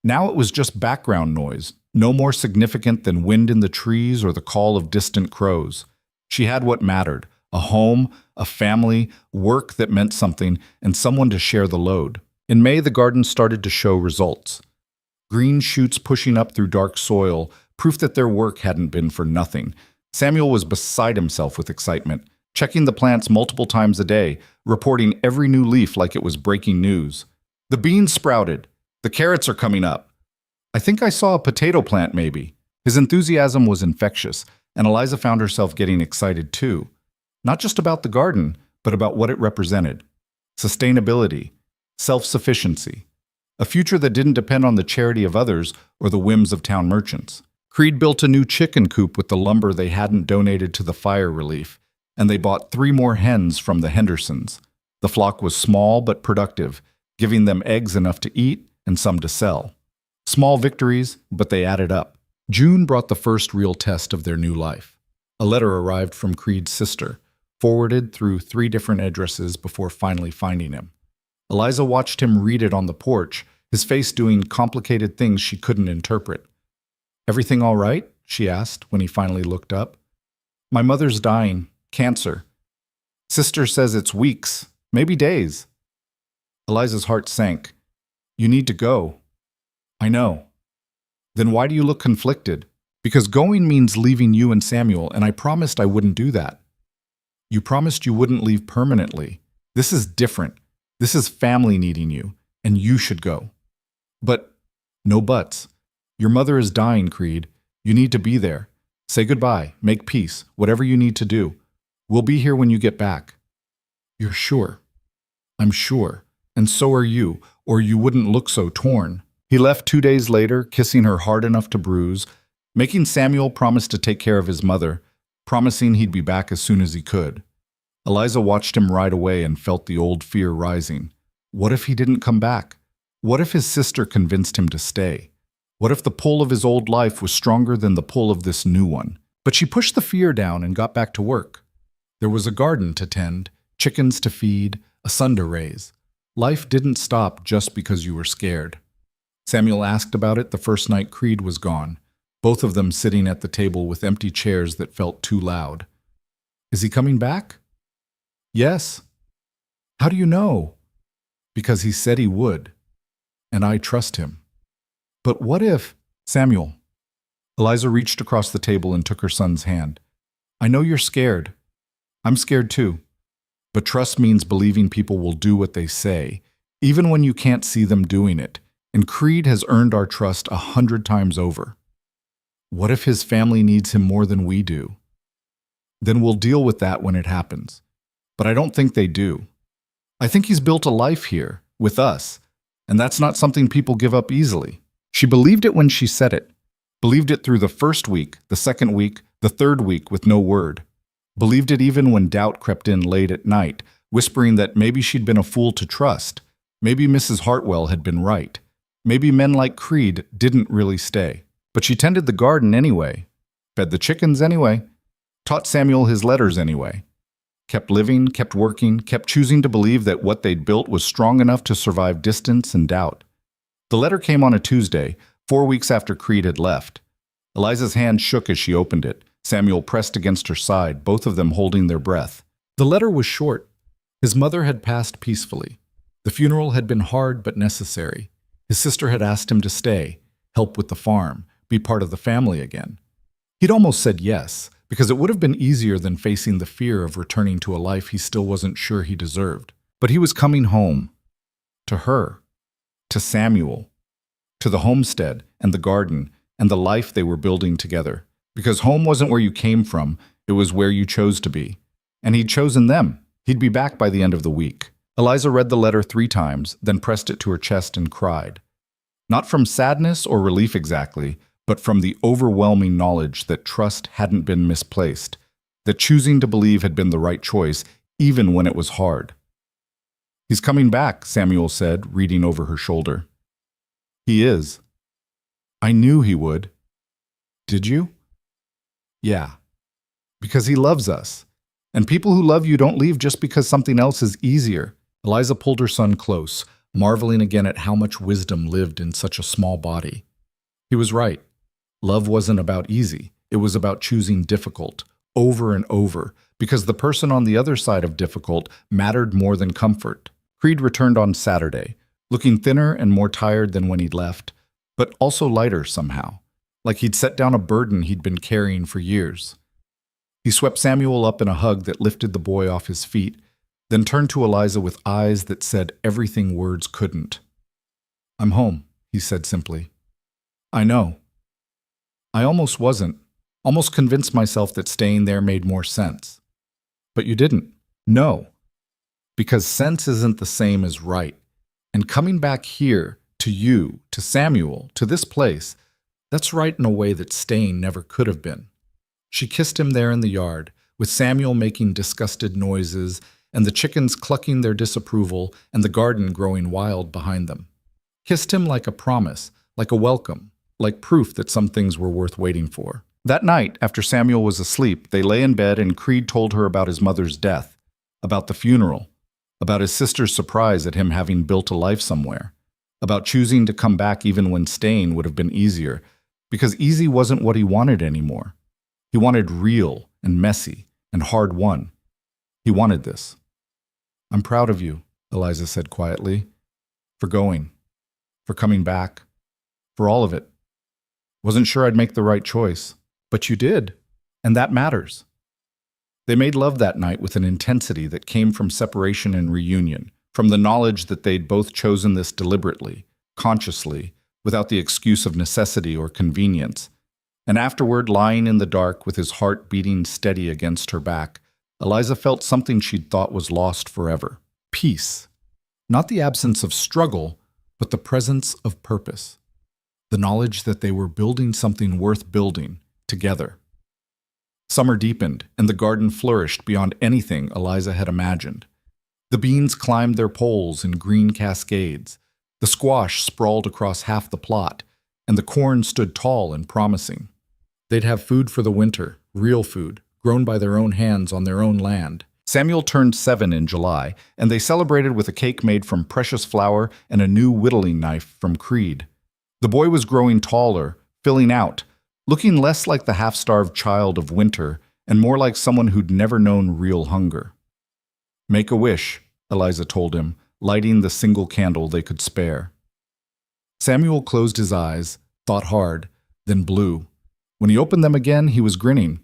Now it was just background noise, no more significant than wind in the trees or the call of distant crows. She had what mattered: a home, a family, work that meant something, and someone to share the load. In May, the garden started to show results. Green shoots pushing up through dark soil, proof that their work hadn't been for nothing. Samuel was beside himself with excitement, checking the plants multiple times a day, reporting every new leaf like it was breaking news. "The beans sprouted. The carrots are coming up." I think I saw a potato plant, maybe. His enthusiasm was infectious, and Eliza found herself getting excited too. Not just about the garden, but about what it represented. Sustainability, self-sufficiency, a future that didn't depend on the charity of others or the whims of town merchants. Creed built a new chicken coop with the lumber they hadn't donated to the fire relief, and they bought 3 more hens from the Hendersons. The flock was small but productive, giving them eggs enough to eat and some to sell. Small victories, but they added up. June brought the first real test of their new life. A letter arrived from Creed's sister, forwarded through 3 different addresses before finally finding him. Eliza watched him read it on the porch, his face doing complicated things she couldn't interpret. "Everything all right?" she asked when he finally looked up. "My mother's dying. Cancer. Sister says it's weeks, maybe days." Eliza's heart sank. "You need to go." "I know." "Then why do you look conflicted?" "Because going means leaving you and Samuel, and I promised I wouldn't do that." "You promised you wouldn't leave permanently. This is different. This is family needing you, and you should go." "But..." "No buts. Your mother is dying, Creed. You need to be there. Say goodbye, make peace, whatever you need to do. We'll be here when you get back." "You're sure?" "I'm sure. And so are you, or you wouldn't look so torn." He left 2 days later, kissing her hard enough to bruise, making Samuel promise to take care of his mother, promising he'd be back as soon as he could. Eliza watched him ride away and felt the old fear rising. What if he didn't come back? What if his sister convinced him to stay? What if the pull of his old life was stronger than the pull of this new one? But she pushed the fear down and got back to work. There was a garden to tend, chickens to feed, a son to raise. Life didn't stop just because you were scared. Samuel asked about it the first night Creed was gone, both of them sitting at the table with empty chairs that felt too loud. "Is he coming back?" "Yes." "How do you know?" "Because he said he would. And I trust him." "But what if—" "Samuel." Eliza reached across the table and took her son's hand. "I know you're scared. I'm scared too. But trust means believing people will do what they say, even when you can't see them doing it. And Creed has earned our trust 100 times over. What if his family needs him more than we do? Then we'll deal with that when it happens. But I don't think they do. I think he's built a life here, with us, and that's not something people give up easily." She believed it when she said it. Believed it through the first week, the second week, the third week with no word. Believed it even when doubt crept in late at night, whispering that maybe she'd been a fool to trust. Maybe Mrs. Hartwell had been right. Maybe men like Creed didn't really stay. But she tended the garden anyway, fed the chickens anyway, taught Samuel his letters anyway. Kept living, kept working, kept choosing to believe that what they'd built was strong enough to survive distance and doubt. The letter came on a Tuesday, 4 weeks after Creed had left. Eliza's hand shook as she opened it. Samuel pressed against her side, both of them holding their breath. The letter was short. His mother had passed peacefully. The funeral had been hard but necessary. His sister had asked him to stay, help with the farm, be part of the family again. He'd almost said yes, because it would have been easier than facing the fear of returning to a life he still wasn't sure he deserved. But he was coming home. To her. To Samuel. To the homestead and the garden and the life they were building together. Because home wasn't where you came from, it was where you chose to be. And he'd chosen them. He'd be back by the end of the week. Eliza read the letter 3 times, then pressed it to her chest and cried. Not from sadness or relief exactly, but from the overwhelming knowledge that trust hadn't been misplaced, that choosing to believe had been the right choice, even when it was hard. "He's coming back," Samuel said, reading over her shoulder. "He is." "I knew he would." "Did you?" "Yeah. Because he loves us. And people who love you don't leave just because something else is easier." Eliza pulled her son close, marveling again at how much wisdom lived in such a small body. He was right. Love wasn't about easy. It was about choosing difficult, over and over, because the person on the other side of difficult mattered more than comfort. Creed returned on Saturday, looking thinner and more tired than when he'd left, but also lighter somehow, like he'd set down a burden he'd been carrying for years. He swept Samuel up in a hug that lifted the boy off his feet, then turned to Eliza with eyes that said everything words couldn't. "I'm home," he said simply. I know. I almost wasn't. Almost convinced myself that staying there made more sense. But you didn't. No. Because sense isn't the same as right. And coming back here, to you, to Samuel, to this place, that's right in a way that staying never could have been. She kissed him there in the yard, with Samuel making disgusted noises, and the chickens clucking their disapproval, and the garden growing wild behind them. Kissed him like a promise, like a welcome, like proof that some things were worth waiting for. That night, after Samuel was asleep, they lay in bed and Creed told her about his mother's death, about the funeral, about his sister's surprise at him having built a life somewhere, about choosing to come back even when staying would have been easier, because easy wasn't what he wanted anymore. He wanted real and messy and hard-won. He wanted this. "I'm proud of you," Eliza said quietly, "for going, for coming back, for all of it. Wasn't sure I'd make the right choice, but you did, and that matters." They made love that night with an intensity that came from separation and reunion, from the knowledge that they'd both chosen this deliberately, consciously, without the excuse of necessity or convenience. And afterward, lying in the dark with his heart beating steady against her back, Eliza felt something she'd thought was lost forever. Peace. Not the absence of struggle, but the presence of purpose. The knowledge that they were building something worth building, together. Summer deepened, and the garden flourished beyond anything Eliza had imagined. The beans climbed their poles in green cascades. The squash sprawled across half the plot, and the corn stood tall and promising. They'd have food for the winter, real food, grown by their own hands on their own land. Samuel turned 7 in July, and they celebrated with a cake made from precious flour and a new whittling knife from Creed. The boy was growing taller, filling out, looking less like the half-starved child of winter and more like someone who'd never known real hunger. "Make a wish," Eliza told him, lighting the single candle they could spare. Samuel closed his eyes, thought hard, then blew. When he opened them again, he was grinning.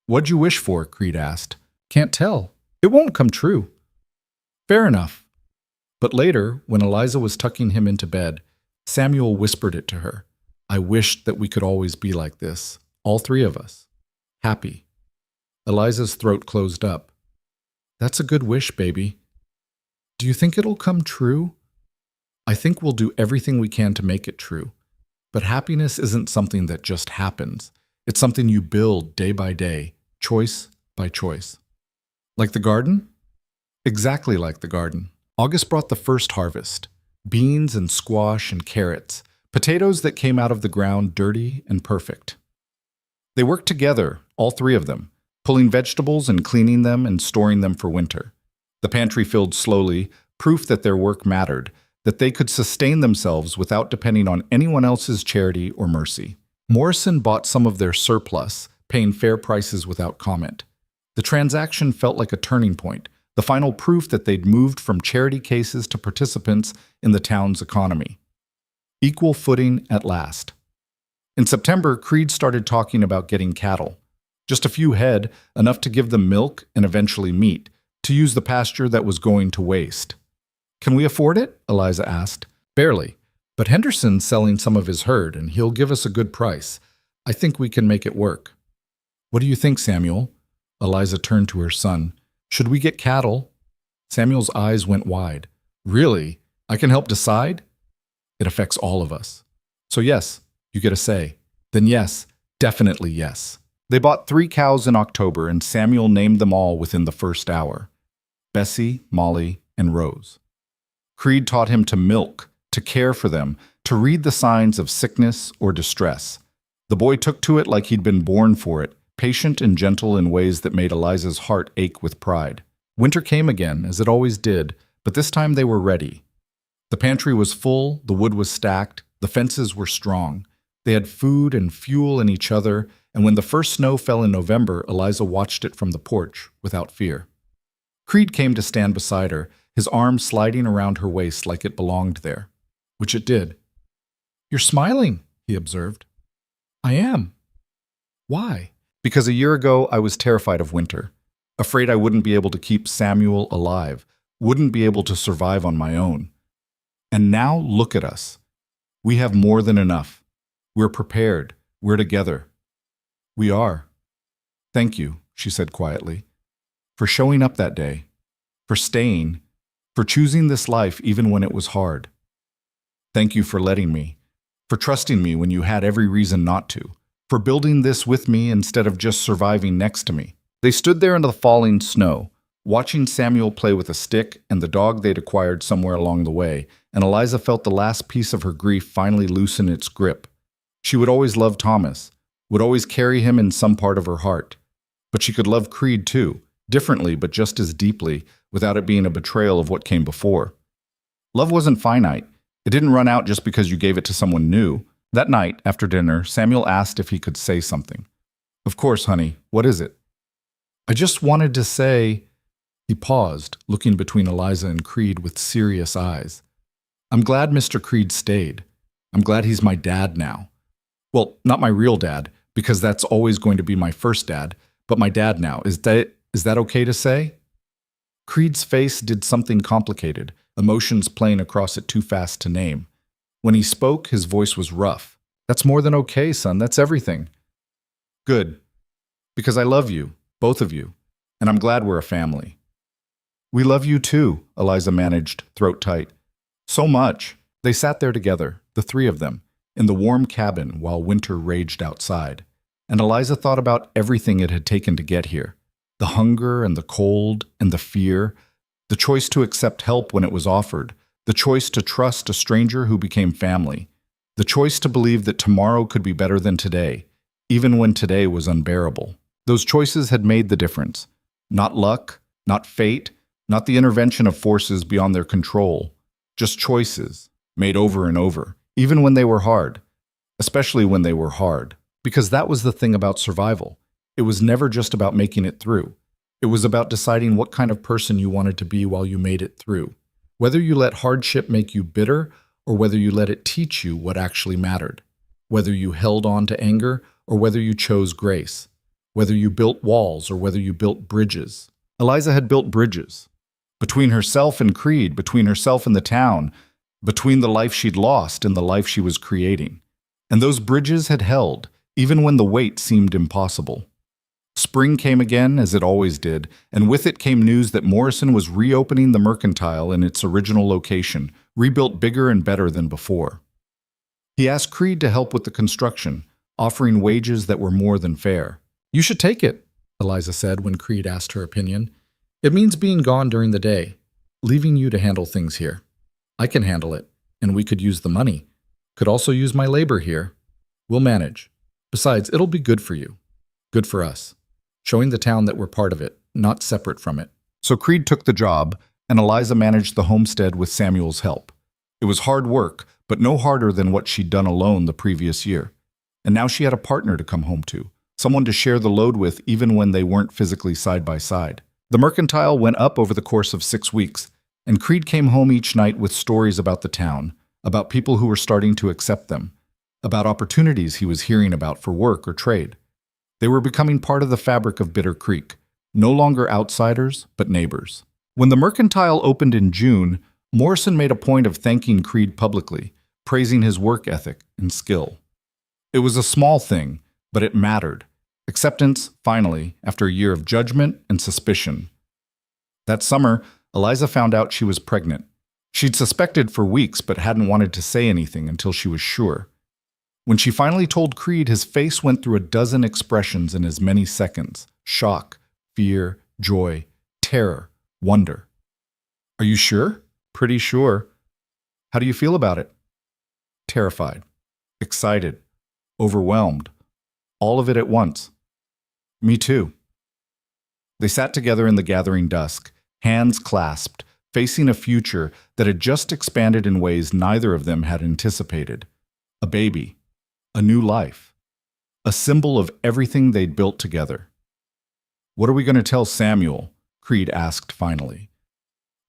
"What'd you wish for?" Creed asked. "Can't tell. It won't come true." "Fair enough." But later, when Eliza was tucking him into bed, Samuel whispered it to her. "I wished that we could always be like this, all three of us. Happy." Eliza's throat closed up. "That's a good wish, baby. Do you think it'll come true?" "I think we'll do everything we can to make it true. But happiness isn't something that just happens. It's something you build day by day, choice by choice." "Like the garden?" "Exactly like the garden." August brought the first harvest. Beans and squash and carrots. Potatoes that came out of the ground dirty and perfect. They worked together, all three of them, pulling vegetables and cleaning them and storing them for winter. The pantry filled slowly, proof that their work mattered, that they could sustain themselves without depending on anyone else's charity or mercy. Morrison bought some of their surplus, paying fair prices without comment. The transaction felt like a turning point, the final proof that they'd moved from charity cases to participants in the town's economy. Equal footing at last. In September, Creed started talking about getting cattle. Just a few head, enough to give them milk and eventually meat, to use the pasture that was going to waste. "Can we afford it?" Eliza asked. "Barely. But Henderson's selling some of his herd, and he'll give us a good price. I think we can make it work." "What do you think, Samuel?" Eliza turned to her son. "Should we get cattle?" Samuel's eyes went wide. "Really? I can help decide?" "It affects all of us." "So yes, you get a say." "Then yes, definitely yes." They bought 3 cows in October, and Samuel named them all within the first hour. Bessie, Molly, and Rose. Creed taught him to milk, to care for them, to read the signs of sickness or distress. The boy took to it like he'd been born for it, patient and gentle in ways that made Eliza's heart ache with pride. Winter came again, as it always did, but this time they were ready. The pantry was full, the wood was stacked, the fences were strong. They had food and fuel in each other, and when the first snow fell in November, Eliza watched it from the porch without fear. Creed came to stand beside her, his arm sliding around her waist like it belonged there, which it did. "You're smiling," he observed. "I am." "Why?" "Because a year ago I was terrified of winter, afraid I wouldn't be able to keep Samuel alive, wouldn't be able to survive on my own. And now look at us. We have more than enough. We're prepared. We're together. We are. Thank you, she said quietly, for showing up that day, for staying, for choosing this life even when it was hard. Thank you for letting me, for trusting me when you had every reason not to, for building this with me instead of just surviving next to me. They stood there in the falling snow, watching Samuel play with a stick and the dog they'd acquired somewhere along the way, and Eliza felt the last piece of her grief finally loosen its grip. She would always love Thomas, would always carry him in some part of her heart. But she could love Creed too, differently but just as deeply, without it being a betrayal of what came before. Love wasn't finite. It didn't run out just because you gave it to someone new. That night, after dinner, Samuel asked if he could say something. Of course, honey. What is it? I just wanted to say... He paused, looking between Eliza and Creed with serious eyes. I'm glad Mr. Creed stayed. I'm glad he's my dad now. Well, not my real dad, because that's always going to be my first dad, but my dad now. Is that okay to say? Creed's face did something complicated, emotions playing across it too fast to name. When he spoke, his voice was rough. That's more than okay, son. That's everything. Good. Because I love you, both of you, and I'm glad we're a family. We love you too, Eliza managed, throat tight. So much. They sat there together, the three of them, in the warm cabin while winter raged outside. And Eliza thought about everything it had taken to get here. The hunger and the cold and the fear, the choice to accept help when it was offered, the choice to trust a stranger who became family, the choice to believe that tomorrow could be better than today, even when today was unbearable. Those choices had made the difference. Not luck, not fate, not the intervention of forces beyond their control, just choices, made over and over, even when they were hard, especially when they were hard, because that was the thing about survival. It was never just about making it through. It was about deciding what kind of person you wanted to be while you made it through, whether you let hardship make you bitter or whether you let it teach you what actually mattered, whether you held on to anger or whether you chose grace, whether you built walls or whether you built bridges. Eliza had built bridges. Between herself and Creed, between herself and the town, between the life she'd lost and the life she was creating. And those bridges had held, even when the weight seemed impossible. Spring came again, as it always did, and with it came news that Morrison was reopening the Mercantile in its original location, rebuilt bigger and better than before. He asked Creed to help with the construction, offering wages that were more than fair. You should take it, Eliza said when Creed asked her opinion. It means being gone during the day, leaving you to handle things here. I can handle it, and we could use the money. Could also use my labor here. We'll manage. Besides, it'll be good for you. Good for us. Showing the town that we're part of it, not separate from it. So Creed took the job, and Eliza managed the homestead with Samuel's help. It was hard work, but no harder than what she'd done alone the previous year. And now she had a partner to come home to, someone to share the load with even when they weren't physically side by side. The Mercantile went up over the course of 6 weeks, and Creed came home each night with stories about the town, about people who were starting to accept them, about opportunities he was hearing about for work or trade. They were becoming part of the fabric of Bitter Creek, no longer outsiders, but neighbors. When the Mercantile opened in June, Morrison made a point of thanking Creed publicly, praising his work ethic and skill. It was a small thing, but it mattered. Acceptance, finally, after a year of judgment and suspicion. That summer, Eliza found out she was pregnant. She'd suspected for weeks but hadn't wanted to say anything until she was sure. When she finally told Creed, his face went through a dozen expressions in as many seconds: shock, fear, joy, terror, wonder. Are you sure? Pretty sure. How do you feel about it? Terrified, excited, overwhelmed, all of it at once. Me too. They sat together in the gathering dusk, hands clasped, facing a future that had just expanded in ways neither of them had anticipated. A baby, a new life, a symbol of everything they'd built together. What are we going to tell Samuel? Creed asked finally.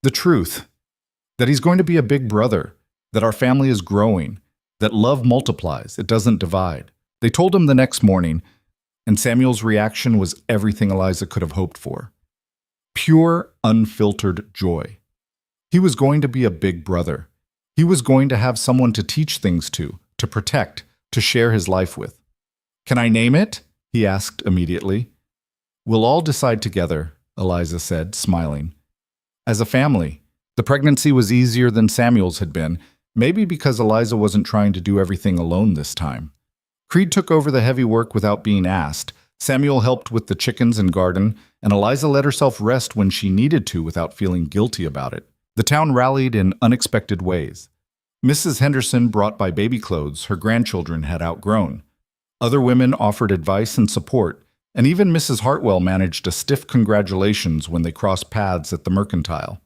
The truth, that he's going to be a big brother, that our family is growing, that love multiplies, it doesn't divide. They told him the next morning, and Samuel's reaction was everything Eliza could have hoped for. Pure, unfiltered joy. He was going to be a big brother. He was going to have someone to teach things to protect, to share his life with. "Can I name it?" he asked immediately. "We'll all decide together," Eliza said, smiling. As a family, the pregnancy was easier than Samuel's had been, maybe because Eliza wasn't trying to do everything alone this time. Creed took over the heavy work without being asked. Samuel helped with the chickens and garden, and Eliza let herself rest when she needed to without feeling guilty about it. The town rallied in unexpected ways. Mrs. Henderson brought by baby clothes her grandchildren had outgrown. Other women offered advice and support, and even Mrs. Hartwell managed a stiff congratulations when they crossed paths at the mercantile.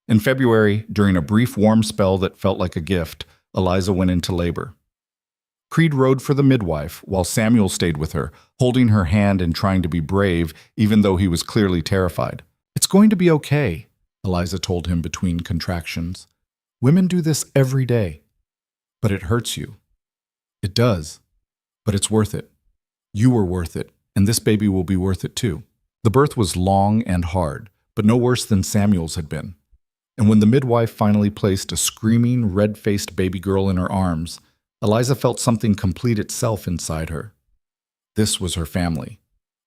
In February, during a brief warm spell that felt like a gift, Eliza went into labor. Creed rode for the midwife, while Samuel stayed with her, holding her hand and trying to be brave, even though he was clearly terrified. "It's going to be okay," Eliza told him between contractions. "Women do this every day. But it hurts you." "It does. But it's worth it. You were worth it, and this baby will be worth it too." The birth was long and hard, but no worse than Samuel's had been. And when the midwife finally placed a screaming, red-faced baby girl in her arms, Eliza felt something complete itself inside her. This was her family.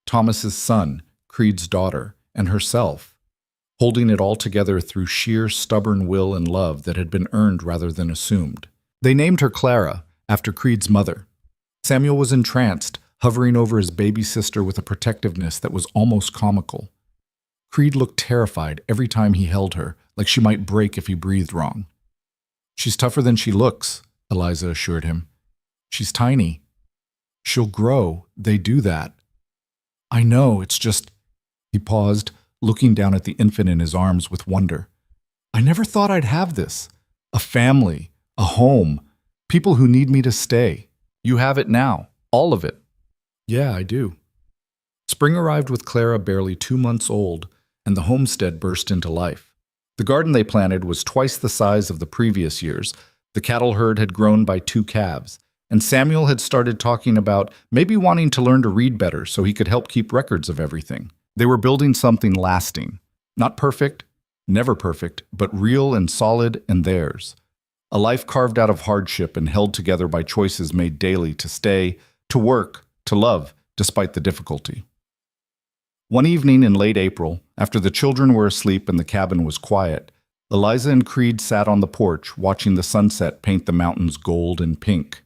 Thomas's son, Creed's daughter, and herself, holding it all together through sheer stubborn will and love that had been earned rather than assumed. They named her Clara, after Creed's mother. Samuel was entranced, hovering over his baby sister with a protectiveness that was almost comical. Creed looked terrified every time he held her, like she might break if he breathed wrong. "She's tougher than she looks," Eliza assured him. "She's tiny. She'll grow. They do that." "I know, it's just—" He paused, looking down at the infant in his arms with wonder. "I never thought I'd have this. A family, a home, people who need me to stay. You have it now, all of it." "Yeah, I do." Spring arrived with Clara barely 2 months old, and the homestead burst into life. The garden they planted was twice the size of the previous years. The cattle herd had grown by 2 calves, and Samuel had started talking about maybe wanting to learn to read better so he could help keep records of everything. They were building something lasting. Not perfect, never perfect, but real and solid and theirs. A life carved out of hardship and held together by choices made daily to stay, to work, to love, despite the difficulty. One evening in late April, after the children were asleep and the cabin was quiet, Eliza and Creed sat on the porch watching the sunset paint the mountains gold and pink.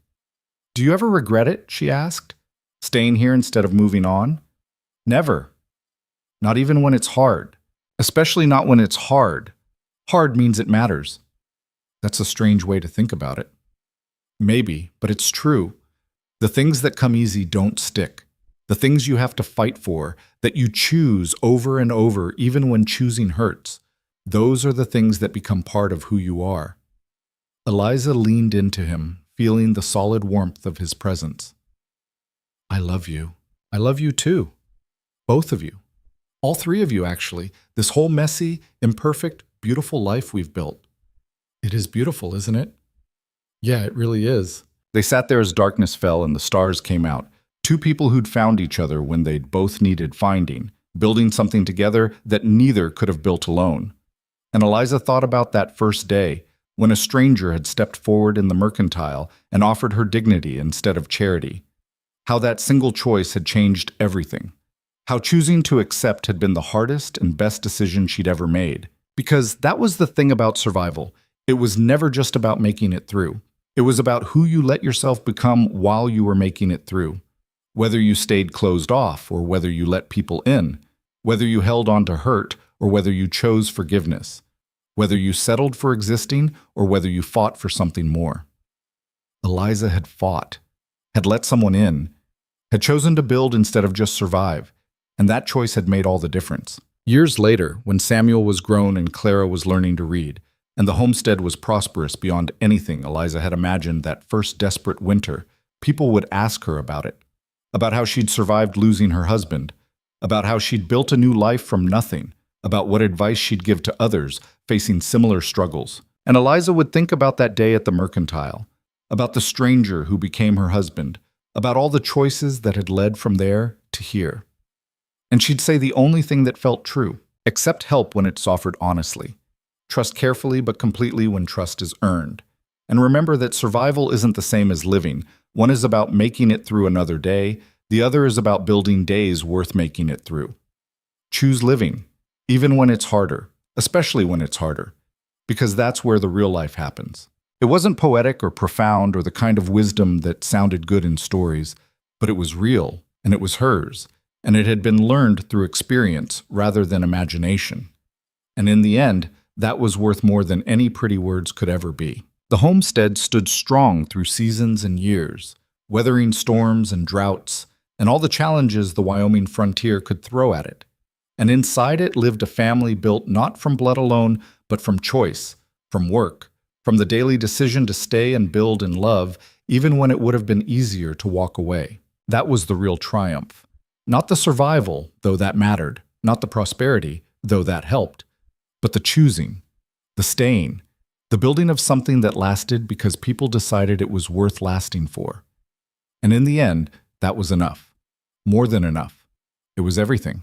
"Do you ever regret it?" she asked. "Staying here instead of moving on?" "Never. Not even when it's hard. Especially not when it's hard. Hard means it matters." That's a strange way to think about it. Maybe, but it's true. The things that come easy don't stick. The things you have to fight for, that you choose over and over even when choosing hurts, those are the things that become part of who you are. Eliza leaned into him, feeling the solid warmth of his presence. "I love you. I love you too. Both of you. All 3 of you, actually. This whole messy, imperfect, beautiful life we've built." "It is beautiful, isn't it?" "Yeah, it really is." They sat there as darkness fell and the stars came out. 2 people who'd found each other when they'd both needed finding, building something together that neither could have built alone. And Eliza thought about that first day, when a stranger had stepped forward in the mercantile and offered her dignity instead of charity. How that single choice had changed everything. How choosing to accept had been the hardest and best decision she'd ever made. Because that was the thing about survival. It was never just about making it through. It was about who you let yourself become while you were making it through. Whether you stayed closed off or whether you let people in, whether you held on to hurt or whether you chose forgiveness, whether you settled for existing or whether you fought for something more. Eliza had fought, had let someone in, had chosen to build instead of just survive, and that choice had made all the difference. Years later, when Samuel was grown and Clara was learning to read, and the homestead was prosperous beyond anything Eliza had imagined that first desperate winter, people would ask her about it. About how she'd survived losing her husband, about how she'd built a new life from nothing, about what advice she'd give to others facing similar struggles. And Eliza would think about that day at the mercantile, about the stranger who became her husband, about all the choices that had led from there to here. And she'd say the only thing that felt true, accept help when it's offered honestly, trust carefully but completely when trust is earned, and remember that survival isn't the same as living. One is about making it through another day, the other is about building days worth making it through. Choose living, even when it's harder, especially when it's harder, because that's where the real life happens. It wasn't poetic or profound or the kind of wisdom that sounded good in stories, but it was real, and it was hers, and it had been learned through experience rather than imagination. And in the end, that was worth more than any pretty words could ever be. The homestead stood strong through seasons and years, weathering storms and droughts, and all the challenges the Wyoming frontier could throw at it. And inside it lived a family built not from blood alone, but from choice, from work, from the daily decision to stay and build in love, even when it would have been easier to walk away. That was the real triumph. Not the survival, though that mattered, not the prosperity, though that helped, but the choosing, the staying, the building of something that lasted because people decided it was worth lasting for. And in the end, that was enough. More than enough. It was everything.